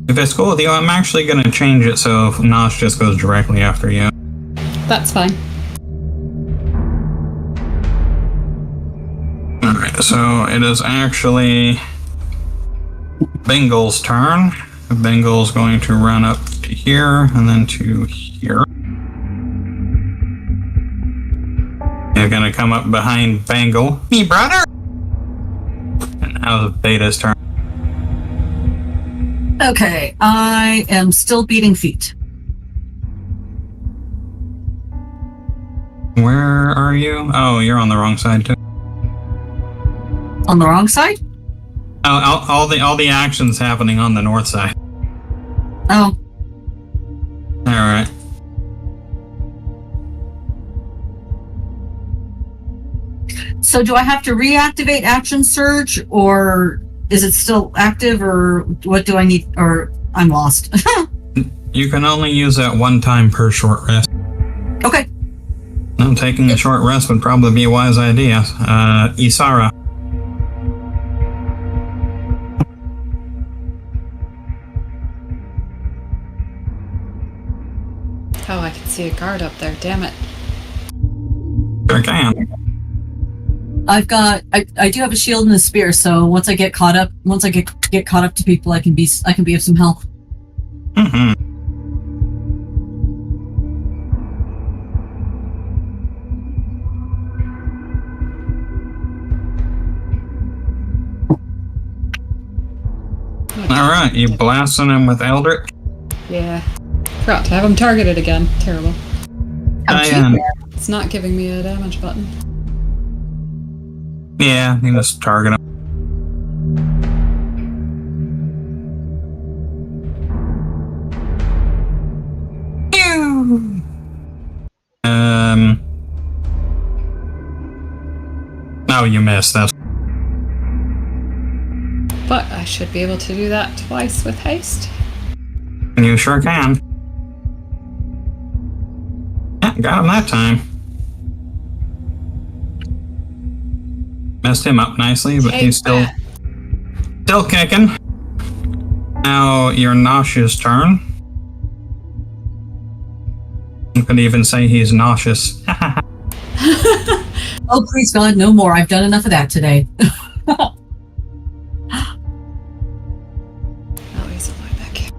if it's cool with you, I'm actually going to change it so if Nosh just goes directly after you. That's fine. Alright, so it is actually Bengal's turn. Bengal's going to run up to here and then to here. He's going to come up behind Bengal. Me brother! And now it's Beta's turn. Okay, I am still beating feet. Where are you? Oh, you're on the wrong side too. On the wrong side? Oh, all the actions happening on the north side. Oh, Alright. so do I have to reactivate Action Surge, or is it still active, or what do I need, or I'm lost? You can only use that one time per short rest. Okay. No, taking a short rest would probably be a wise idea. Isara. Oh, I can see a guard up there. Damn it. Sure can. I've got, I do have a shield and a spear, so once I get caught up to people, I can be of some help. Mm-hmm. Alright, you blasting him with Eldritch? Yeah. Forgot to have him targeted again. Terrible. Diane. It's not giving me a damage button. Yeah, you just target him. Oh, you missed. That's. But I should be able to do that twice with haste. You sure can. Yeah, got him that time. Messed him up nicely, but Take he's still. that. Still kicking. Now your Nosh's turn. You could even say he's nauseous. Oh, please God, no more. I've done enough of that today. Oh, he's alive back here.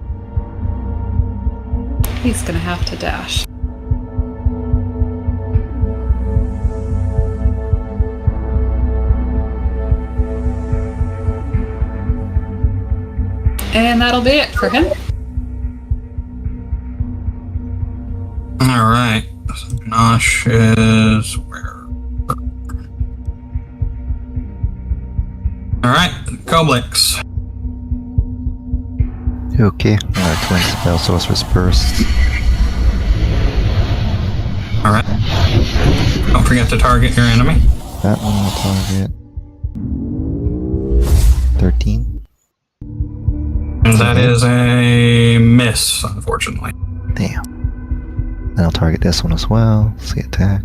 He's gonna have to dash. And that'll be it for him. Alright. So Nosh is where? Alright, Koblix. Okay, twin spell sorcerer's burst. Alright. Don't forget to target your enemy. That one will target. 13. And that is a miss, unfortunately. Damn. Then I'll target this one as well. See attack.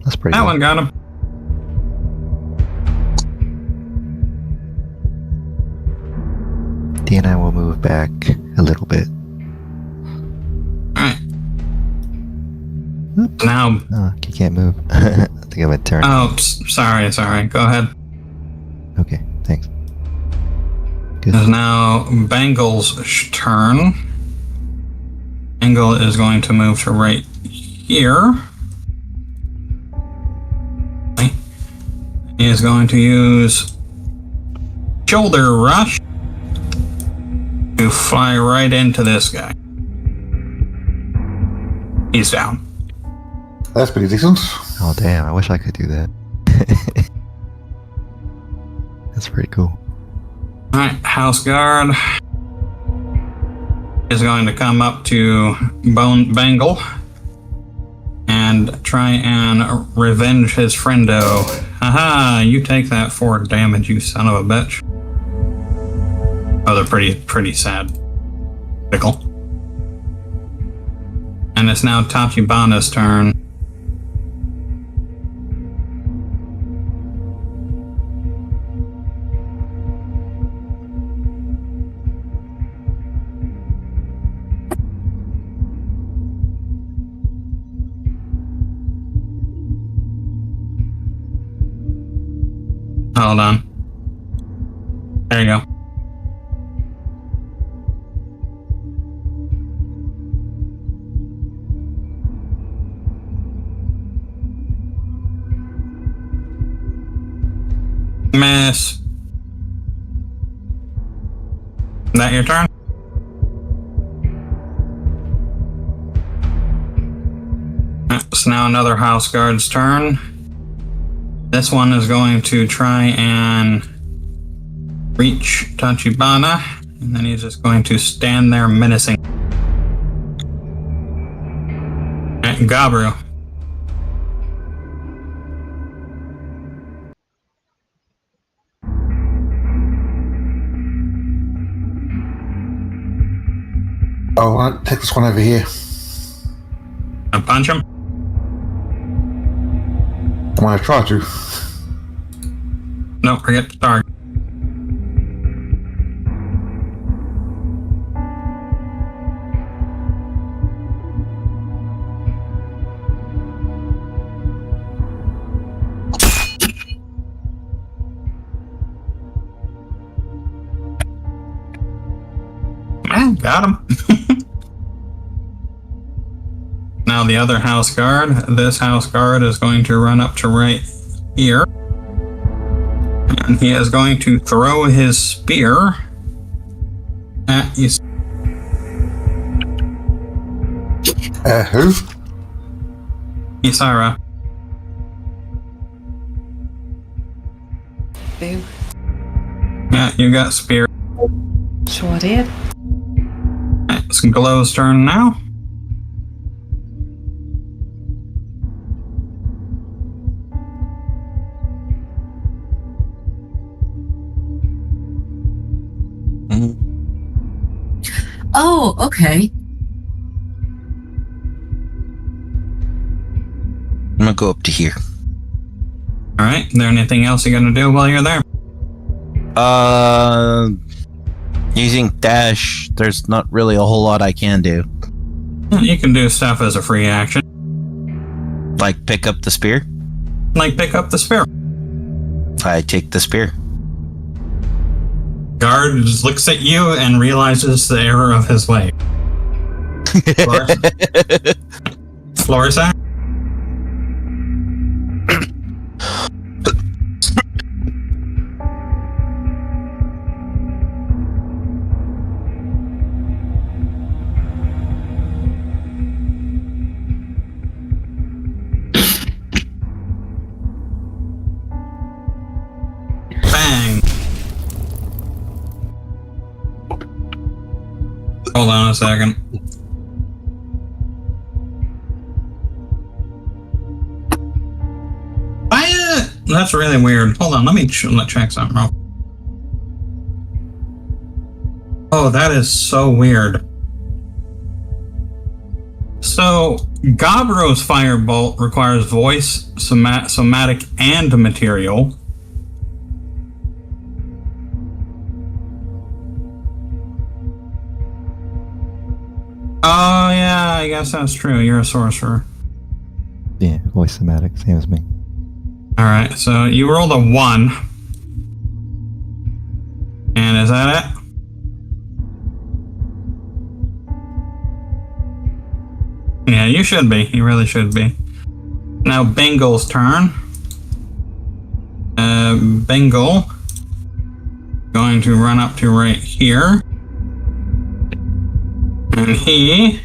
That's pretty That good. one got him. D and I will move back a little bit. Alright. Now. Oh, you can't move. I think I would turn. Oh, sorry. Go ahead. Okay, thanks. Good. It is now Bangle's turn. Bangle is going to move to right here. He is going to use Shoulder Rush to fly right into this guy. He's down. That's pretty decent. Oh damn, I wish I could do that. That's pretty cool. Alright, House Guard is going to come up to Bangle and try and revenge his friendo. Haha, you take that 4 damage, you son of a bitch. Oh, they're pretty sad. Pickle. And it's now Tachibana's turn. Hold on. There you go. Miss. Is that your turn? It's now another House Guard's turn. This one is going to try and reach Tachibana, and then he's just going to stand there menacing. Alright, Gabru. Oh, I'll take this one over here. Gonna punch him? I'm gonna try to. Don't forget to target. Got him. Now the other House Guard. This House Guard is going to run up to right here. And he is going to throw his spear at Who? Isara. Boom. Yeah, you got spear. Sure did. It's Glow's turn now. Oh, okay. I'm gonna go up to here. Alright, is there anything else you're gonna do while you're there? Using dash, there's not really a whole lot I can do. You can do stuff as a free action. Like pick up the spear? Like pick up the spear. I take the spear. Guard just looks at you and realizes the error of his way. Florissa? Bang! Hold on a second. That's really weird. Hold on, let me check something real. Oh, that is so weird. So, Gabro's firebolt requires voice, somatic, and material. Oh yeah, I guess that's true. You're a sorcerer. Yeah, voice somatic, same as me. Alright, so you rolled a 1. And is that it? Yeah, you should be. You really should be. Now Bengal's turn. Bengal going to run up to right here. And he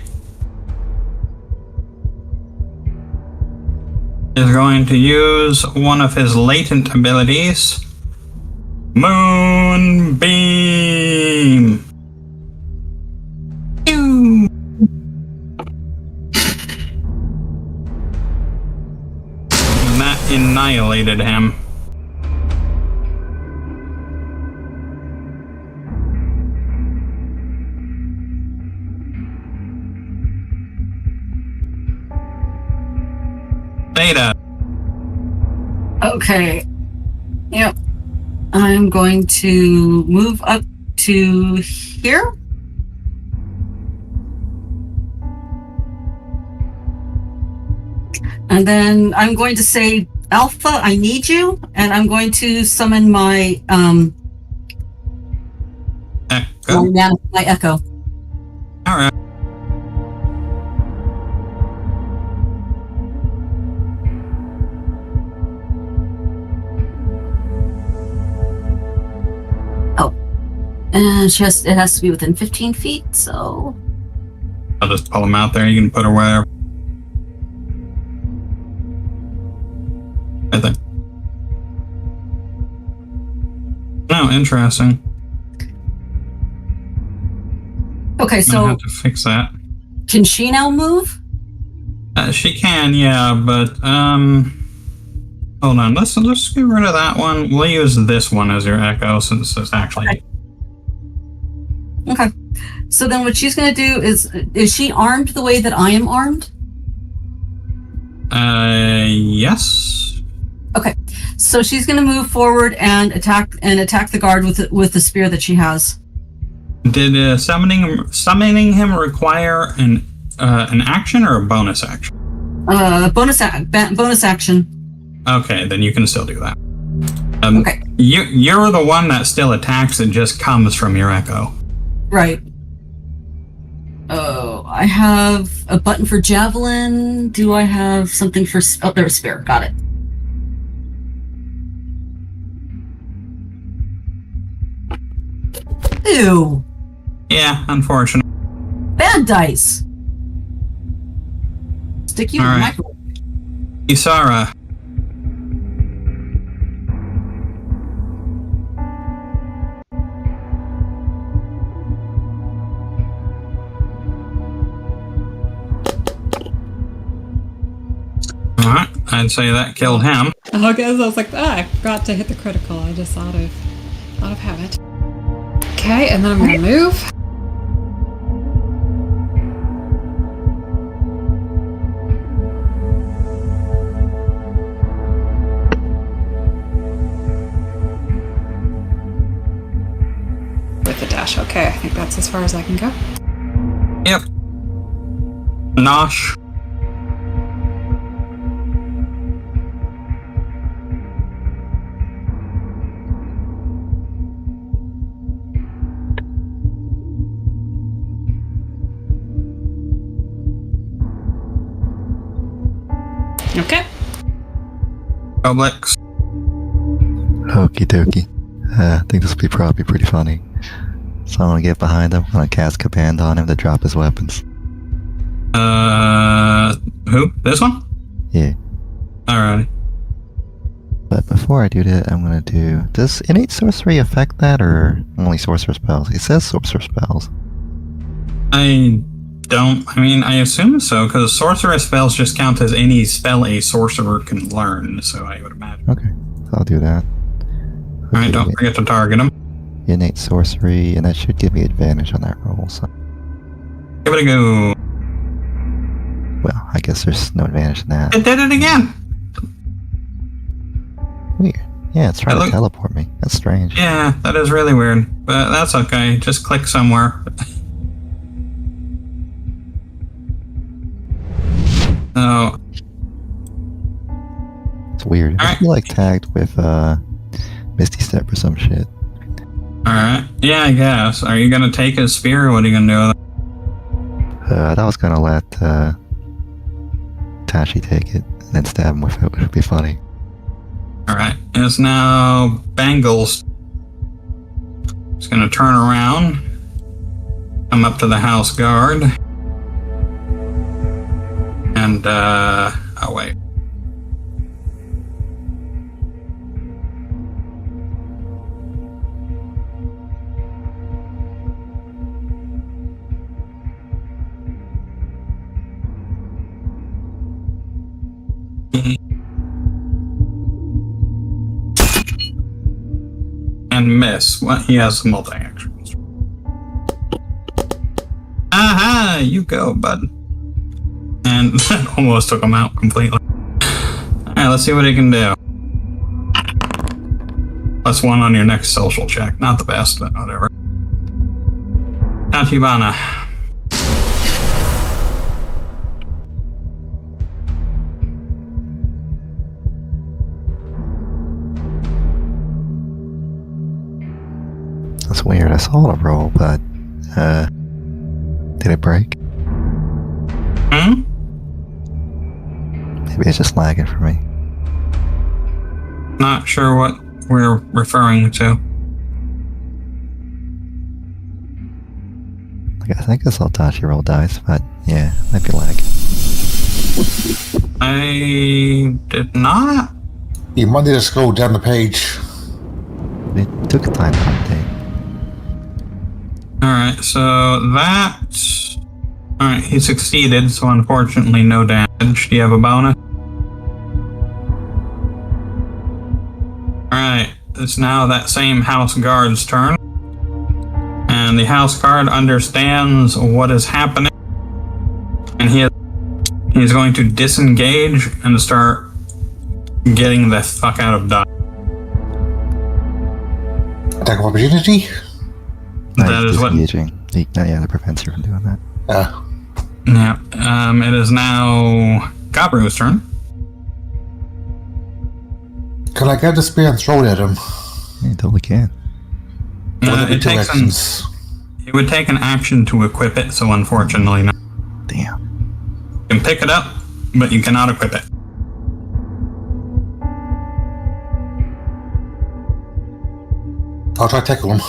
is going to use one of his latent abilities, Moonbeam. Pew! And that annihilated him. Data. Okay. Yep. I'm going to move up to here. And then I'm going to say, Alpha, I need you. And I'm going to summon my Echo. my echo. Alright. And it has to be within 15 feet, so... I'll just pull him out there. You can put her wherever. I think. Oh, interesting. Okay, I so have to fix that. can she now move? She can, yeah, but hold on. Let's get rid of that one. We'll use this one as your echo since it's actually. Okay. So then what she's going to do is she armed the way that I am armed? Yes. Okay. So she's going to move forward and attack the guard with the spear that she has. Did summoning him require an action or a bonus action? Bonus action. Okay, then you can still do that. Okay. You're the one that still attacks. It just comes from your echo. Right. Oh, I have a button for javelin. Do I have something for... Oh, there's spear. Got it. Ew. Yeah, unfortunate. Bad dice. Stick you in the microwave. Isara. Alright, I'd say that killed him. Okay, so I was like, I forgot to hit the critical. I just thought of habit. Okay, and then I'm gonna move. dash. Okay, I think that's as far as I can go. Yep. Nosh. Okay. Publix. Okie dokie. I think this will be probably pretty funny. So I'm gonna get behind him. I'm gonna cast command on him to drop his weapons. Who? This one? Yeah. Alrighty. But before I do that, I'm gonna do... Does innate sorcery affect that, or only sorcerer spells? It says sorcerer spells. I assume so, because sorcerer spells just count as any spell a sorcerer can learn, so I would imagine. Okay, so I'll do that. Alright, don't forget to target him. Innate sorcery, and that should give me advantage on that roll, so... Give it a go. Well, I guess there's no advantage in that. It did it again! Weird. Yeah, it's trying That to teleport me. That's strange. Yeah, that is really weird, but that's okay. Just click somewhere. Oh, It's weird. I Alright. feel like tagged with Misty Step or some shit. alright. Yeah, I guess. Are you gonna take his spear, or what are you gonna do with it? I was gonna let Tashi take it and then stab him with it, which would be funny. Alright, it's now Bangles. He's gonna turn around, come up to the house guard, and, oh wait. And miss. What? He has multi-actions. Aha! You go, bud. And that almost took him out completely. Alright, let's see what he can do. +1 on your next social check. Not the best, but whatever. Tachibana. That's weird. I saw the roll, but did it break? Hmm? Maybe it's just lagging for me. Not sure what we're referring to. Like, I think I saw Tashi roll dice, but yeah, might be lagging. I did not. You might need to scroll down the page. It took time to update. Alright, so that... Alright, he succeeded, so unfortunately no damage. Do you have a bonus? Alright, it's now that same house guard's turn. And the house guard understands what is happening. And he's going to disengage and start getting the fuck out of Dodge. Attack of opportunity? That is what... disengaging. Yeah, that prevents you from doing that. Yeah, it is now Gabru's turn. Can I get the spear and throw it at him? Yeah, you totally can. It would take an action to equip it, so unfortunately no. Damn. You can pick it up, but you cannot equip it. I'll try to tackle him.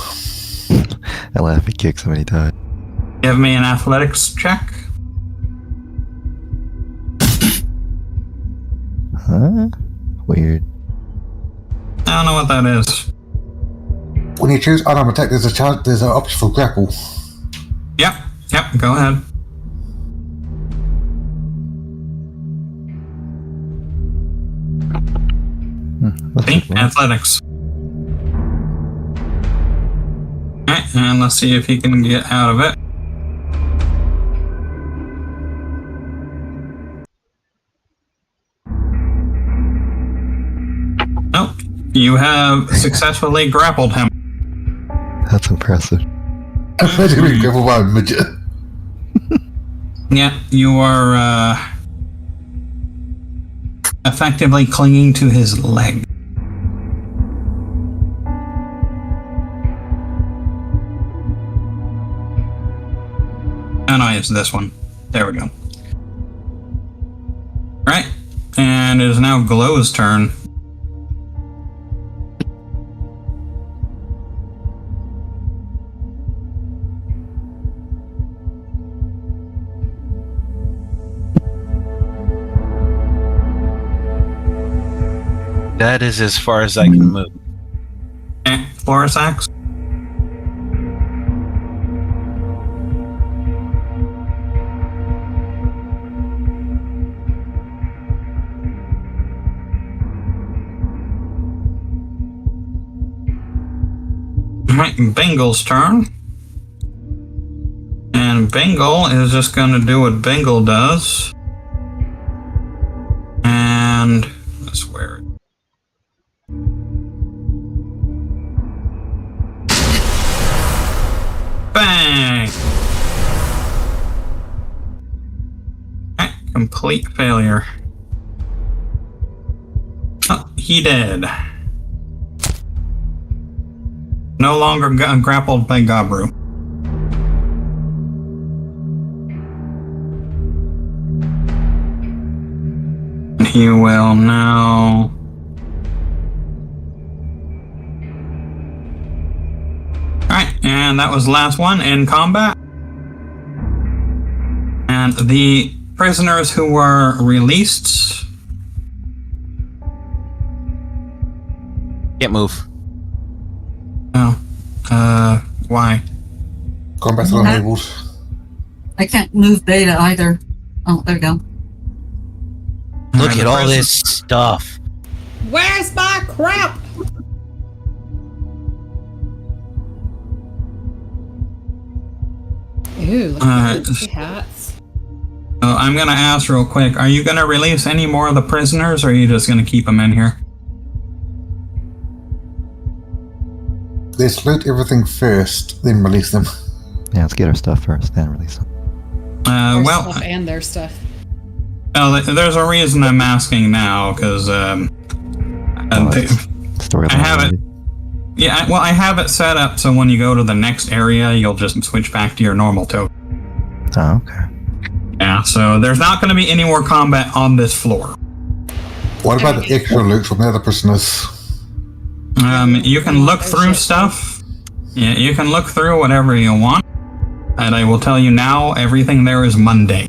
I laugh if he kicks him and he died. Give me an athletics check. Huh? Weird. I don't know what that is. When you choose unarmed attack, there's an option for grapple. Yep, go ahead. What's See? this one? Athletics. Alright, and let's see if he can get out of it. Nope. You have successfully grappled him. That's impressive. Imagine being grappled by a midget. Yeah, you are effectively clinging to his leg. Oh no, it's this one. There we go. Right, and it is now Glow's turn. That is as far as I can move. Florisax. Alright, Bengal's turn. And Bengal is just going to do what Bengal does. And I swear. Bang! Complete failure. Oh, he dead. No longer grappled by Gabru. He will now... Alright, and that was the last one in combat. And the prisoners who were released... Can't move. Oh. Why? Combat unavailable. I can't move beta either. Oh, there we go. Look And at the all prison- this stuff. Where's my crap? Ooh, look at those hats. I'm gonna ask real quick, are you gonna release any more of the prisoners, or are you just gonna keep them in here? Let's loot everything first, then release them. Yeah, let's get our stuff first, then release them. Their Well, stuff and their stuff. there's a reason I'm asking now, because Storyline. I have it. related. Yeah, well, I have it set up so when you go to the next area, you'll just switch back to your normal token. Oh, okay. Yeah, so there's not going to be any more combat on this floor. What about the extra loot from the other prisoners? You can look through stuff. Yeah, you can look through whatever you want. And I will tell you now, everything there is Monday.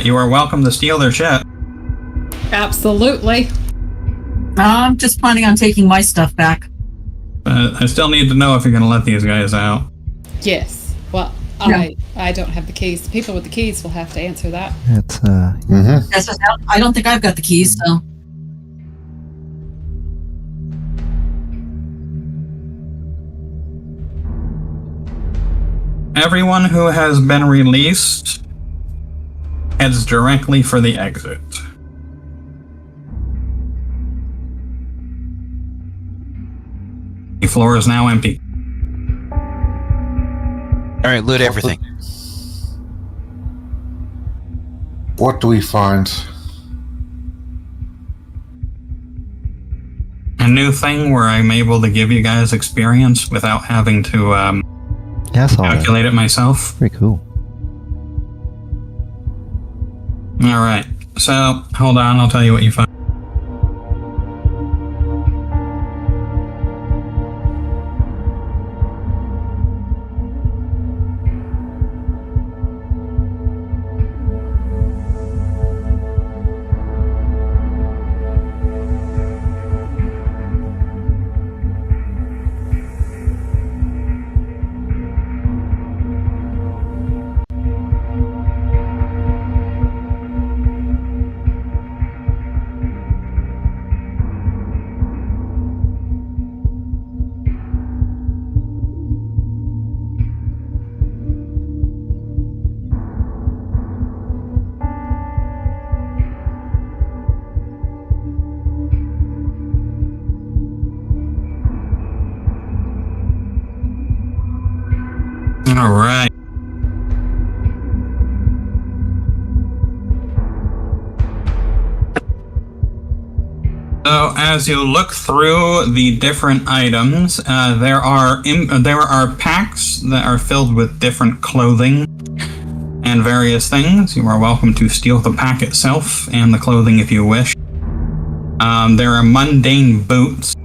You are welcome to steal their shit. Absolutely. I'm just planning on taking my stuff back. I still need to know if you're going to let these guys out. Yes. Well, Yeah. I don't have the keys. The people with the keys will have to answer that. It's Mm-hmm. That's what, I don't think I've got the keys, so. Everyone who has been released heads directly for the exit. The floor is now empty. All right, loot everything. What do we find? A new thing where I'm able to give you guys experience without having to yeah, I saw that. calculate it myself. Pretty cool. Alright, so hold on, I'll tell you what you find. All right. So as you look through the different items, there are packs that are filled with different clothing and various things. You are welcome to steal the pack itself and the clothing if you wish. There are mundane boots,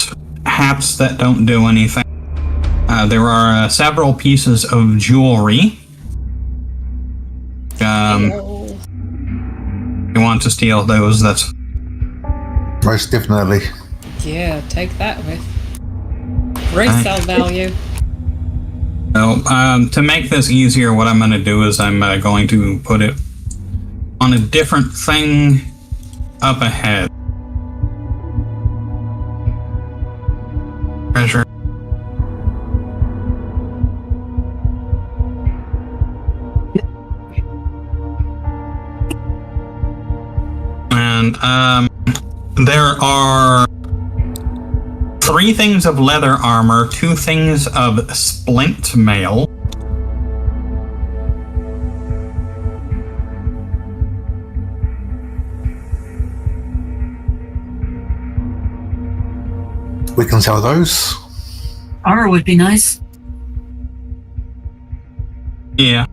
hats that don't do anything. There are several pieces of jewelry. If you want to steal those, that's... Most definitely. Yeah, take that with resale value. So, to make this easier, what I'm going to do is I'm going to put it on a different thing up ahead. Treasure. And, there are 3 things of leather armor, 2 things of splint mail. We can sell those. Armor would be nice. Yeah.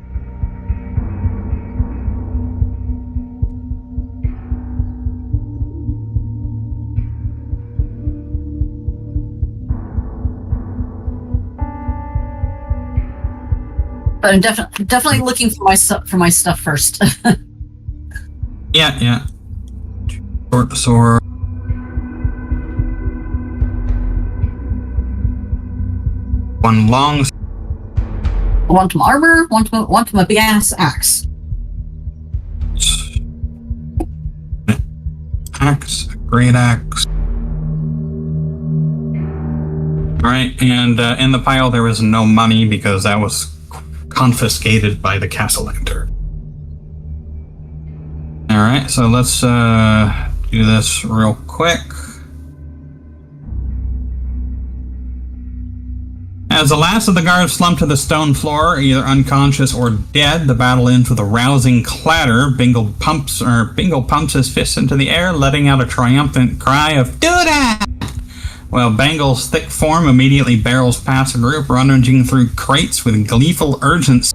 But I'm definitely looking for my stuff first. Yeah. Short sword. One long. Want some armor? Want my big ass axe? Axe, great axe. Alright, and in the pile there was no money because that was confiscated by the castellan. Alright, so let's do this real quick. As the last of the guards slumped to the stone floor, either unconscious or dead, the battle ends with a rousing clatter. Bingle pumps his fists into the air, letting out a triumphant cry of "Do that!" While Bangle's thick form immediately barrels past the group, rummaging through crates with gleeful urgency.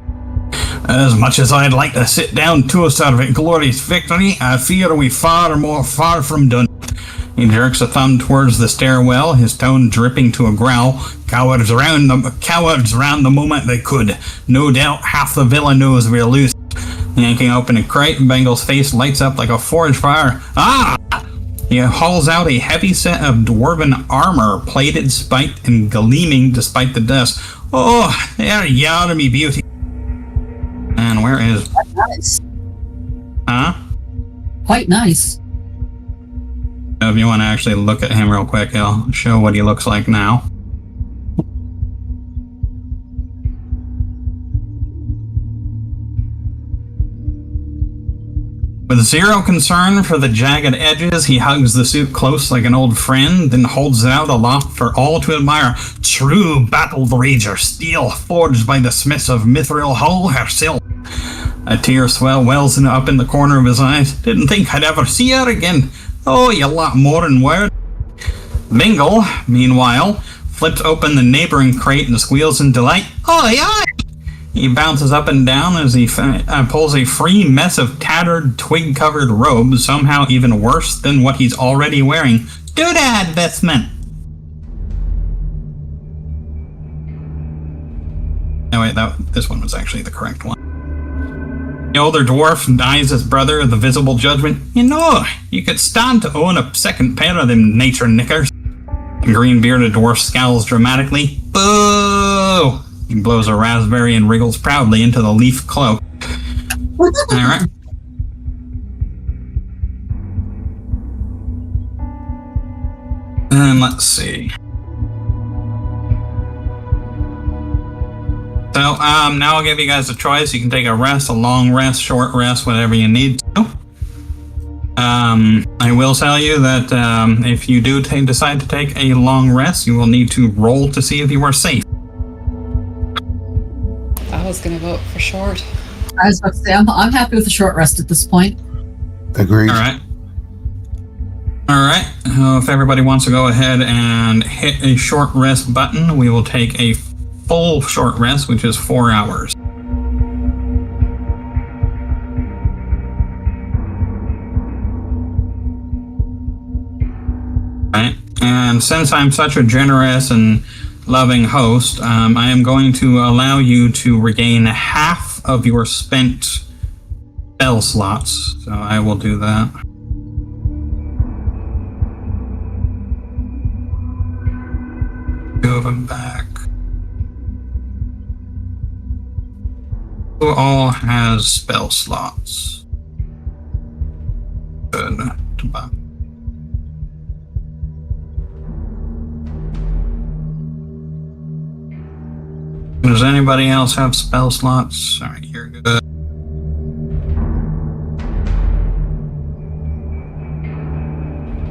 As much as I'd like to sit down to us out of a glorious victory, I fear we far from done. He jerks a thumb towards the stairwell, his tone dripping to a growl. Cowards round the moment they could. No doubt half the villa knows we're loose. Yanking open a crate, Bangle's face lights up like a forge fire. Ah! He hauls out a heavy set of dwarven armor, plated, spiked, and gleaming despite the dust. Oh, there you are, me beauty. And where is... Quite nice. Huh? Quite nice. If you want to actually look at him real quick, I'll show what he looks like now. With zero concern for the jagged edges, he hugs the suit close like an old friend, then holds it out aloft for all to admire. True battle rager, steel forged by the smiths of Mithril Hull herself. A tear wells up in the corner of his eyes. Didn't think I'd ever see her again. Oh, you lot more than word. Bingle, meanwhile, flips open the neighboring crate and squeals in delight. Oh, yeah! He bounces up and down as he pulls a free mess of tattered, twig-covered robes, somehow even worse than what he's already wearing. Doodad, Bethman! Oh wait, this one was actually the correct one. The older dwarf eyes his brother, the visible judgment. You know, you could stand to own a second pair of them nature knickers. The green-bearded dwarf scowls dramatically. Boo! He blows a raspberry and wriggles proudly into the leaf cloak. Alright. And let's see. So, now I'll give you guys a choice. You can take a rest, a long rest, short rest, whatever you need to. I will tell you that if you do decide to take a long rest, you will need to roll to see if you are safe. I was going to vote for short. I was about to say, I'm happy with the short rest at this point. Agreed. All right. All right. If everybody wants to go ahead and hit a short rest button, we will take a full short rest, which is 4 hours. Right. And since I'm such a generous and loving host, I am going to allow you to regain half of your spent spell slots. So I will do that. Two of them back. Who all has spell slots? Good. Does anybody else have spell slots? Alright, you're good.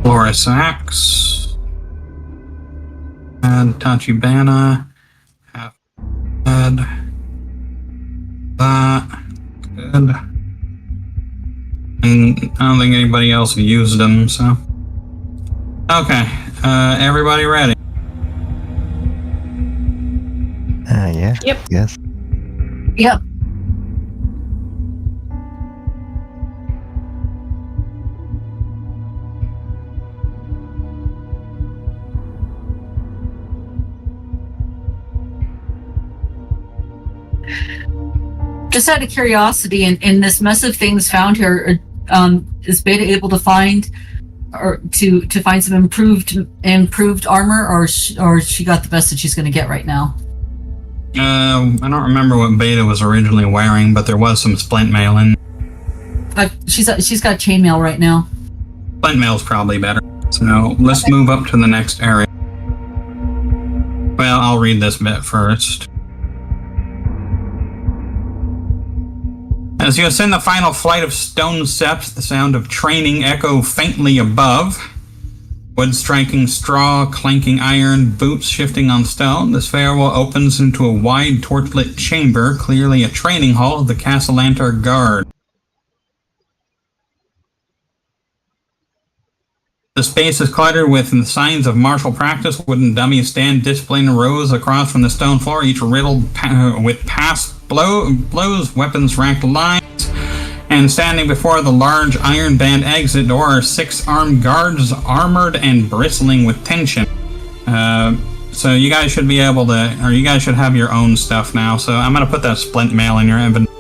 Loris Axe. And Tachibana. Half head. That. Good. And I don't think anybody else used them, so. Okay, everybody ready? Yeah. Yep. Yes. Yep. Just out of curiosity, in this mess of things found here, is Beta able to find or to find some improved armor, or she got the best that she's going to get right now? I don't remember what Beta was originally wearing, but there was some splint mail in. She's got chainmail right now. Splint mail's probably better. So let's move up to the next area. Well, I'll read this bit first. As you ascend the final flight of stone steps, the sound of training echo faintly above. Wood striking straw, clanking iron, boots shifting on stone. The stairwell opens into a wide torchlit chamber, clearly a training hall of the Castellantar Guard. The space is cluttered with the signs of martial practice. Wooden dummies stand disciplined in rows across from the stone floor, each riddled with past blows, weapons racked lines. And standing before the large iron band exit door are 6 armed guards, armored and bristling with tension. So you guys should be able to, or you guys should have your own stuff now. So I'm going to put that splint mail in your inventory.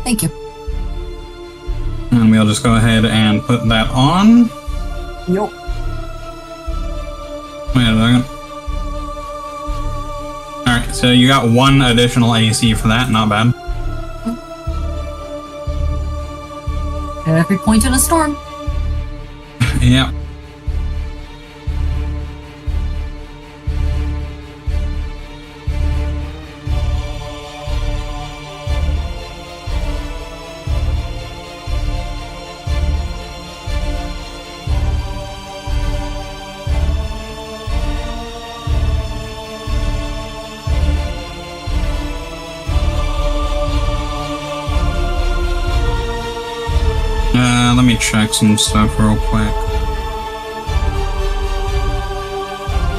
Thank you. And we'll just go ahead and put that on. Yep. Wait a second. Alright, so you got 1 additional AC for that, not bad. At every point in a storm. Yep. Let me check some stuff real quick.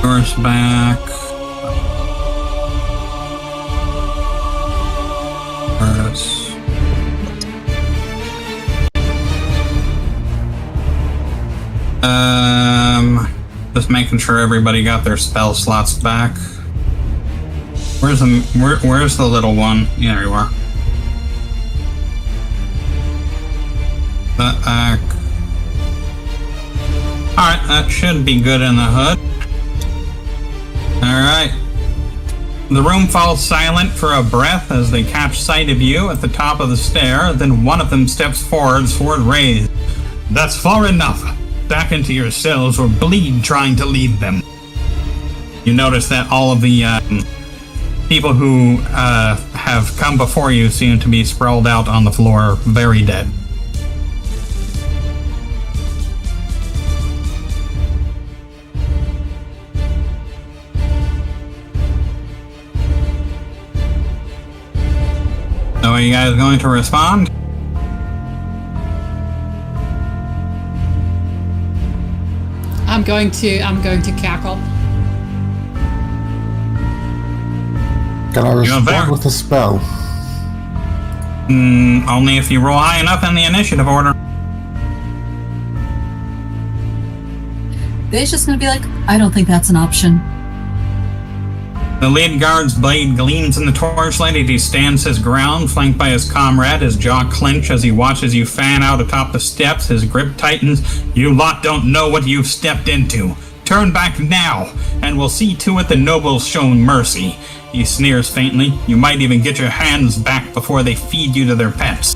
Doors back. Just making sure everybody got their spell slots back. Where's the little one? Yeah, there you are. Back. Alright, that should be good in the hood. Alright. The room falls silent for a breath as they catch sight of you at the top of the stair, then one of them steps forward, sword raised. That's far enough. Back into your cells or bleed trying to leave them. You notice that all of the people who have come before you seem to be sprawled out on the floor, very dead. you guys going to respond? I'm going to cackle. Can I there? respond with a spell? Only if you roll high enough in the initiative order. They're just gonna be like, I don't think that's an option. The lead guard's blade gleams in the torchlight as he stands his ground, flanked by his comrade, his jaw clenched as he watches you fan out atop the steps, his grip tightens. You lot don't know what you've stepped into. Turn back now, and we'll see to it the nobles show mercy. He sneers faintly. You might even get your hands back before they feed you to their pets.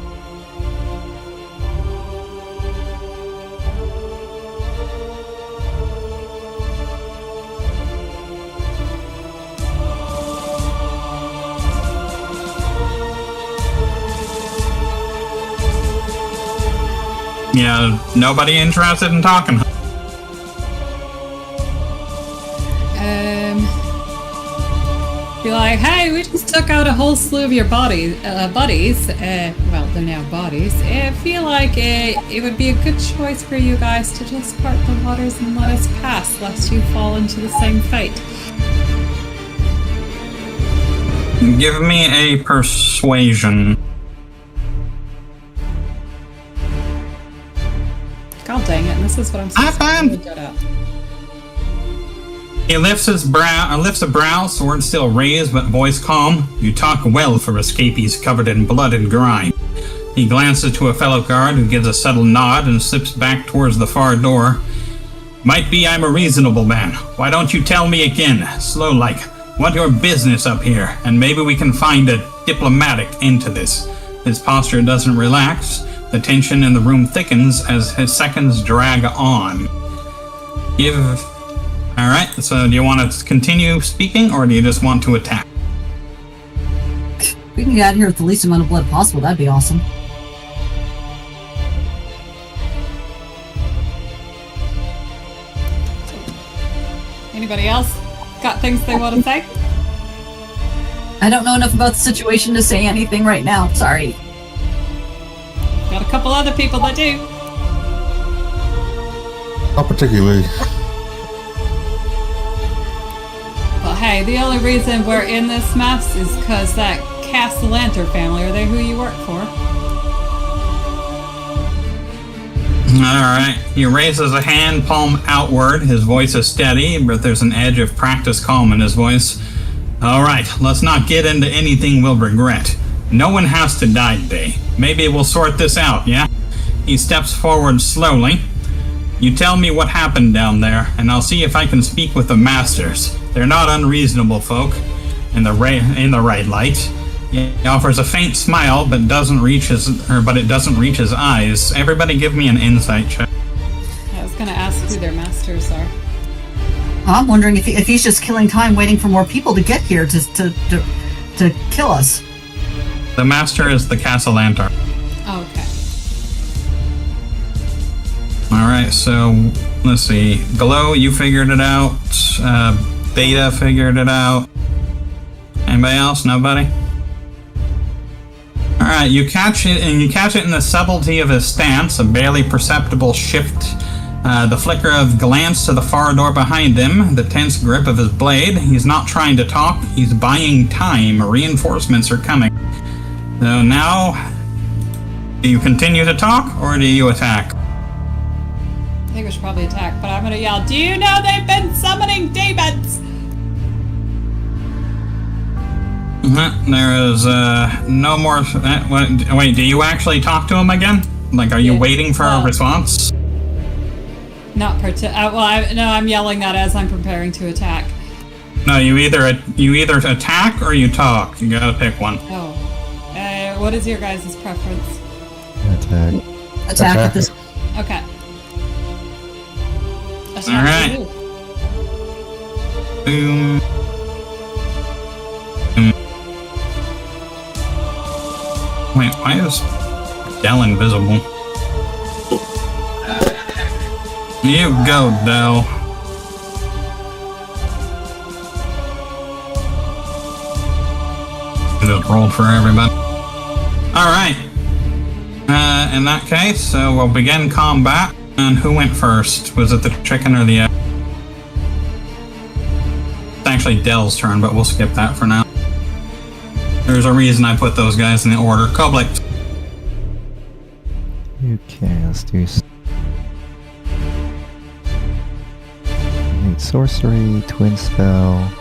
Yeah, nobody interested in talking. Be like, hey, we just took out a whole slew of your buddies. Well, they're now bodies. I feel like it would be a good choice for you guys to just part the waters and let us pass, lest you fall into the same fate. Give me a persuasion. God dang it, and this is what I'm supposed to be really good at. He lifts a brow, sword still raised, but voice calm. You talk well for escapees covered in blood and grime. He glances to a fellow guard who gives a subtle nod and slips back towards the far door. Might be I'm a reasonable man. Why don't you tell me again, slow-like, what your business up here, and maybe we can find a diplomatic end to this. His posture doesn't relax. The tension in the room thickens as his seconds drag on. Alright, so do you want to continue speaking, or do you just want to attack? If we can get out of here with the least amount of blood possible, that'd be awesome. Anybody else got things they want to say? I don't know enough about the situation to say anything right now. Sorry. Got a couple other people that do. Not particularly. Well, hey, the only reason we're in this mess is because that Castellanter family, are they who you work for? Alright, he raises a hand, palm outward. His voice is steady, but there's an edge of practiced calm in his voice. Alright, let's not get into anything we'll regret. No one has to die today. Maybe we'll sort this out, yeah? He steps forward slowly. You tell me what happened down there, and I'll see if I can speak with the masters. They're not unreasonable folk, in the right light. He offers a faint smile, but it doesn't reach his eyes. Everybody give me an insight check. I was going to ask who their masters are. I'm wondering if he's just killing time waiting for more people to get here to kill us. The master is the Castellanter. Oh, okay. Alright, so let's see. Glow, you figured it out. Beta figured it out. Anybody else? Nobody? Alright, you catch it in the subtlety of his stance, a barely perceptible shift. The flicker of glance to the far door behind him, the tense grip of his blade. He's not trying to talk, he's buying time. Reinforcements are coming. So now, do you continue to talk, or do you attack? I think we should probably attack, but I'm going to yell, do you know they've been summoning demons? There is no more... wait, do you actually talk to him again? Like, are you waiting for a response? Not I'm yelling that as I'm preparing to attack. No, you either attack or you talk. You gotta pick one. Oh. What is your guys' preference? Attack. Attack at this. Okay. Alright. Boom. Boom. Wait, why is Dell invisible? You go, Dell. I just rolled for everybody. Alright. In that case, we'll begin combat. And who went first? Was it the chicken or the egg? It's actually Dell's turn, but we'll skip that for now. There's a reason I put those guys in the order. Koblik. Okay, let's do. Need sorcery, twin spell.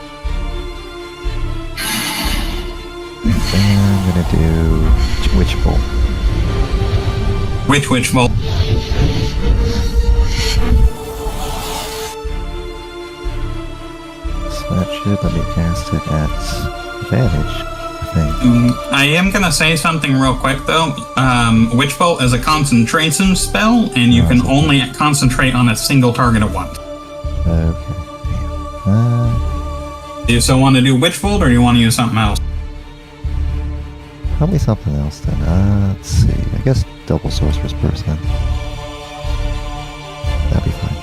And I'm gonna do witch bolt. Which witch bolt? So that should let me cast it at advantage, I think. I am gonna say something real quick though. Witch bolt is a concentration spell, and you can only concentrate on a single target at once. Okay. Do you still want to do witch bolt, or do you want to use something else? Probably something else then. Let's see. I guess double sorcerer's burst then. That'd be fine.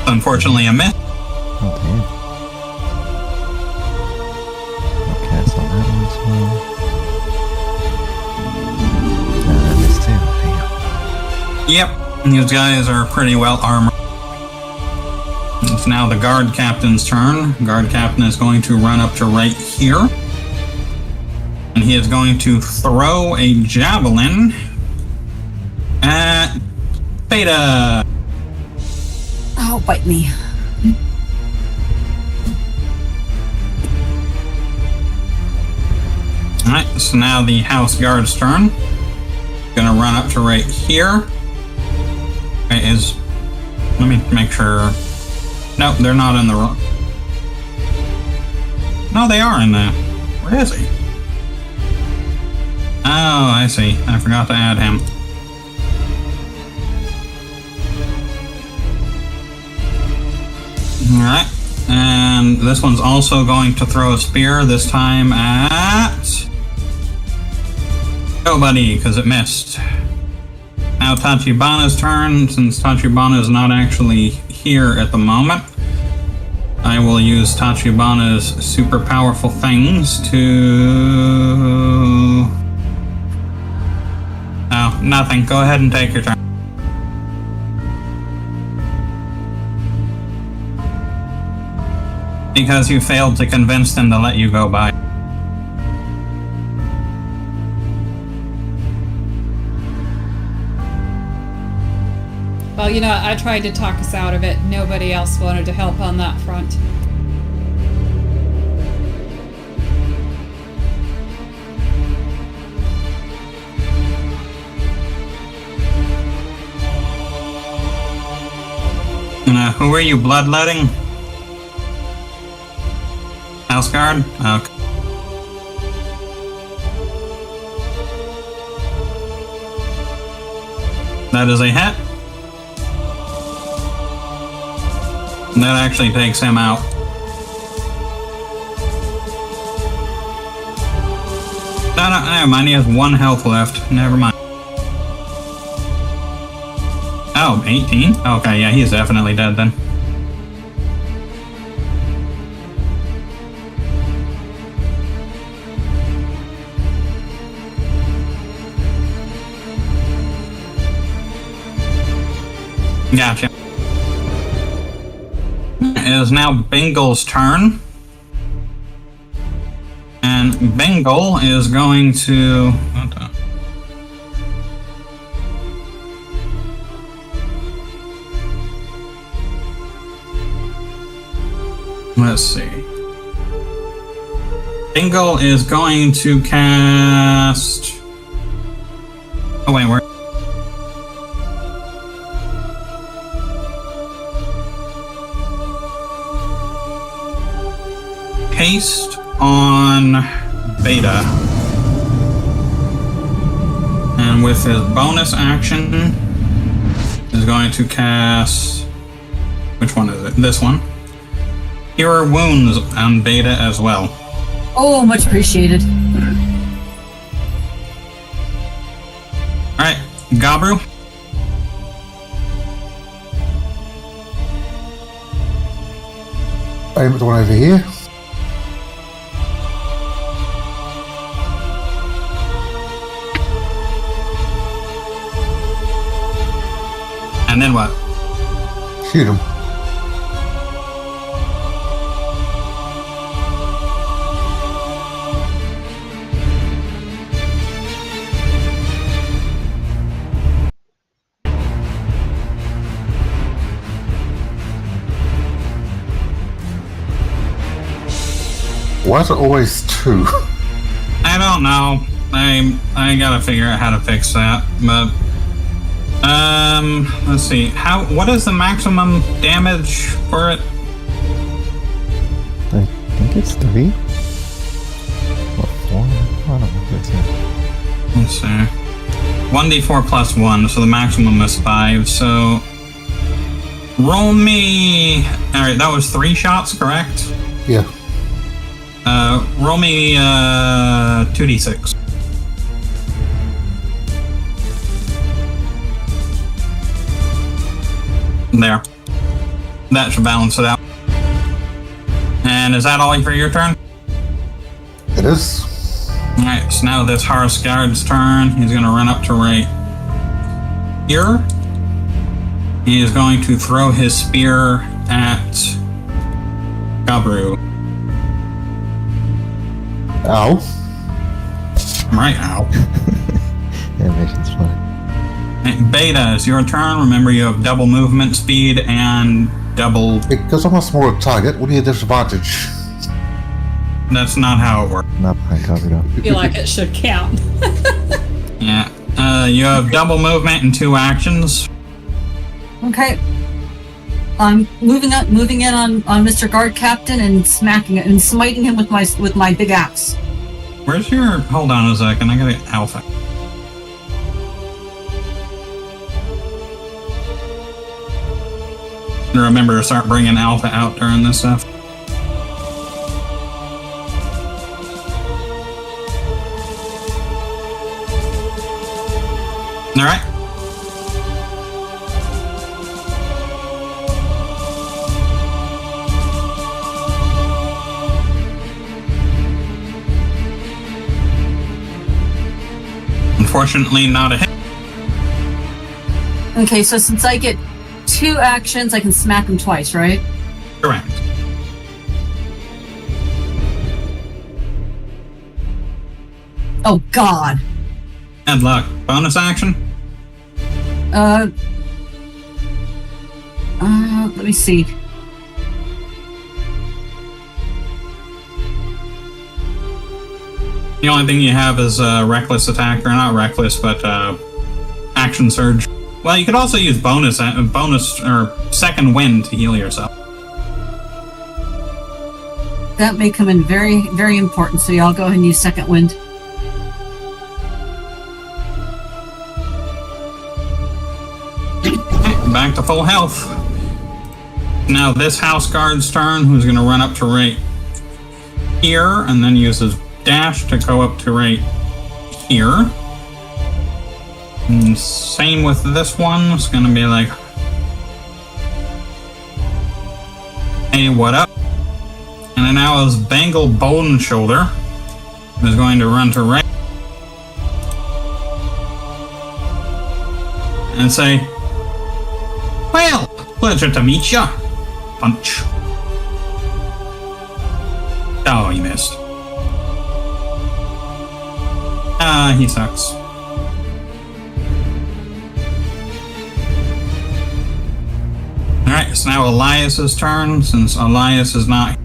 Unfortunately, a miss. Oh damn. I'll cast on that one as well. This too. Damn. Yep, these guys are pretty well armored. It's now the guard captain's turn. Guard captain is going to run up to right here. And he is going to throw a javelin at Beta. Oh, bite me. Alright, so now the house guard's turn. Gonna run up to right here. Okay, let me make sure. No, they're not in the room. No, they are in the. Where is he? Oh, I see. I forgot to add him. Alright. And this one's also going to throw a spear, this time at nobody, because it missed. Now Tachibana's turn. Since Tachibana is not actually here at the moment, I will use Tachibana's super powerful things to... Oh, nothing. Go ahead and take your turn. Because you failed to convince them to let you go by. Well, you know, I tried to talk us out of it. Nobody else wanted to help on that front. Who are you bloodletting? House guard? Okay. That is a hit. That actually takes him out. No, never mind. He has 1 health left. Never mind. Oh, 18? Okay, yeah, he's definitely dead then. Gotcha. It is now Bingle's turn. And Bingle is going to... Let's see. Bingle is going to cast... Oh wait, where? Haste on Beta. And with his bonus action, is going to cast... Which one is it? This one. Cure Wounds on Beta as well. Oh, much appreciated. Alright, Gabru. aim at the one over here. And then what? Shoot him. Why is it always 2? I don't know. I gotta figure out how to fix that. But let's see. What is the maximum damage for it? I think it's 3? Or 4? I don't remember exactly. Let's see. 1d4 plus 1, so the maximum is 5. So roll me. All right, that was 3 shots, correct? Yeah. Roll me 2d6. There. That should balance it out. And is that all for your turn? It is. Alright, so now this Horus Guard's turn. He's going to run up to right here. He is going to throw his spear at Gabru. Ow. Right, ow. Animation's funny. Beta, it's your turn. Remember, you have double movement speed and double... Because I'm a smaller target, what do you disadvantage? That's not how it works. Not behind cover though. I feel like it should count. Yeah. You have double movement and 2 actions. Okay. I'm moving in on Mr. Guard Captain and smacking it and smiting him with my big axe. Where's your... Hold on a second, I gotta get Alpha. Remember to start bringing Alpha out during this stuff. Alright. Unfortunately, not a hit. Okay, so since I get 2 actions, I can smack him twice, right? Correct. Oh, God. Bad luck. Bonus action? Let me see. The only thing you have is reckless attack, or not reckless, but action surge. Well, you could also use bonus or second wind to heal yourself. That may come in very, very important, so y'all go ahead and use second wind. Back to full health. Now this house guard's turn, who's going to run up to right here, and then use his dash to go up to right here. And same with this one. It's going to be like, hey, what up? And then now his Bengal Bone Shoulder is going to run to right and say, well, pleasure to meet ya. Punch. Oh, he missed. He sucks. Alright, so now Elias's turn. Since Elias is not,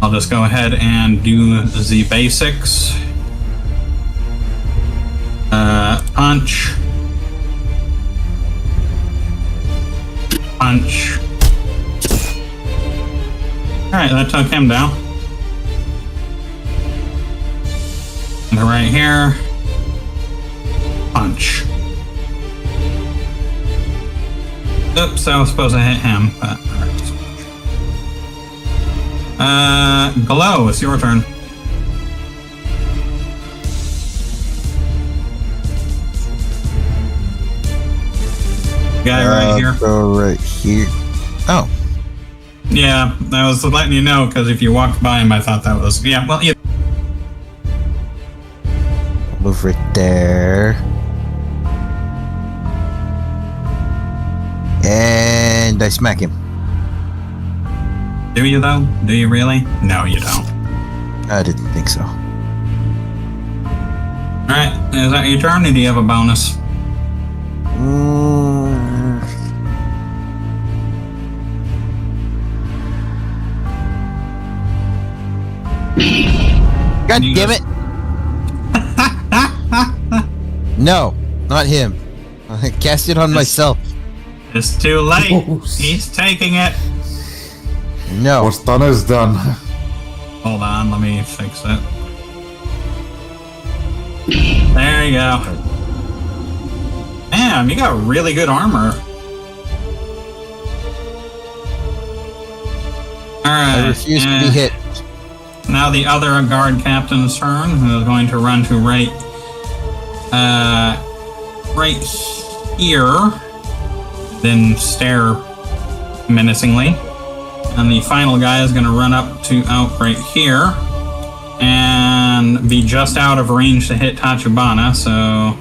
I'll just go ahead and do the basics. Punch. Punch. Alright, that took him down. And right here. Punch. Oops, I was supposed to hit him, but alright. Glow, it's your turn. Guy right here. Go right here. Oh. Yeah, I was letting you know because if you walked by him, I thought that was well. Yeah. Move right there. And I smack him. Do you though? Do you really? No, you don't. I didn't think so. All right, is that your turn, or do you have a bonus? God You damn just- it! No, not him. I cast it on myself. It's too late. Oh, He's taking it. No. What's done is done. Hold on, let me fix it. There you go. Damn, you got really good armor. Alright. I refuse to be hit. Now the other guard captain's turn, who is going to run to right here, then stare menacingly. And the final guy is going to run up to out right here and be just out of range to hit Tachibana, so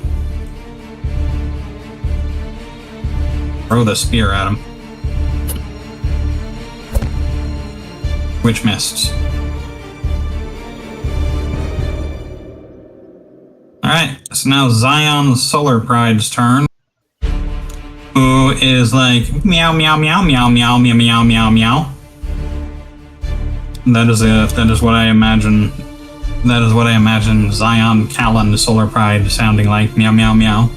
throw the spear at him. Which missed. Alright, so now Zion Solar Pride's turn. Who is like meow meow meow meow meow meow meow meow meow. That is what I imagine. That is what I imagine Zion Callan Solar Pride sounding like. Meow meow meow.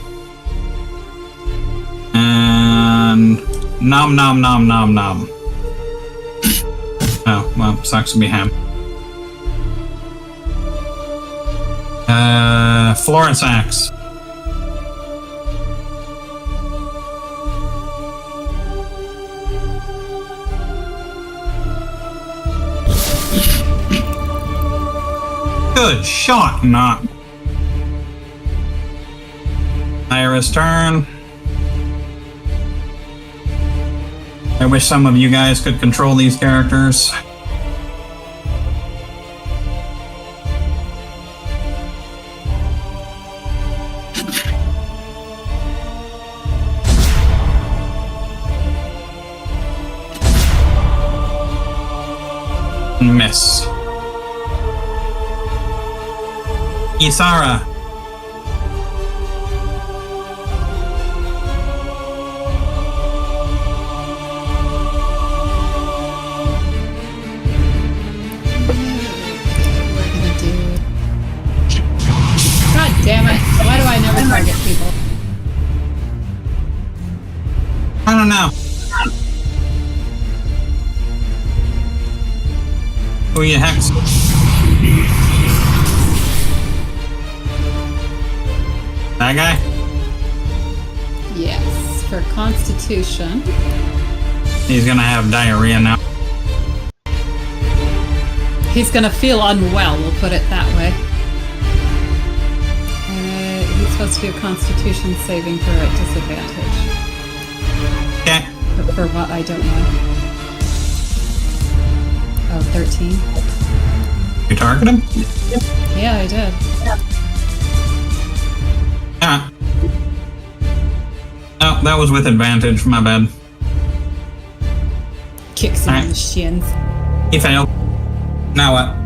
And nom nom nom nom nom. Oh, well, sucks to be him. Florence Axe. Good shot, not. Iris' turn. I wish some of you guys could control these characters. Miss. Isara. God damn it. Why do I never target people? I don't know. Who you hex? That guy? Yes, for Constitution. He's gonna have diarrhea now. He's gonna feel unwell, we'll put it that way. He's supposed to do a Constitution saving throw at disadvantage. Okay. But for what, I don't know. Oh, 13. You target him? Yeah, I did. Yeah. Oh, that was with advantage, my bad. Kicks him in the Alright. shins. He failed. Now what?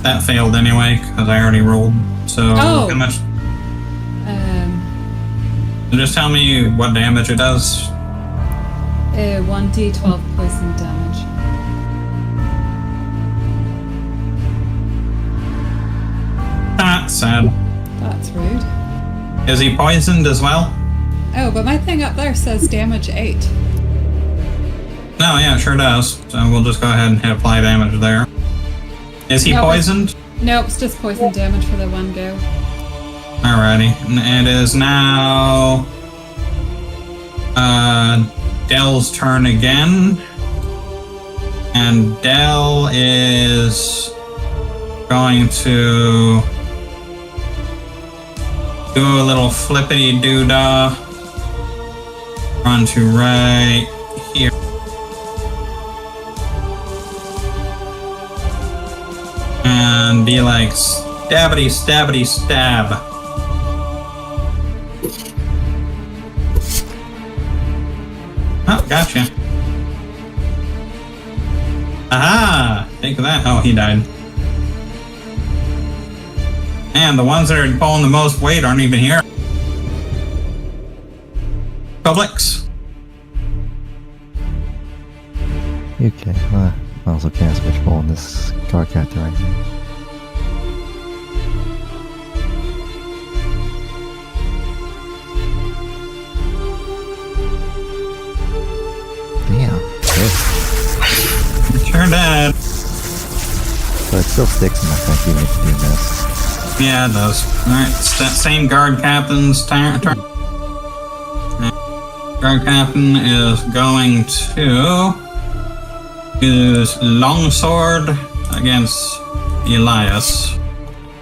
That failed anyway, because I already rolled. So, Oh. how much? Just tell me what damage it does. 1d12 poison damage. That's sad. That's rude. Is he poisoned as well? Oh, but my thing up there says damage 8. No, yeah, it sure does. So we'll just go ahead and hit apply damage there. Is he No, but- poisoned? Nope, it's just poison damage for the one go. Alrighty. And it is now Dell's turn again. And Dell is going to do a little flippity doo-dah Run to right here. And be like, stabbity, stabbity, stab. Oh, gotcha. Aha! Take that. Oh, he died. And the ones that are pulling the most weight aren't even here. Publix. Okay, I also can't switch roll on this guard captain right here. Damn, this. Sure did. But it still sticks in my effect even if you do miss. Yeah, it does. Alright, it's that same guard captain's turn. Guard captain is going to use longsword against Elias.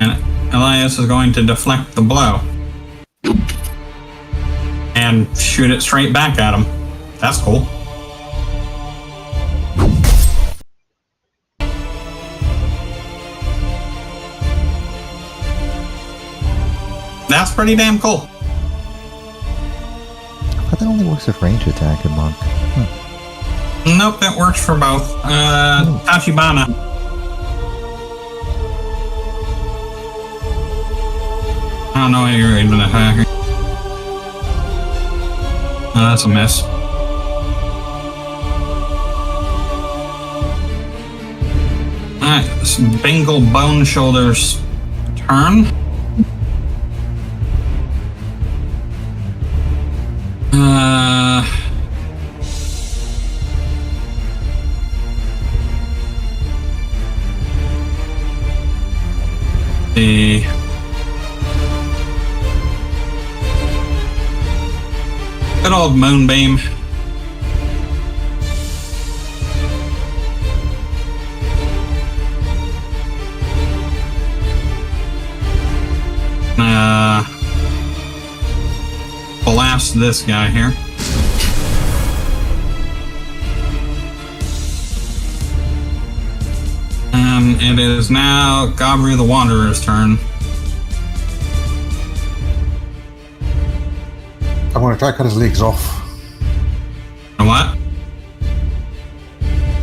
And Elias is going to deflect the blow. And shoot it straight back at him. That's cool. That's pretty damn cool. I thought that only works with range attack in Monk. Nope, that works for both. Tachibana. I don't know why you're even attacking. Oh, that's a miss. Alright, this Bengal Bone Shoulder's turn. The good old moonbeam. Blast this guy here. It is now Gabru the Wanderer's turn. I'm going to try to cut his legs off. And what?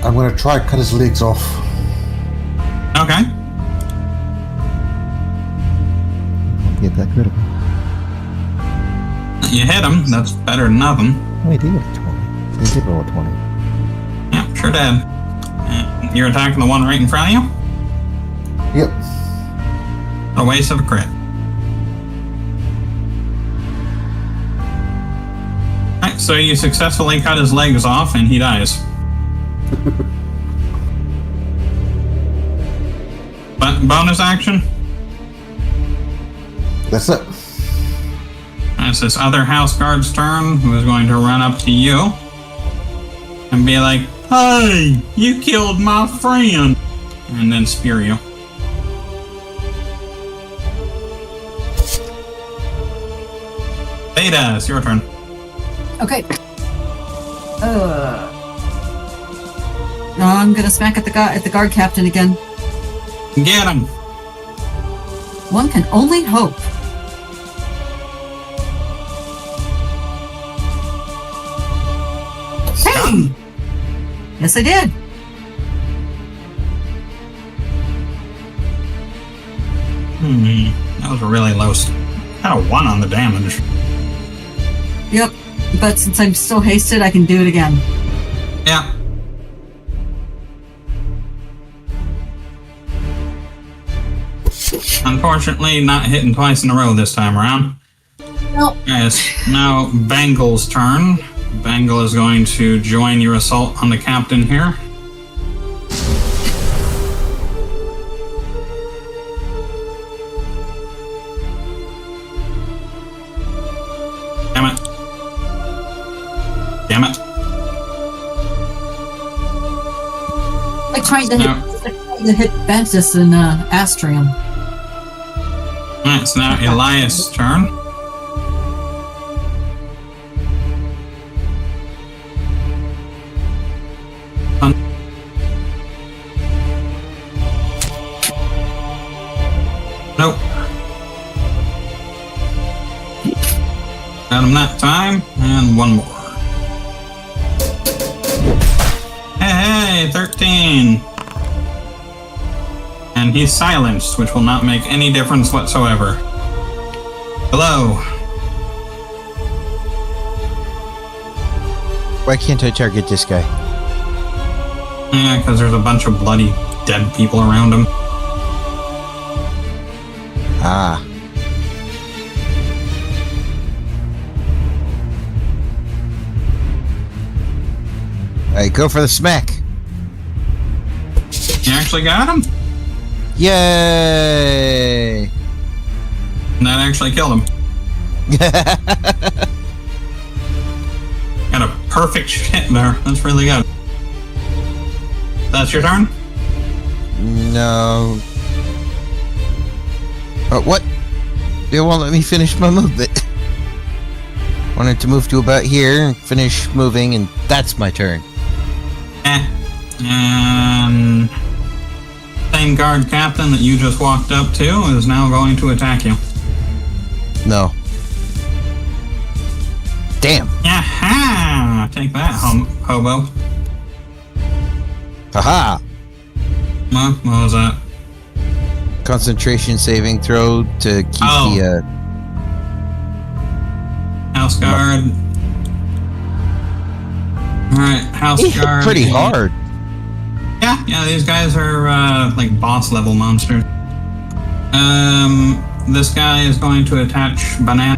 I'm going to try to cut his legs off. Okay. Get that critical. You hit him. That's better than nothing. Oh, he did get a 20. So he did roll a 20. Yep, sure did. And you're attacking the one right in front of you? Yep. A waste of a crit. Alright, so you successfully cut his legs off and he dies. But bonus action? That's it. It's this other house guard's turn, who is going to run up to you and be like, "Hey, you killed my friend!" And then spear you. Beta, it's your turn. Okay. No, I'm gonna smack at the guard captain again. Get him! One can only hope. Hey! Yes, I did. That was a really low. Got a 1 on the damage. Yep. But since I'm still hasted, I can do it again. Yeah. Unfortunately, not hitting twice in a row this time around. Nope. Yes. Now Bangal's turn. Bangal is going to join your assault on the captain here. Damn it. Damn it. Like trying to hit Ventus and Astrium. Alright, it's now Elias' turn. Got him that time, and one more. Hey, 13! And he's silenced, which will not make any difference whatsoever. Hello. Why can't I target this guy? Yeah, because there's a bunch of bloody dead people around him. Ah. Alright, go for the smack. You actually got him? Yay! And that actually killed him. Got a perfect hit there. That's really good. That's your turn? No. What? They won't let me finish my movement. Wanted to move to about here and finish moving, and that's my turn. And same guard captain that you just walked up to is now going to attack you. No. Damn. Yaha! Take that, hobo. Haha! What was that? Concentration saving throw to keep the, House guard. Alright, house He hit guard. pretty hard. Yeah, these guys are, like boss level monsters. This guy is going to attach banana.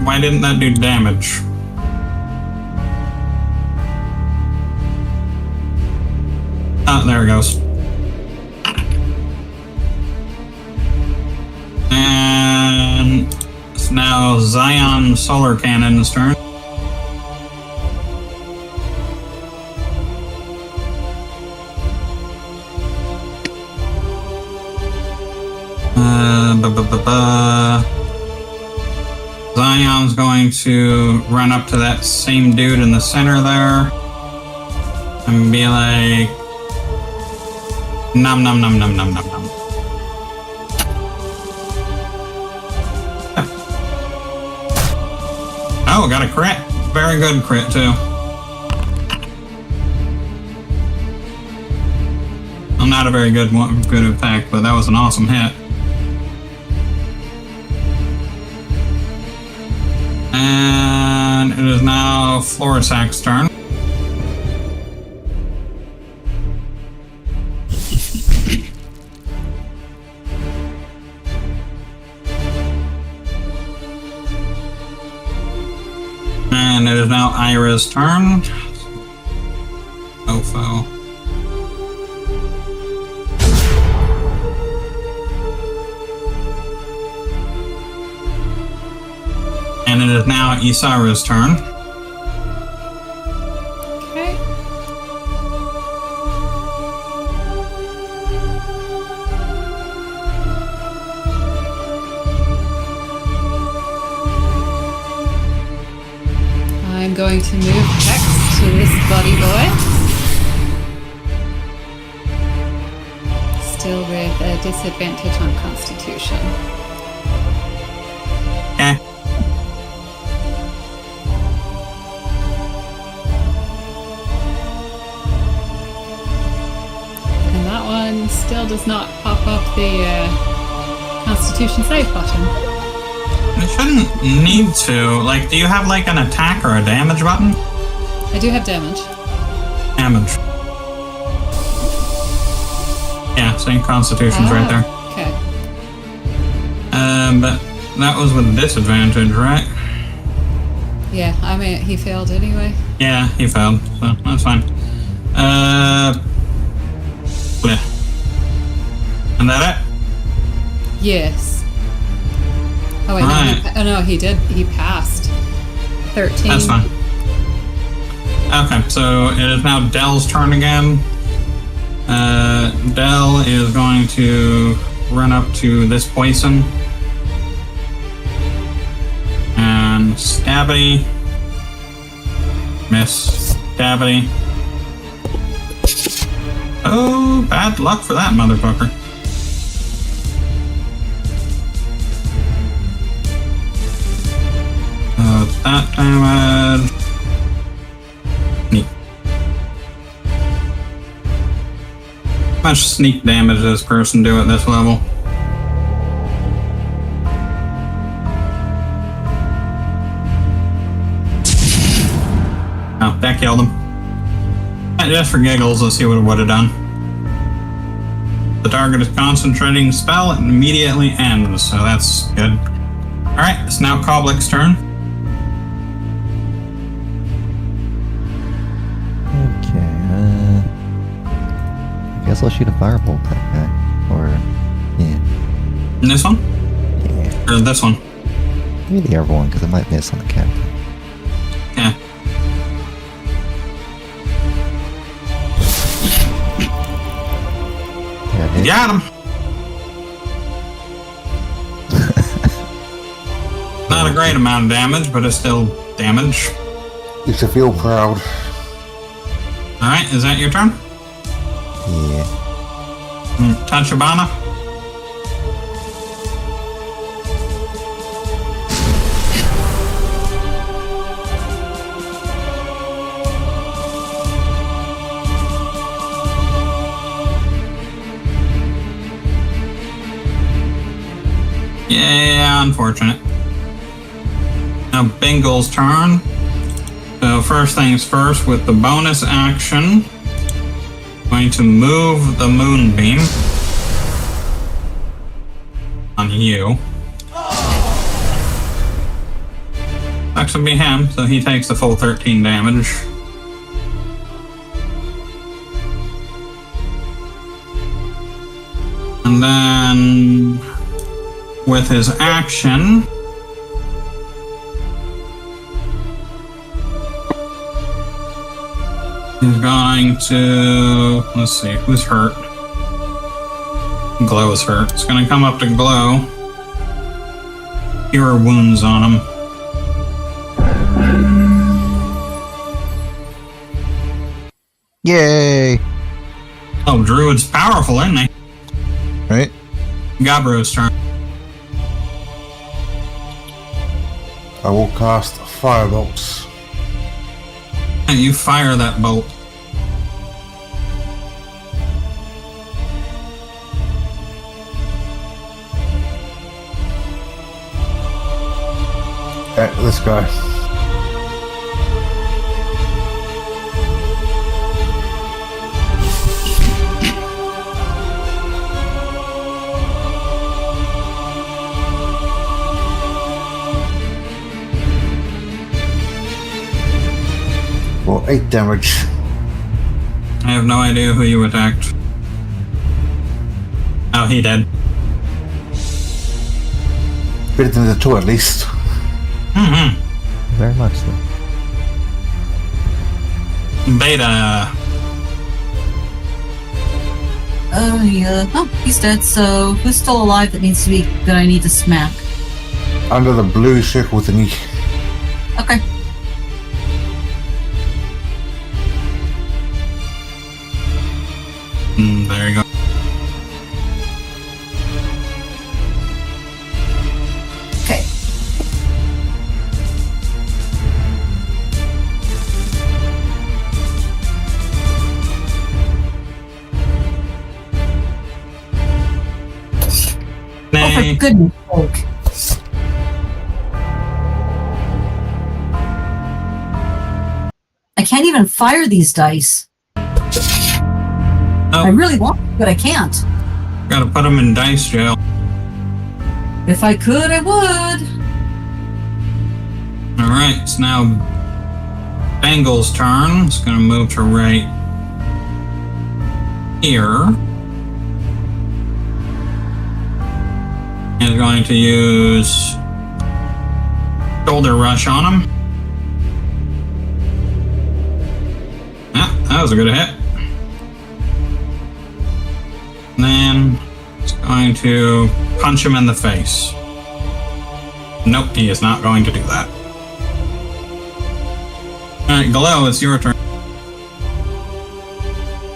Why didn't that do damage? Oh, there it goes. And it's now Zion Solar Cannon's turn. Zion's going to run up to that same dude in the center there and be like, nom nom nom nom nom nom nom. Oh, got a crit. Very good crit too. Well, not a very good one, good attack, but that was an awesome hit. And it is now Florisac's turn. And it is now Ira's turn. Mofo. And it is now Isara's turn. Okay. I'm going to move Hex to this buddy boy. Still with a disadvantage on Constitution. Okay. And that one still does not pop up the Constitution save button. It shouldn't need to. Like, do you have like an attack or a damage button? I do have damage. Damage. Yeah, same Constitution's right there. Okay. But that was with disadvantage, right? Yeah, I mean, he failed anyway. Yeah, he failed, so that's fine. Bleh. And that it? Yes. Oh wait, Right. no, he did. He passed. 13. That's fine. Okay, so it is now Dell's turn again. Dell is going to run up to this poison. And Stabby. Miss Stabby. Oh, bad luck for that motherfucker. that damage. Sneak. How much sneak damage does this person do at this level? Oh, that killed him. Just for giggles, let's see what it would have done. The target is concentrating spell and immediately ends, so that's good. Alright, it's now Koblik's turn. Okay, I guess I'll shoot a firebolt at that guy. Or, yeah. And this one? Yeah. Or this one? Maybe the other one, because I might miss on the captain. Yeah. Yeah, Got him! Not a great amount of damage, but it's still damage. You should feel proud. Alright, is that your turn? Yeah. Tachibana? Yeah, unfortunate. Now Bingle's turn. So first things first, with the bonus action, going to move the moonbeam on you. That should be him, so he takes the full 13 damage. And then with his action, he's going to, let's see, who's hurt? Glow is hurt. It's going to come up to Glow. Cure wounds on him. Yay! Oh, Druid's powerful, isn't he? Right? Gabro's turn. I will cast firebolts. And you fire that bolt. At this guy. For 8 damage. I have no idea who you attacked. Oh, he did. Better than the 2 at least. Mm-hmm. Very much so. Beta. Oh, yeah. Oh, he's dead, so who's still alive that needs to be, that I need to smack? Under the blue circle with the knee. Okay. There you go. Okay. Oh, Nay. for goodness sake. I can't even fire these dice. I Oh, really want to, but I can't. gotta put him in dice jail. If I could, I would. Alright, it's now Bangle's turn. It's gonna move to right here. He's going to use Shoulder Rush on him. Yeah, that was a good hit. And then it's going to punch him in the face. Nope, he is not going to do that. Alright, Glow, it's your turn.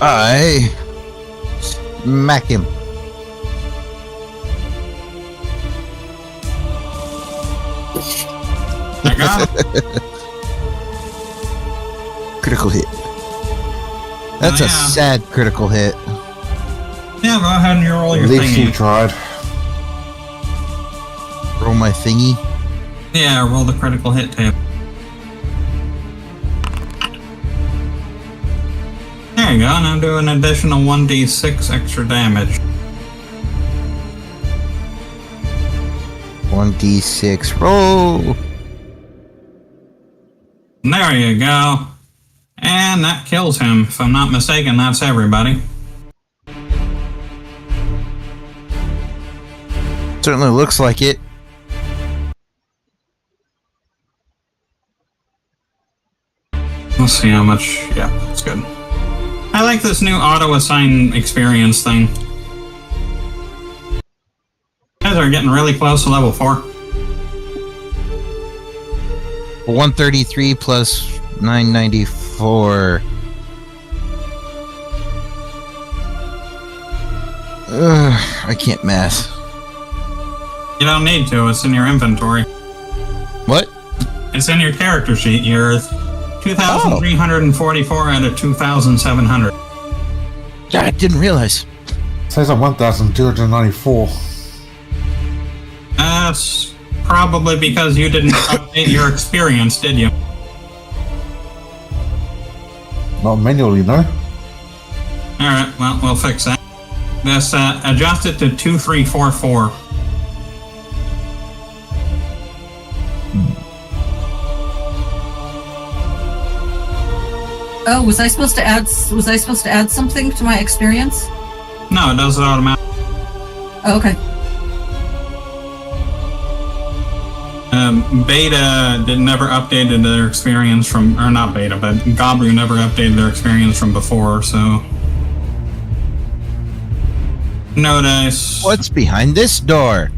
I smack him. That you go. Critical hit. That's Oh, a yeah. sad critical hit. Yeah, go ahead and you roll At your least you thingy. tried. Roll my thingy. Yeah, roll the critical hit table. There you go, now do an additional 1d6 extra damage. 1d6. Roll! There you go. And that kills him. If I'm not mistaken, that's everybody. Certainly looks like it. Let's see how much. Yeah, that's good. I like this new auto-assign experience thing. You guys are getting really close to level 4. 133 plus 994. I can't math. You don't need to, it's in your inventory. What? It's in your character sheet. You're 2,344 out of 2,700. Yeah, I didn't realize. It says I'm 1,294. That's probably because you didn't update your experience, did you? Not manually, no. Alright, well, we'll fix that. Let's adjust it to 2,344. Oh, was I supposed to add something to my experience? No, it does it automatically. Oh, okay. Beta never updated their experience from, or not Beta, but Gobru never updated their experience from before, so. No dice. What's behind this door?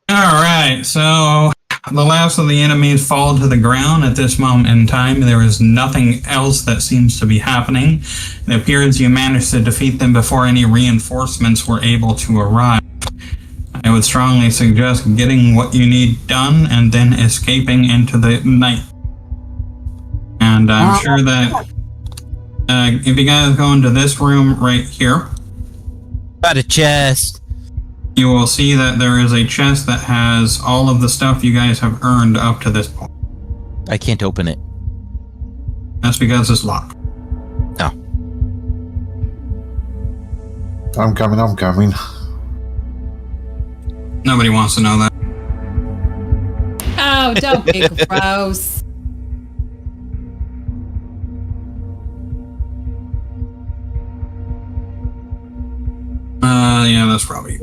Alright, so the last of the enemies fall to the ground at this moment in time. There is nothing else that seems to be happening. It appears you managed to defeat them before any reinforcements were able to arrive. I would strongly suggest getting what you need done and then escaping into the night. And I'm sure that if you guys go into this room right here, Got a chest. you will see that there is a chest that has all of the stuff you guys have earned up to this point. I can't open it. That's because it's locked. No. I'm coming. Nobody wants to know that. Oh, don't be gross. Yeah, that's probably.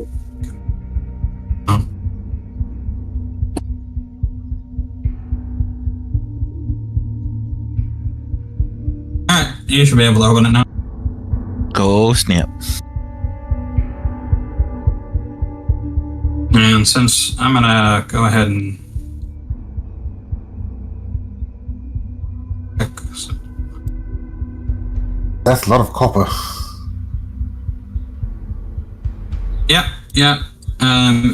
Oh. Alright, you should be able to open it now. Go snap. And since I'm gonna go ahead and That's a lot of copper. yeah.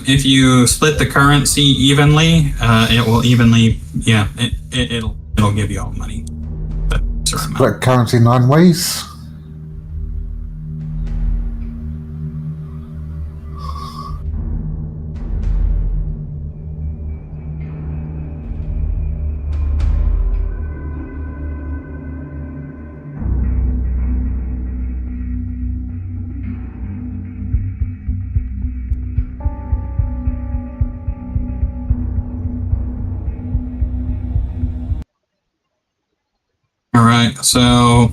If you split the currency evenly, it will evenly. Yeah, it'll give you all money. That certain amount. Split currency 9 ways. Alright, so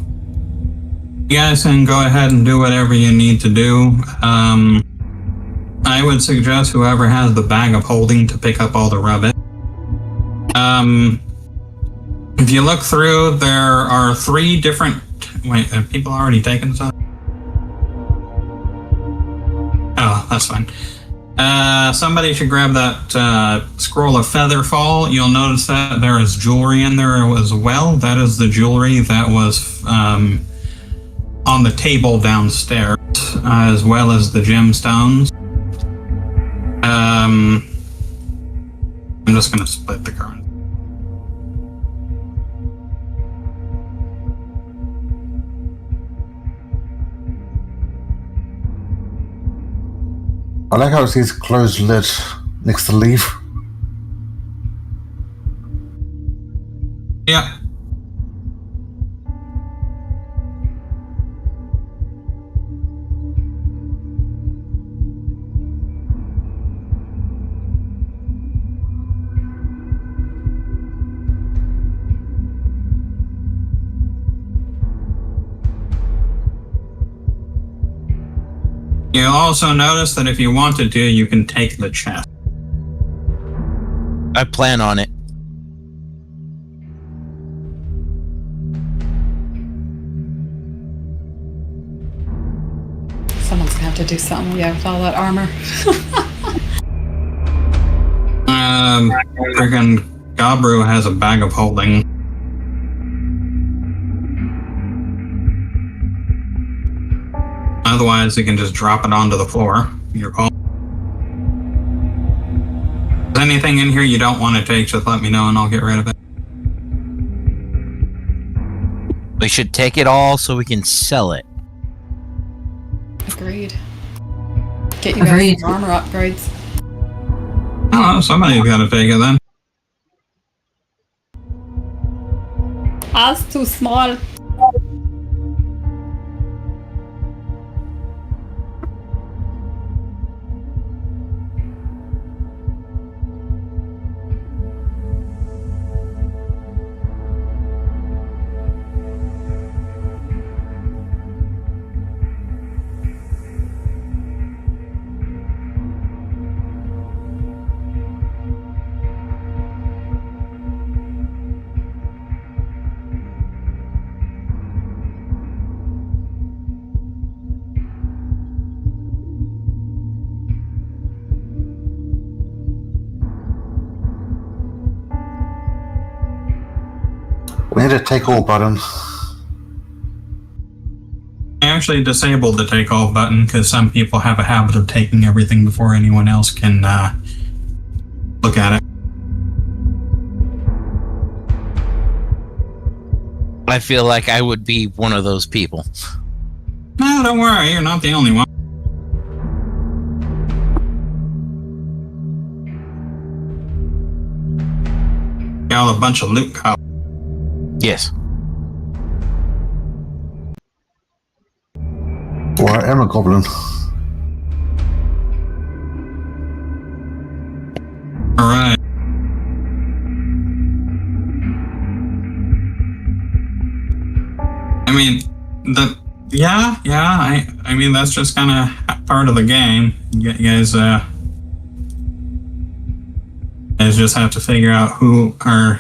you guys can go ahead and do whatever you need to do. I would suggest whoever has the bag of holding to pick up all the rubbish. If you look through, there are 3 different... Wait, have people already taken stuff? Oh, that's fine. Somebody should grab that scroll of Featherfall. You'll notice that there is jewelry in there as well. That is the jewelry that was on the table downstairs, as well as the gemstones. I'm just going to split the current. I like how it says closed lid next to leave. Yeah. You'll also notice that if you wanted to, you can take the chest. I plan on it. Someone's gonna have to do something, yeah, with all that armor. Freaking Gabru has a bag of holding. Otherwise, you can just drop it onto the floor. Your call. If there's anything in here you don't want to take, just let me know and I'll get rid of it. We should take it all so we can sell it. Agreed. Get you guys Agreed. some armor upgrades. Oh, somebody's got to take it then. Ours too small. We need a take all button. I actually disabled the take all button because some people have a habit of taking everything before anyone else can look at it. I feel like I would be one of those people. No, don't worry, you're not the only one. Got a bunch of loot copies. Yes. Well, I am a goblin. Alright. I mean, I mean, that's just kind of part of the game. You guys just have to figure out who are...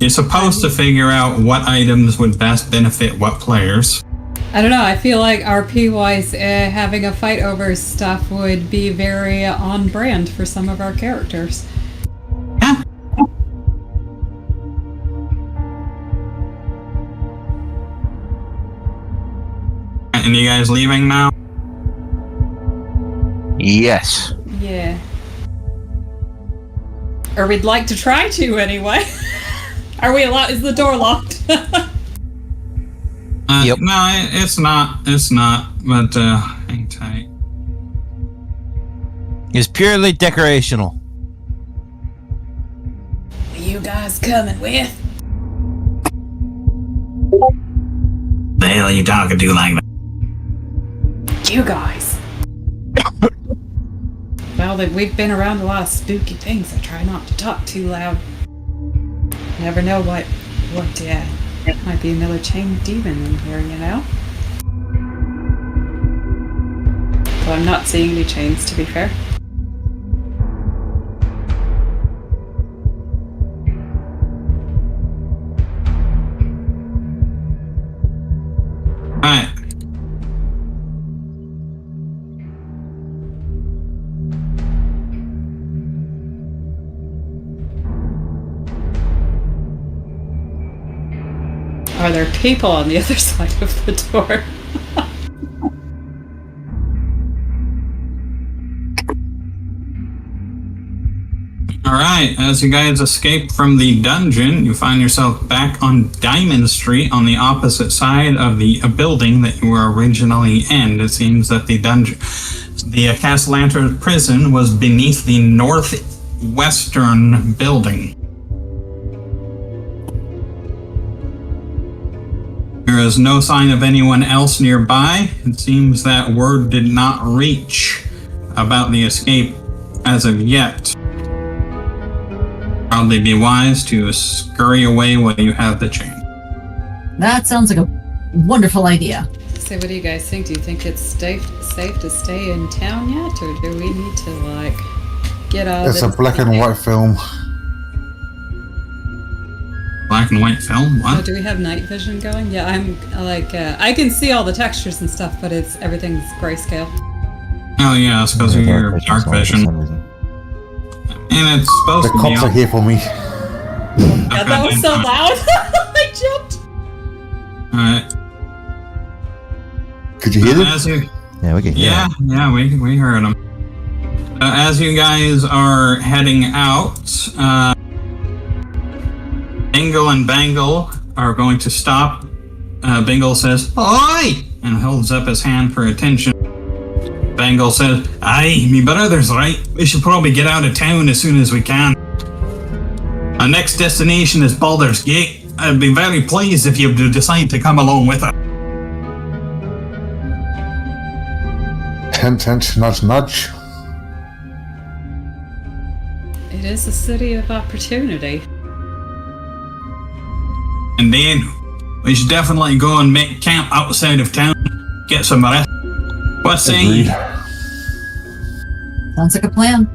You're supposed to figure out what items would best benefit what players. I don't know, I feel like RP-wise, having a fight over stuff would be very on brand for some of our characters. Yeah. And you guys leaving now? Yes. Yeah. Or we'd like to try to, anyway. Are we allowed? Is the door locked? Yep. No, it's not. It's not. But hang tight. It's purely decorational. What are you guys coming with? The hell are you talking to like that? You guys. Well, we've been around a lot of spooky things. I try not to talk too loud. Never know what might be another chained demon in here, you know? So I'm not seeing any chains, to be fair. Alright. Are there people on the other side of the door? Alright, as you guys escape from the dungeon, you find yourself back on Diamond Street on the opposite side of the building that you were originally in. It seems that the Castle Lantern prison was beneath the northwestern building. There is no sign of anyone else nearby. It seems that word did not reach about the escape as of yet. Probably be wise to scurry away while you have the chance. That sounds like a wonderful idea. So what do you guys think? Do you think it's safe to stay in town yet? Or do we need to, like, get out of It's a black and white film. Black and white film? Oh, What? do we have night vision going? Yeah, I'm, like, I can see all the textures and stuff, but everything's grayscale. Oh yeah, it's because of your dark For vision. some reason. And it's supposed The to be cops are here for me. Yeah, that was so loud. I jumped. Alright. Could you hear them? As you, Yeah, we can hear yeah, it. yeah, we heard them. As you guys are heading out, Bingle and Bangle are going to stop. Bingle says, "Oi!" and holds up his hand for attention. Bangle says, "Aye, me brother's right. We should probably get out of town as soon as we can. Our next destination is Baldur's Gate. I'd be very pleased if you decide to come along with us." Hint, hint, nudge, nudge. It is a city of opportunity. Indeed, we should definitely go and make camp outside of town. Get some rest. What say Agreed. you? Sounds like a plan.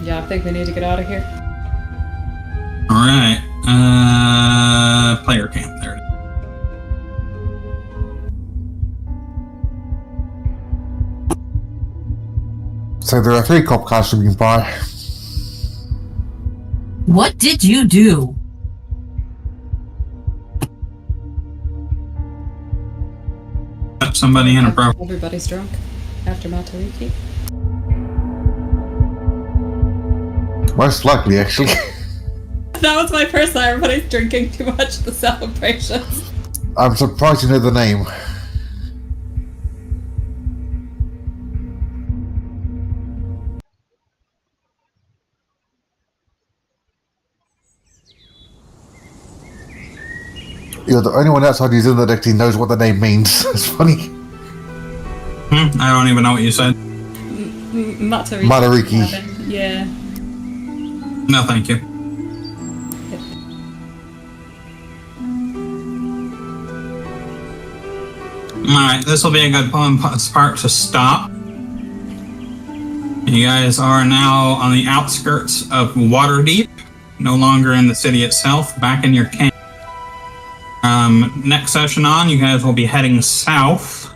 Yeah, I think we need to get out of here. Alright, player camp, there it is. So there are 3 cop cars to be by. What did you do? Somebody in a problem. Everybody's drunk after Matariki. Most likely, actually. That was my first thought. Everybody's drinking too much at the celebrations. I'm surprised you know the name. You're the only one outside New Zealand that actually knows what the name means. It's funny. I don't even know what you said. Matariki. Matariki. Yeah. No, thank you. Alright, this will be a good part to stop. You guys are now on the outskirts of Waterdeep, no longer in the city itself, back in your camp. Next session on, you guys will be heading south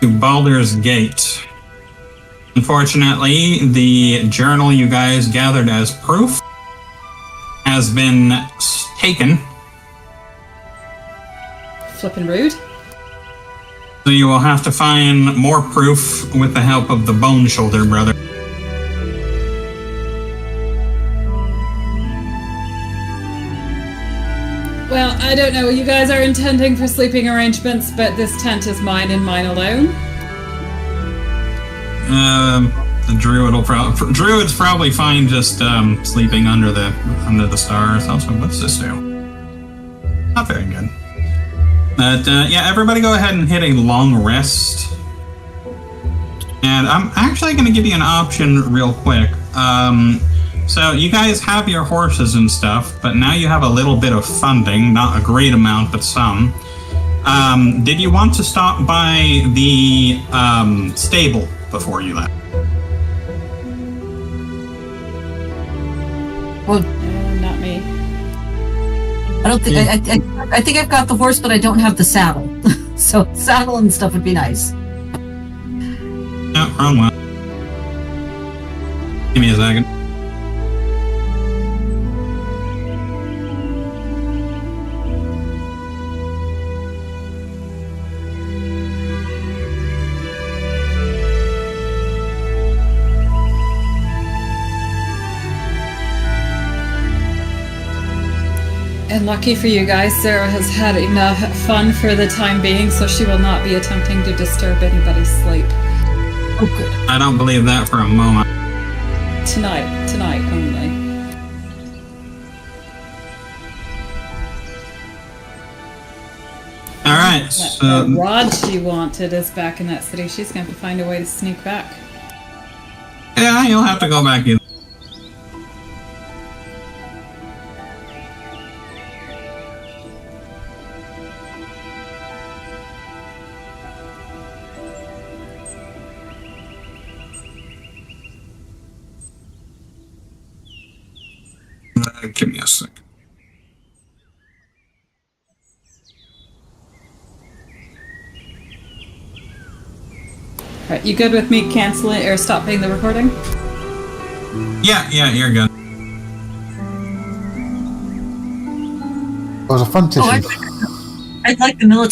to Baldur's Gate. Unfortunately, the journal you guys gathered as proof has been taken. Flippin' rude. So you will have to find more proof with the help of the Bone Shoulder brother. Well, I don't know what you guys are intending for sleeping arrangements, but this tent is mine and mine alone. The druid's probably fine just sleeping under the stars. Also, what's this do? Not very good. But yeah, everybody go ahead and hit a long rest. And I'm actually going to give you an option real quick. So you guys have your horses and stuff, but now you have a little bit of funding, not a great amount, but some. Did you want to stop by the stable before you left? Well, Not me. I don't think I think I've got the horse, but I don't have the saddle. So saddle and stuff would be nice. No, wrong one. Give me a second. And lucky for you guys, Sarah has had enough fun for the time being, so she will not be attempting to disturb anybody's sleep. Oh, good. I don't believe that for a moment. Tonight only. Alright, That so... rod she wanted is back in that city. She's going to have to find a way to sneak back. Yeah, you'll have to go back in. Give me a sec. Alright, you good with me canceling or stopping the recording? Yeah, you're good. It was a fun Oh, tissue. I'd like the military.